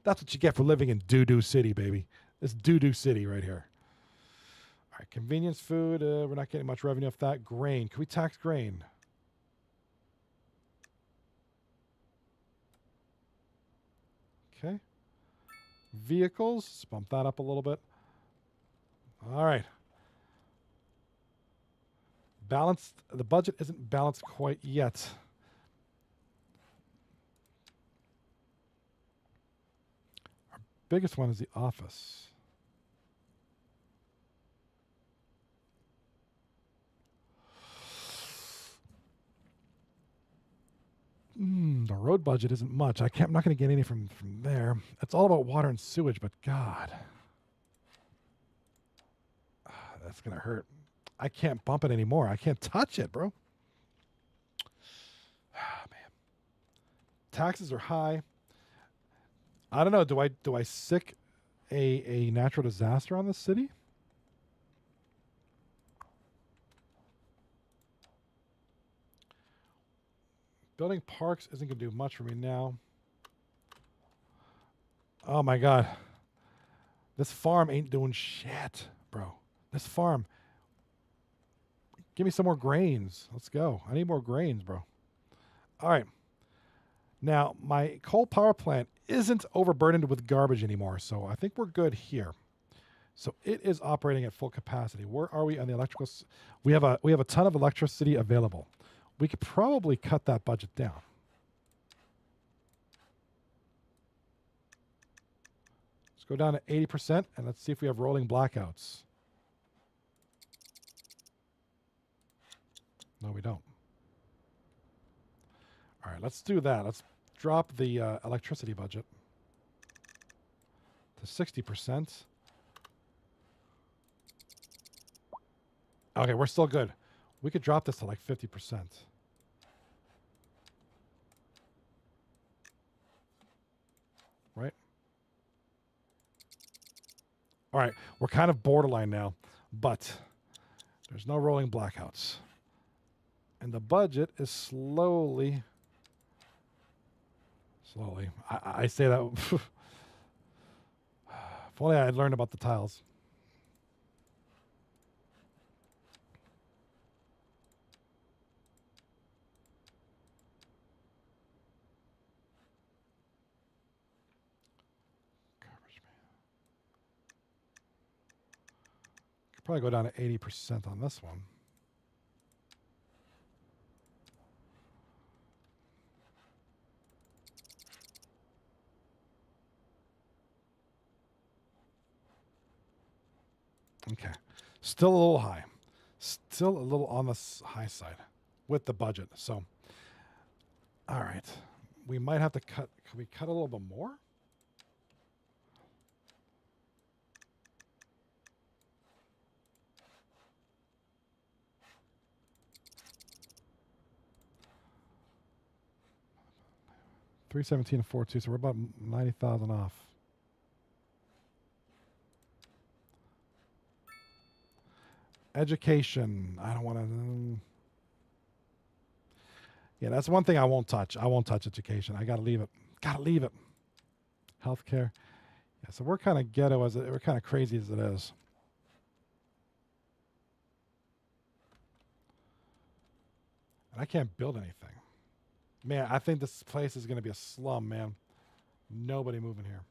That's what you get for living in doo-doo city, baby. This doo-doo city right here. All right, convenience food. We're not getting much revenue off that. Grain. Can we tax grain? Okay. Vehicles. Let's bump that up a little bit. All right. Balanced. The budget isn't balanced quite yet. Our biggest one is the office. The road budget isn't much. I'm not going to get any from there. It's all about water and sewage, but God. That's going to hurt. I can't bump it anymore. I can't touch it, bro. Man. Taxes are high. I don't know. Do I sick a natural disaster on this city? Building parks isn't going to do much for me now. Oh my God. This farm ain't doing shit, bro. This farm. Give me some more grains. Let's go. I need more grains, bro. All right. Now, my coal power plant isn't overburdened with garbage anymore, so I think we're good here. So it is operating at full capacity. Where are we on the electrical? We have a ton of electricity available. We could probably cut that budget down. Let's go down to 80%, and let's see if we have rolling blackouts. No, we don't. All right, let's do that. Let's drop the electricity budget to 60%. Okay, we're still good. We could drop this to like 50%. Right? All right, we're kind of borderline now, but there's no rolling blackouts. And the budget is slowly, I say that, if only I had learned about the tiles. Could probably go down to 80% on this one. Okay. Still a little high. Still a little on the high side with the budget. So, all right. We might have to cut. Can we cut a little bit more? $317 and $42, so we're about 90,000 off. Education. I don't want to. Yeah, that's one thing I won't touch. I won't touch education. I gotta leave it. Gotta leave it. Healthcare. Yeah, so we're kind of ghetto as we're kind of crazy as it is. And I can't build anything. Man, I think this place is gonna be a slum, man. Nobody moving here.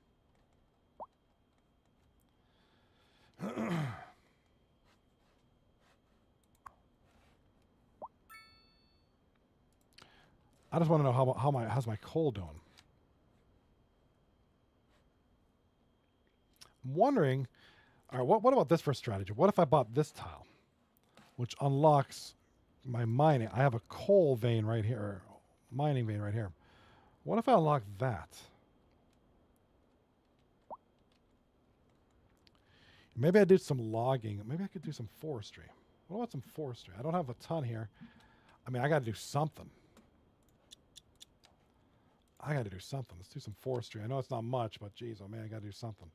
I just want to know how's my coal doing. I'm wondering, all right, what about this for a strategy? What if I bought this tile, which unlocks my mining? I have a coal vein right here, or mining vein right here. What if I unlock that? Maybe I do some logging. Maybe I could do some forestry. What about some forestry? I don't have a ton here. I mean, I got to do something. I got to do something. Let's do some forestry. I know it's not much, but geez, oh man, I got to do something.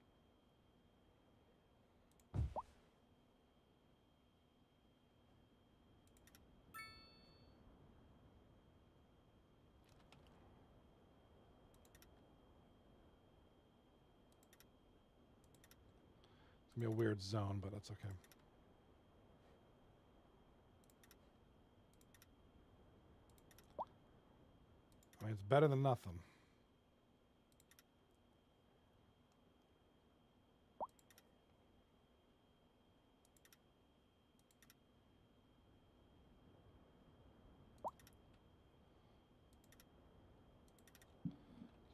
It's going to be a weird zone, but that's okay. I mean, it's better than nothing.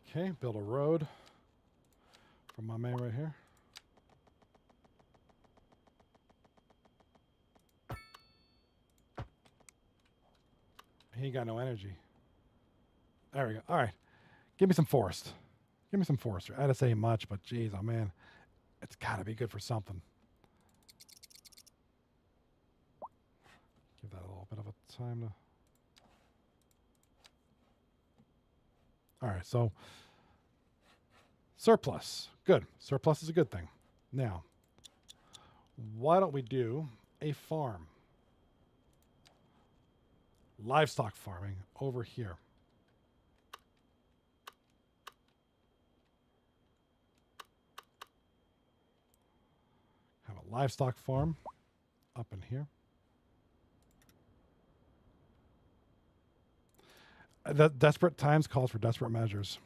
Okay, build a road from my man right here. He ain't got no energy. There we go. All right. Give me some forest. Give me some forestry. I had to say much, but geez, oh man. It's got to be good for something. Give that a little bit of a time to... All right, so surplus. Good. Surplus is a good thing. Now, why don't we do a farm? Livestock farming over here. Have a livestock farm up in here. The desperate times calls for desperate measures.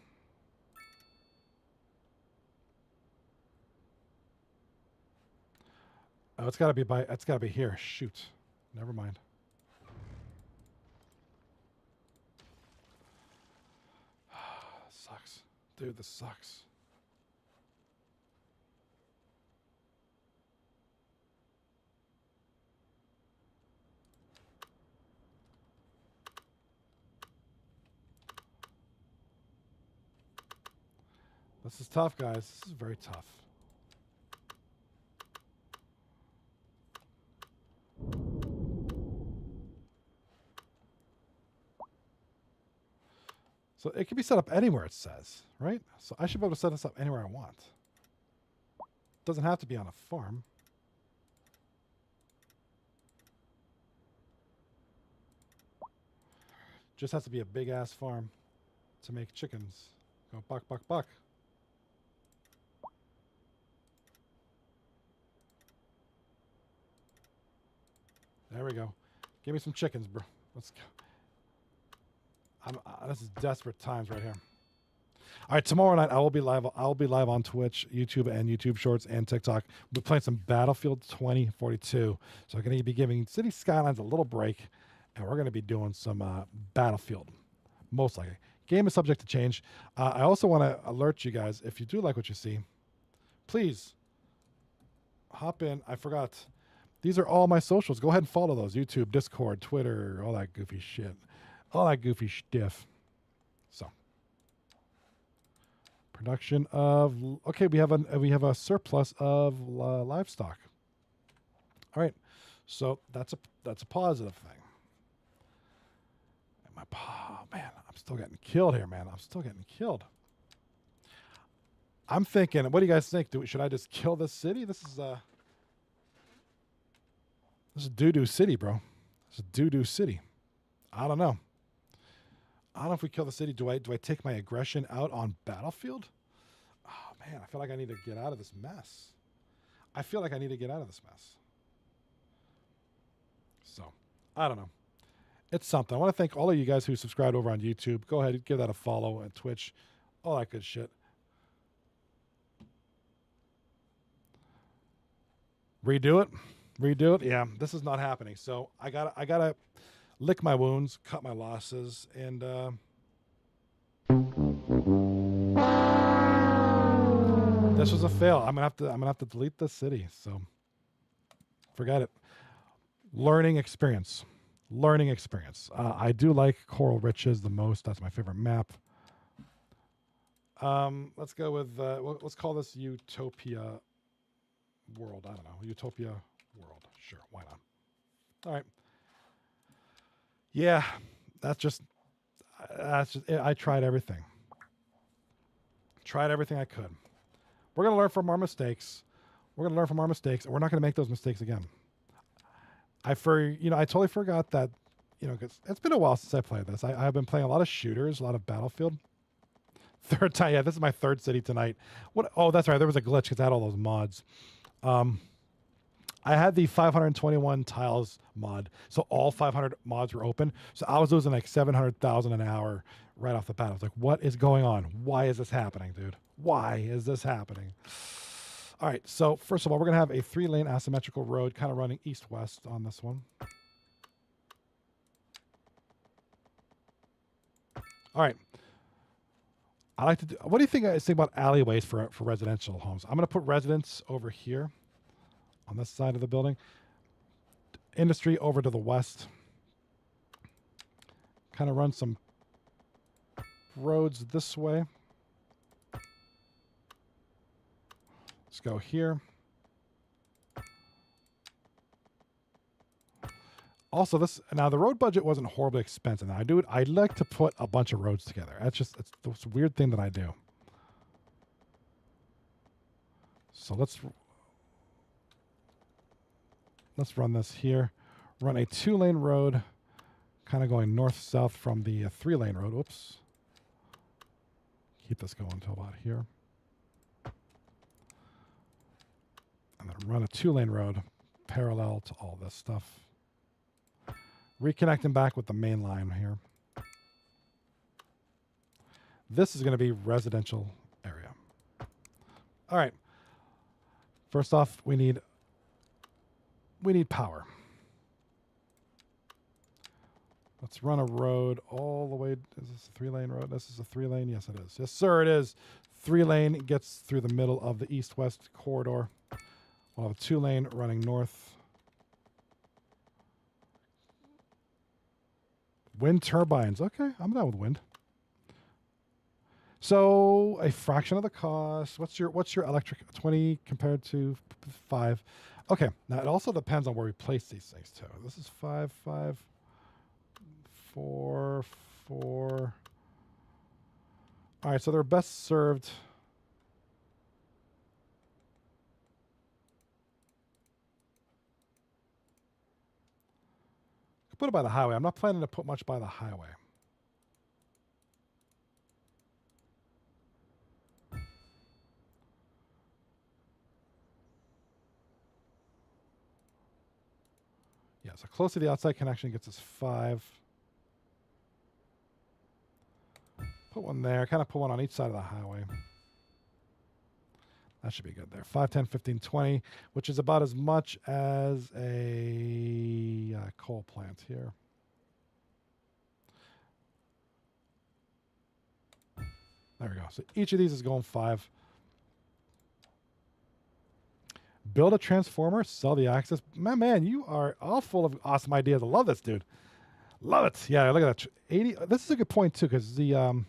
Oh, it's got to be by. It's got to be here. Shoot, never mind. Sucks, dude. This sucks. This is tough, guys. This is very tough. So it can be set up anywhere, it says, right? So I should be able to set this up anywhere I want. It doesn't have to be on a farm. Just has to be a big-ass farm to make chickens go buck, buck, buck. There we go. Give me some chickens, bro. Let's go. This is desperate times right here. All right, tomorrow night I will be live. I'll be live on Twitch, YouTube, and YouTube Shorts and TikTok. We're playing some Battlefield 2042. So I'm going to be giving City Skylines a little break, and we're going to be doing some Battlefield, most likely. Game is subject to change. I also want to alert you guys, if you do like what you see, please hop in. I forgot. These are all my socials. Go ahead and follow those. YouTube, Discord, Twitter, all that goofy shit. All that goofy stiff. So, production of... Okay, we have a surplus of livestock. All right. So, that's a positive thing. And man, I'm still getting killed here, man. I'm still getting killed. I'm thinking, what do you guys think? Should I just kill this city? This is doo-doo city, bro. This is doo-doo city. I don't know. I don't know if we kill the city. Do I take my aggression out on Battlefield? Oh, man, I feel like I need to get out of this mess. So, I don't know. It's something. I want to thank all of you guys who subscribed over on YouTube. Go ahead and give that a follow at Twitch. All that good shit. Redo it. Yeah, this is not happening. So I gotta lick my wounds, cut my losses, and this was a fail. I'm gonna have to delete this city. So forget it. Learning experience. I do like Coral Riches the most. That's my favorite map. Let's go with let's call this Utopia world. I don't know. Utopia world. Sure, why not? All right. Yeah, that's just it. I tried everything. Tried everything I could. We're going to learn from our mistakes. We're going to learn from our mistakes, and we're not going to make those mistakes again. I totally forgot that, because it's been a while since I played this. I've been playing a lot of shooters, a lot of Battlefield. Third time, yeah, this is my third city tonight. What? Oh, that's right. There was a glitch because I had all those mods. I had the 521 tiles mod, so all 500 mods were open. So I was losing like 700,000 an hour right off the bat. I was like, what is going on? Why is this happening, dude? Why is this happening? All right, so first of all, we're going to have a 3-lane asymmetrical road kind of running east-west on this one. All right. I like to do, what do you think about alleyways for residential homes? I'm going to put residence over here on this side of the building. Industry over to the west. Kind of run some roads this way. Let's go here. Also, now the road budget wasn't horribly expensive. Now I'd like to put a bunch of roads together. It's this weird thing that I do. So let's run this here. Run a 2-lane road, kind of going north-south from the 3-lane road. Whoops. Keep this going until about here. And then run a 2-lane road parallel to all this stuff. Reconnecting back with the main line here. This is going to be residential area. All right. First off, we need power. Let's run a road all the way. Is this a 3-lane road? This is a 3-lane. Yes, it is. Yes, sir, it is. 3-lane gets through the middle of the east-west corridor. We'll have a 2-lane running north. Wind turbines. Okay, I'm down with wind. So a fraction of the cost. What's your electric? 20 compared to 5. Okay. Now it also depends on where we place these things too. This is 5, 5, 4, 4. All right. So they're best served. Put it by the highway. I'm not planning to put much by the highway. Yeah, so close to the outside connection gets us 5. Put one there. Kind of put one on each side of the highway. That should be good there. 5, 10, 15, 20, which is about as much as a coal plant here. There we go. So each of these is going 5. Build a transformer, sell the access. Man, you are all full of awesome ideas. I love this, dude. Love it. Yeah, look at that. 80. This is a good point, too, because the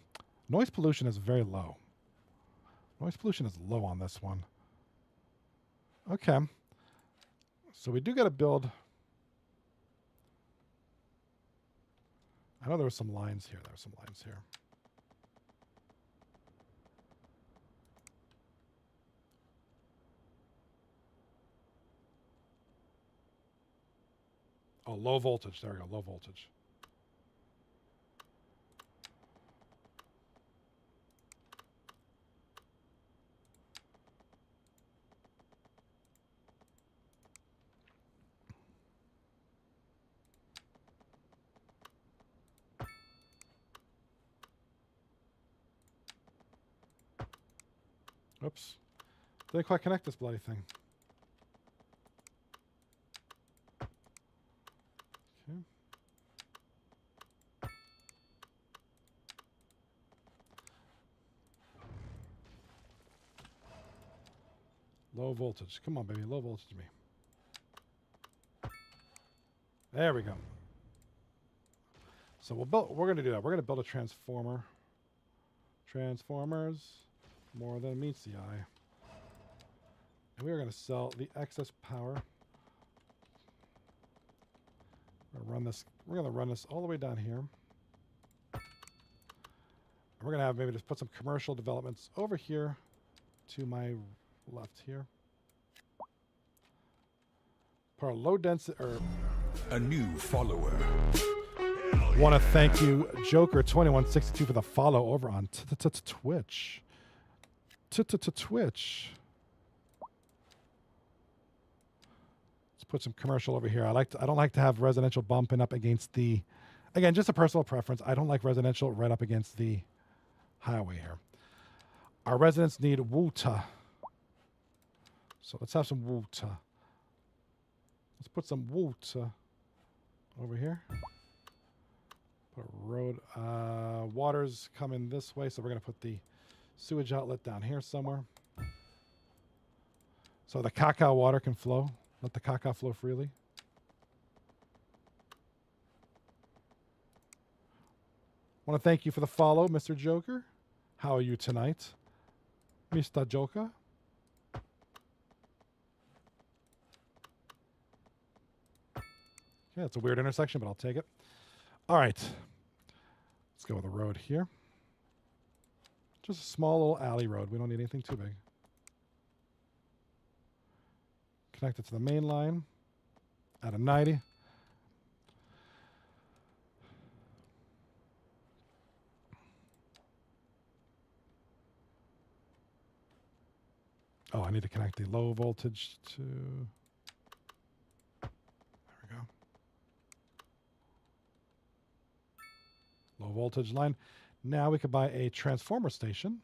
noise pollution is very low. Noise pollution is low on this one. Okay. So we do got to build. I know there were some lines here. Oh, low voltage. There we go. Low voltage. Oops. Didn't quite connect this bloody thing. Okay. Low voltage. Come on, baby. Low voltage to me. There we go. So we're going to do that. We're going to build a transformer. Transformers. More than meets the eye. And we are going to sell the excess power. We're going to run this all the way down here. And we're going to have maybe just put some commercial developments over here to my left here. Put a low density or A new follower. want to thank you, Joker2162, for the follow over on Twitch. Twitch. Let's put some commercial over here. I don't like to have residential bumping up against the, again, just a personal preference. I don't like residential right up against the highway here. Our residents need water. So let's have some water. Let's put some water over here. Put a road. Water's coming this way, so we're going to put the sewage outlet down here somewhere. So the caca water can flow. Let the caca flow freely. Want to thank you for the follow, Mr. Joker. How are you tonight, Mr. Joker? Yeah, it's a weird intersection, but I'll take it. All right. Let's go with a road here. Just a small little alley road. We don't need anything too big. Connect it to the main line at a 90. Oh, I need to connect the low voltage to... There we go. Low voltage line. Now we could buy a transformer station.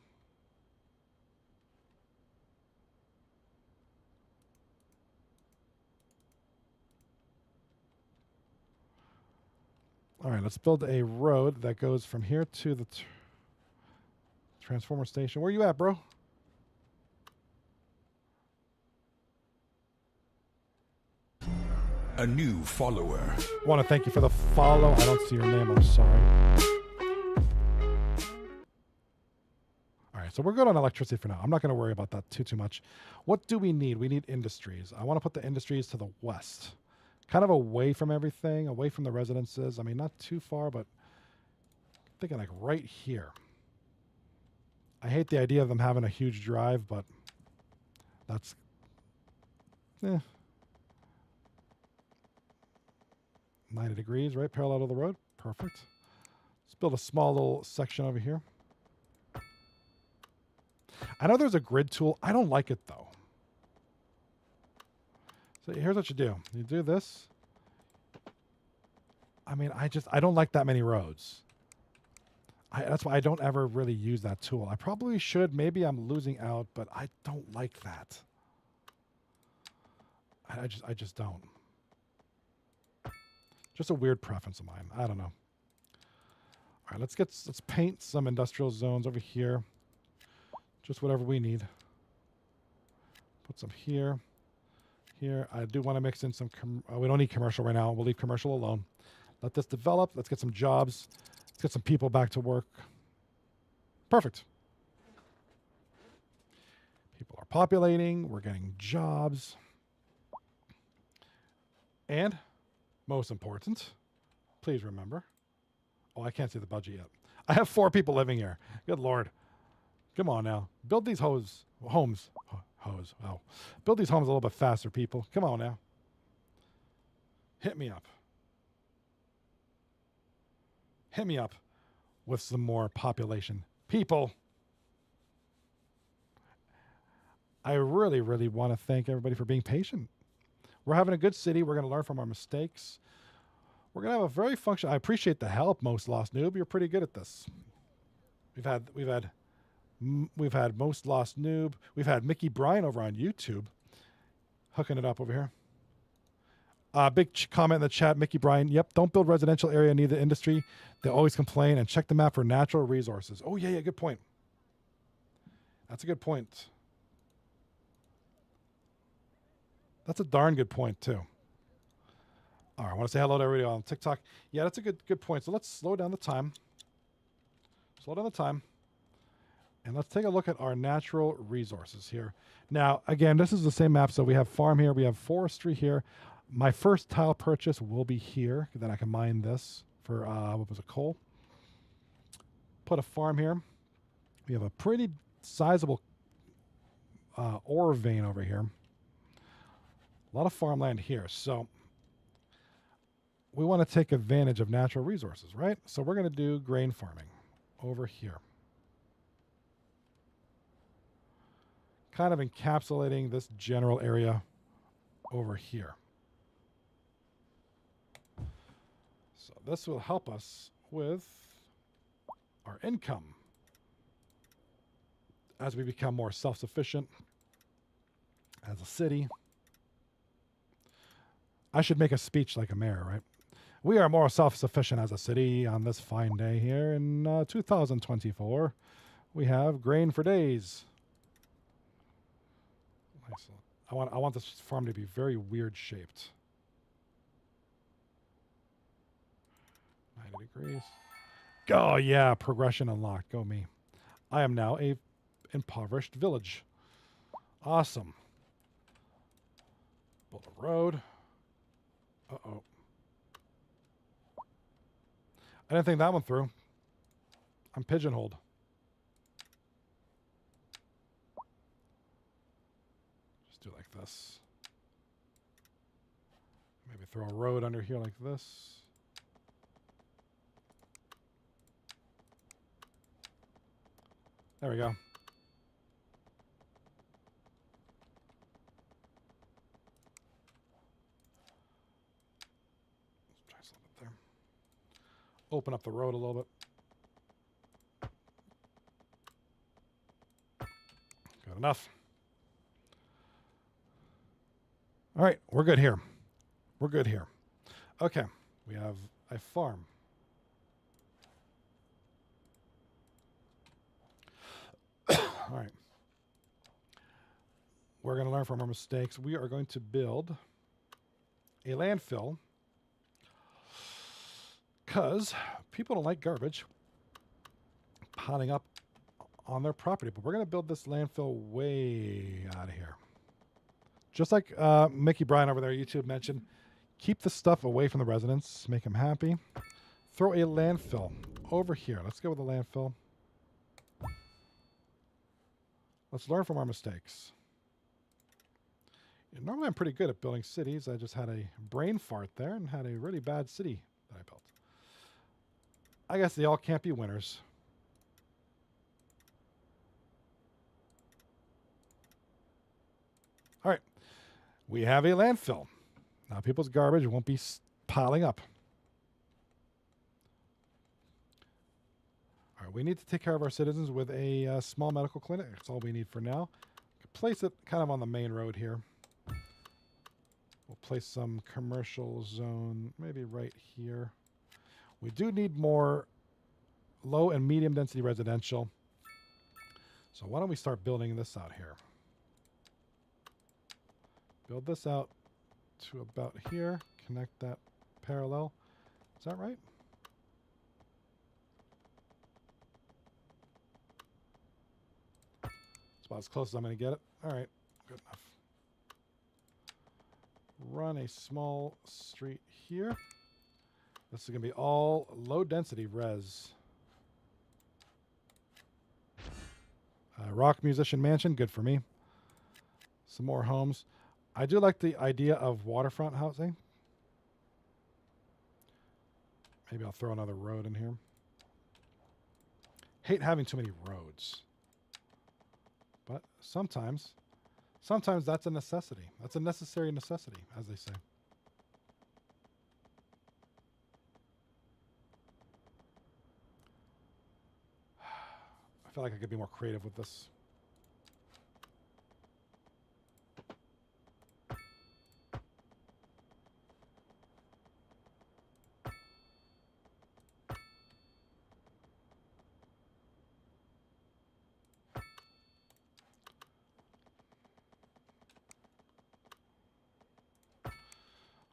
All right, let's build a road that goes from here to the transformer station. Where you at, bro? A new follower. I want to thank you for the follow. I don't see your name. I'm sorry. All right, so we're good on electricity for now. I'm not going to worry about that too much. What do we need? We need industries. I want to put the industries to the west. Kind of away from everything, away from the residences. I mean, not too far, but I'm thinking like right here. I hate the idea of them having a huge drive, but that's... 90 degrees, right? Parallel to the road. Perfect. Let's build a small little section over here. I know there's a grid tool. I don't like it, though. So here's what you do. You do this. I mean, I don't like that many roads. That's why I don't ever really use that tool. I probably should. Maybe I'm losing out, but I don't like that. I just don't. Just a weird preference of mine. I don't know. All right, let's paint some industrial zones over here. Just whatever we need. Put some here. Here, I do want to mix in some... we don't need commercial right now. We'll leave commercial alone. Let this develop. Let's get some jobs. Let's get some people back to work. Perfect. People are populating. We're getting jobs. And, most important, please remember... Oh, I can't see the budget yet. I have 4 people living here. Good Lord. Come on now. Build these homes. Oh. Build these homes a little bit faster, people. Come on now. Hit me up. Hit me up with some more population. People. I really, really want to thank everybody for being patient. We're having a good city. We're going to learn from our mistakes. We're going to have a very functional... I appreciate the help, Most Lost Noob. You're pretty good at this. We've had Most Lost Noob. We've had Mickey Bryan over on YouTube hooking it up over here. Big comment in the chat, Mickey Bryan. Yep, don't build residential area near the industry. They always complain, and check the map for natural resources. Oh, yeah, good point. That's a good point. That's a darn good point, too. All right, I want to say hello to everybody on TikTok. Yeah, that's a good point. So let's slow down the time. And let's take a look at our natural resources here. Now, again, this is the same map. So we have farm here. We have forestry here. My first tile purchase will be here. Then I can mine this for, what was it, coal? Put a farm here. We have a pretty sizable ore vein over here. A lot of farmland here. So we want to take advantage of natural resources, right? So we're going to do grain farming over here. Kind of encapsulating this general area over here. So this will help us with our income as we become more self-sufficient as a city. I should make a speech like a mayor, right? We are more self-sufficient as a city on this fine day here in 2024. We have grain for days. Nice. I want this farm to be very weird shaped. 90 degrees. Oh yeah, progression unlocked. Go me. I am now a impoverished village. Awesome. Build a road. Uh-oh. I didn't think that one through. I'm pigeonholed. Just do it like this. Maybe throw a road under here like this. There we go. Let's try something there. Open up the road a little bit. Good enough. All right, we're good here. We're good here. Okay, we have a farm. All right. We're going to learn from our mistakes. We are going to build a landfill because people don't like garbage piling up on their property. But we're going to build this landfill way out of here. Just like Mickey Bryan over there, YouTube mentioned, keep the stuff away from the residents. Make them happy. Throw a landfill over here. Let's go with the landfill. Let's learn from our mistakes. Normally I'm pretty good at building cities. I just had a brain fart there and had a really bad city that I built. I guess they all can't be winners. All right. We have a landfill. Now people's garbage won't be piling up. All right, we need to take care of our citizens with a small medical clinic. That's all we need for now. Place it kind of on the main road here. We'll place some commercial zone maybe right here. We do need more low and medium density residential. So why don't we start building this out here? Build this out to about here. Connect that parallel. Is that right? It's about as close as I'm going to get it. All right, good enough. Run a small street here. This is going to be all low density res. Rock Musician Mansion, good for me. Some more homes. I do like the idea of waterfront housing. Maybe I'll throw another road in here. Hate having too many roads. But sometimes that's a necessity. That's a necessary necessity, as they say. I feel like I could be more creative with this.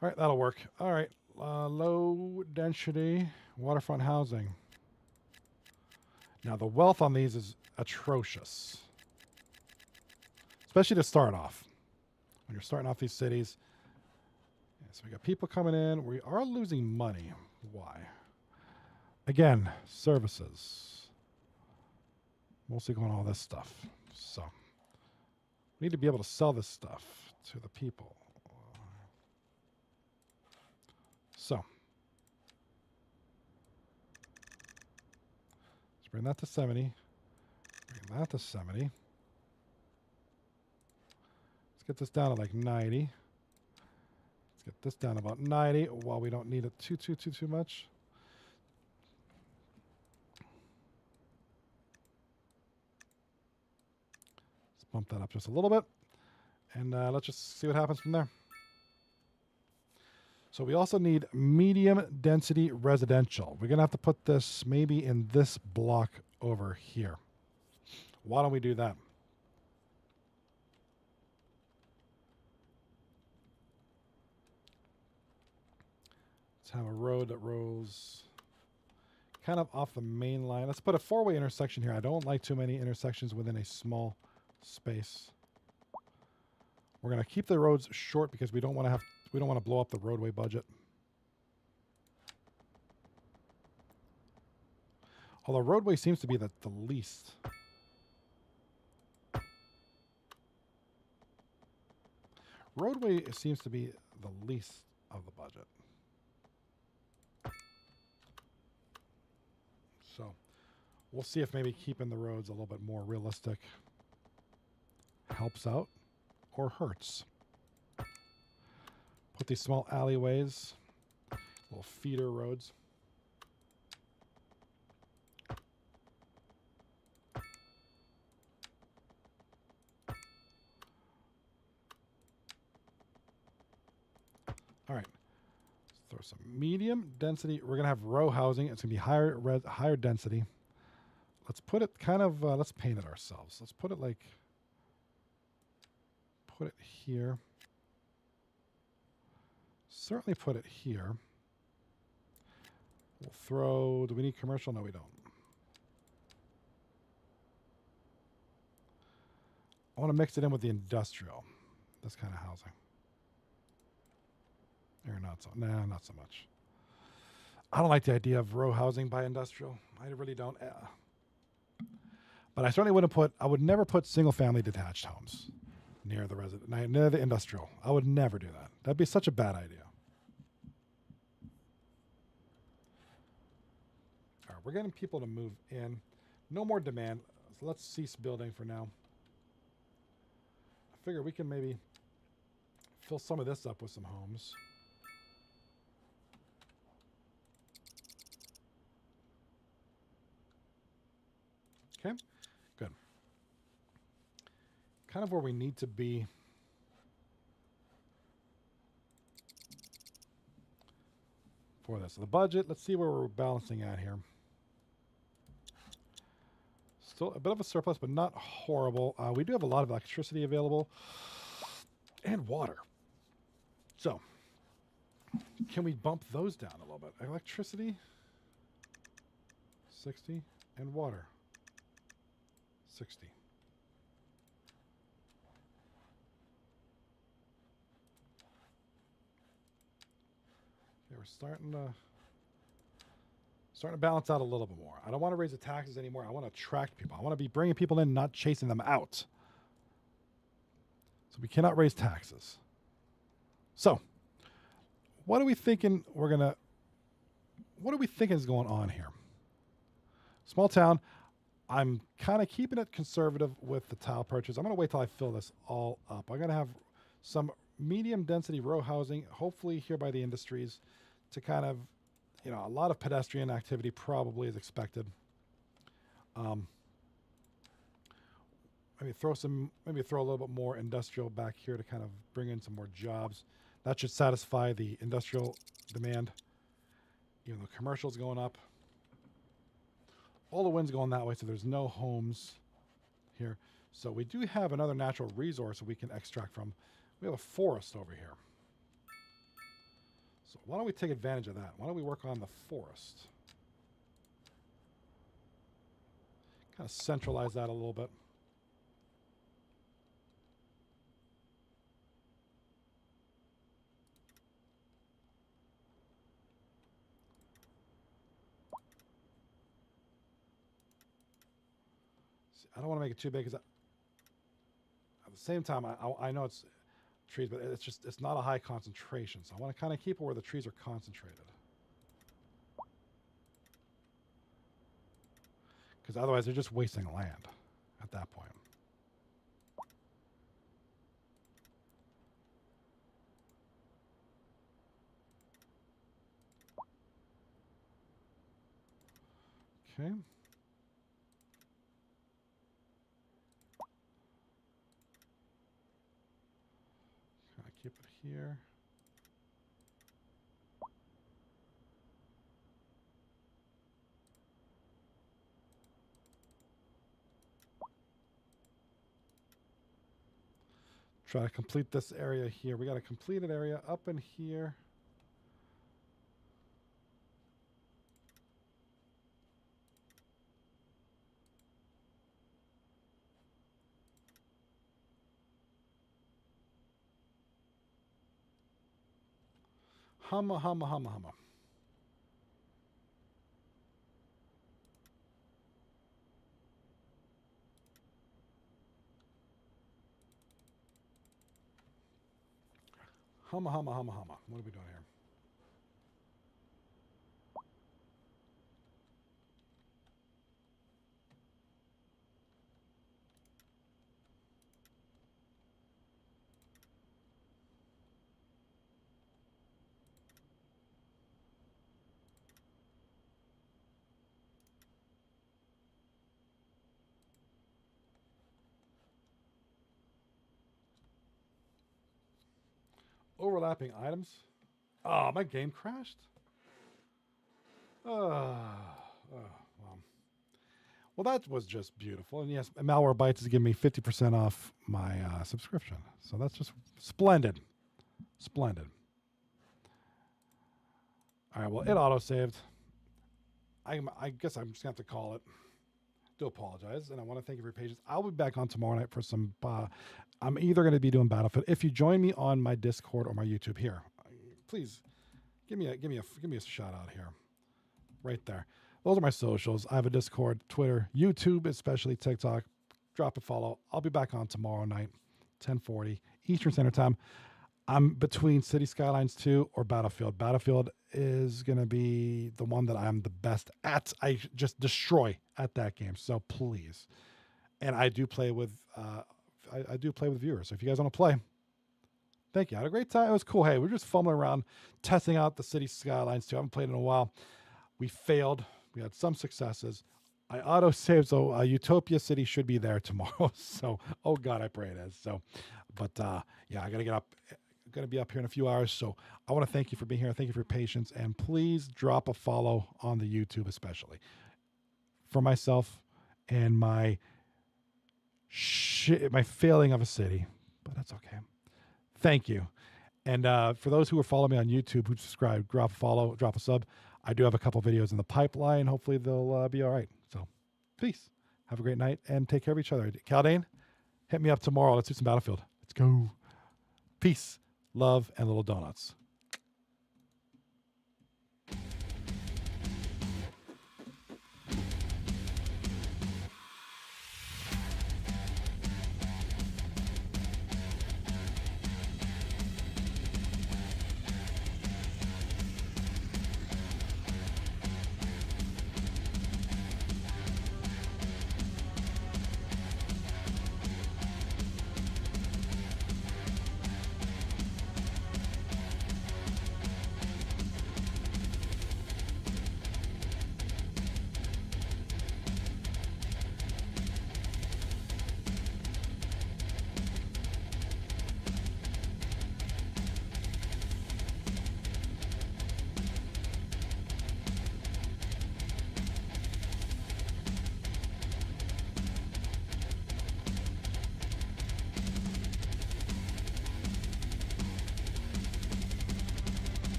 All right, that'll work. All right, low density waterfront housing. Now, the wealth on these is atrocious, especially to start off. When you're starting off these cities. Yeah, so we got people coming in. We are losing money. Why? Again, services. Mostly going all this stuff. So we need to be able to sell this stuff to the people. So let's bring that to 70. Bring that to 70. Let's get this down to like 90. Let's get this down to about 90 while we don't need it too much. Let's bump that up just a little bit. And let's just see what happens from there. So we also need medium density residential. We're going to have to put this maybe in this block over here. Why don't we do that? Let's have a road that rolls kind of off the main line. Let's put a four-way intersection here. I don't like too many intersections within a small space. We're going to keep the roads short because we don't want to blow up the roadway budget. Although roadway seems to be the least. Roadway seems to be the least of the budget. So we'll see if maybe keeping the roads a little bit more realistic helps out or hurts. Put these small alleyways, little feeder roads. All right, let's throw some medium density. We're gonna have row housing. It's gonna be higher density. Let's put it kind of. Let's paint it ourselves. Let's put it like. Put it here. Certainly put it here. We'll throw. Do we need commercial? No, we don't. I want to mix it in with the industrial. This kind of housing. Or not so. Nah, not so much. I don't like the idea of row housing by industrial. I really don't. But I certainly wouldn't put. I would never put single-family detached homes near the near the industrial. I would never do that. That'd be such a bad idea. All right, we're getting people to move in. No more demand. So let's cease building for now. I figure we can maybe fill some of this up with some homes. Okay, good. Kind of where we need to be. For this. So the budget, let's see where we're balancing at here. Still a bit of a surplus, but not horrible. We do have a lot of electricity available and water. So, can we bump those down a little bit? Electricity, 60, and water, 60. Okay, we're starting to balance out a little bit more. I don't want to raise the taxes anymore. I want to attract people. I want to be bringing people in, not chasing them out. So we cannot raise taxes. So, what are we thinking what are we thinking is going on here? Small town. I'm kind of keeping it conservative with the tile purchase. I'm going to wait till I fill this all up. I'm going to have some medium density row housing, hopefully here by the industries, to kind of, you know, a lot of pedestrian activity probably is expected. Maybe throw a little bit more industrial back here to kind of bring in some more jobs. That should satisfy the industrial demand. Even though commercial's going up. All the wind's going that way, so there's no homes here. So we do have another natural resource we can extract from. We have a forest over here. So why don't we take advantage of that? Why don't we work on the forest? Kind of centralize that a little bit. See, I don't want to make it too big because at the same time, I know it's trees, but it's not a high concentration. So I want to kind of keep it where the trees are concentrated. Because otherwise they're just wasting land at that point. Okay. Kind of keep it here. Try to complete this area here. We got a completed area up in here. Humma, humma, humma, humma. Humma, humma, humma, humma. What are we doing here? Overlapping items. Oh, my game crashed. Well, that was just beautiful. And yes, Malwarebytes is giving me 50% off my subscription. So that's just splendid. Splendid. All right, well, it auto-saved. I guess I'm just going to have to call it. Do apologize, and I want to thank you for your patience. I'll be back on tomorrow night for some... I'm either going to be doing Battlefield. If you join me on my Discord or my YouTube here, please give me a shout out here. Right there. Those are my socials. I have a Discord, Twitter, YouTube, especially TikTok. Drop a follow. I'll be back on tomorrow night, 10:40 Eastern Standard Time. I'm between City Skylines 2 or Battlefield. Battlefield is going to be the one that I'm the best at. I just destroy at that game. So please. And I do play with I do play with viewers. So if you guys want to play, thank you. I had a great time. It was cool. Hey, we're just fumbling around, testing out the City Skylines 2. I haven't played in a while. We failed. We had some successes. I auto-saved, so Utopia City should be there tomorrow. So, oh God, I pray it is. So, but yeah, I got to get up. I'm going to be up here in a few hours. So I want to thank you for being here. Thank you for your patience. And please drop a follow on the YouTube, especially for myself and my failing of a city. But that's okay. Thank you. And for those who are following me on YouTube, who subscribe, drop a follow, drop a sub. I do have a couple videos in the pipeline. Hopefully they'll be all right. So peace. Have a great night and take care of each other. Caldane, hit me up tomorrow. Let's do some Battlefield. Let's go. Peace, love, and little donuts.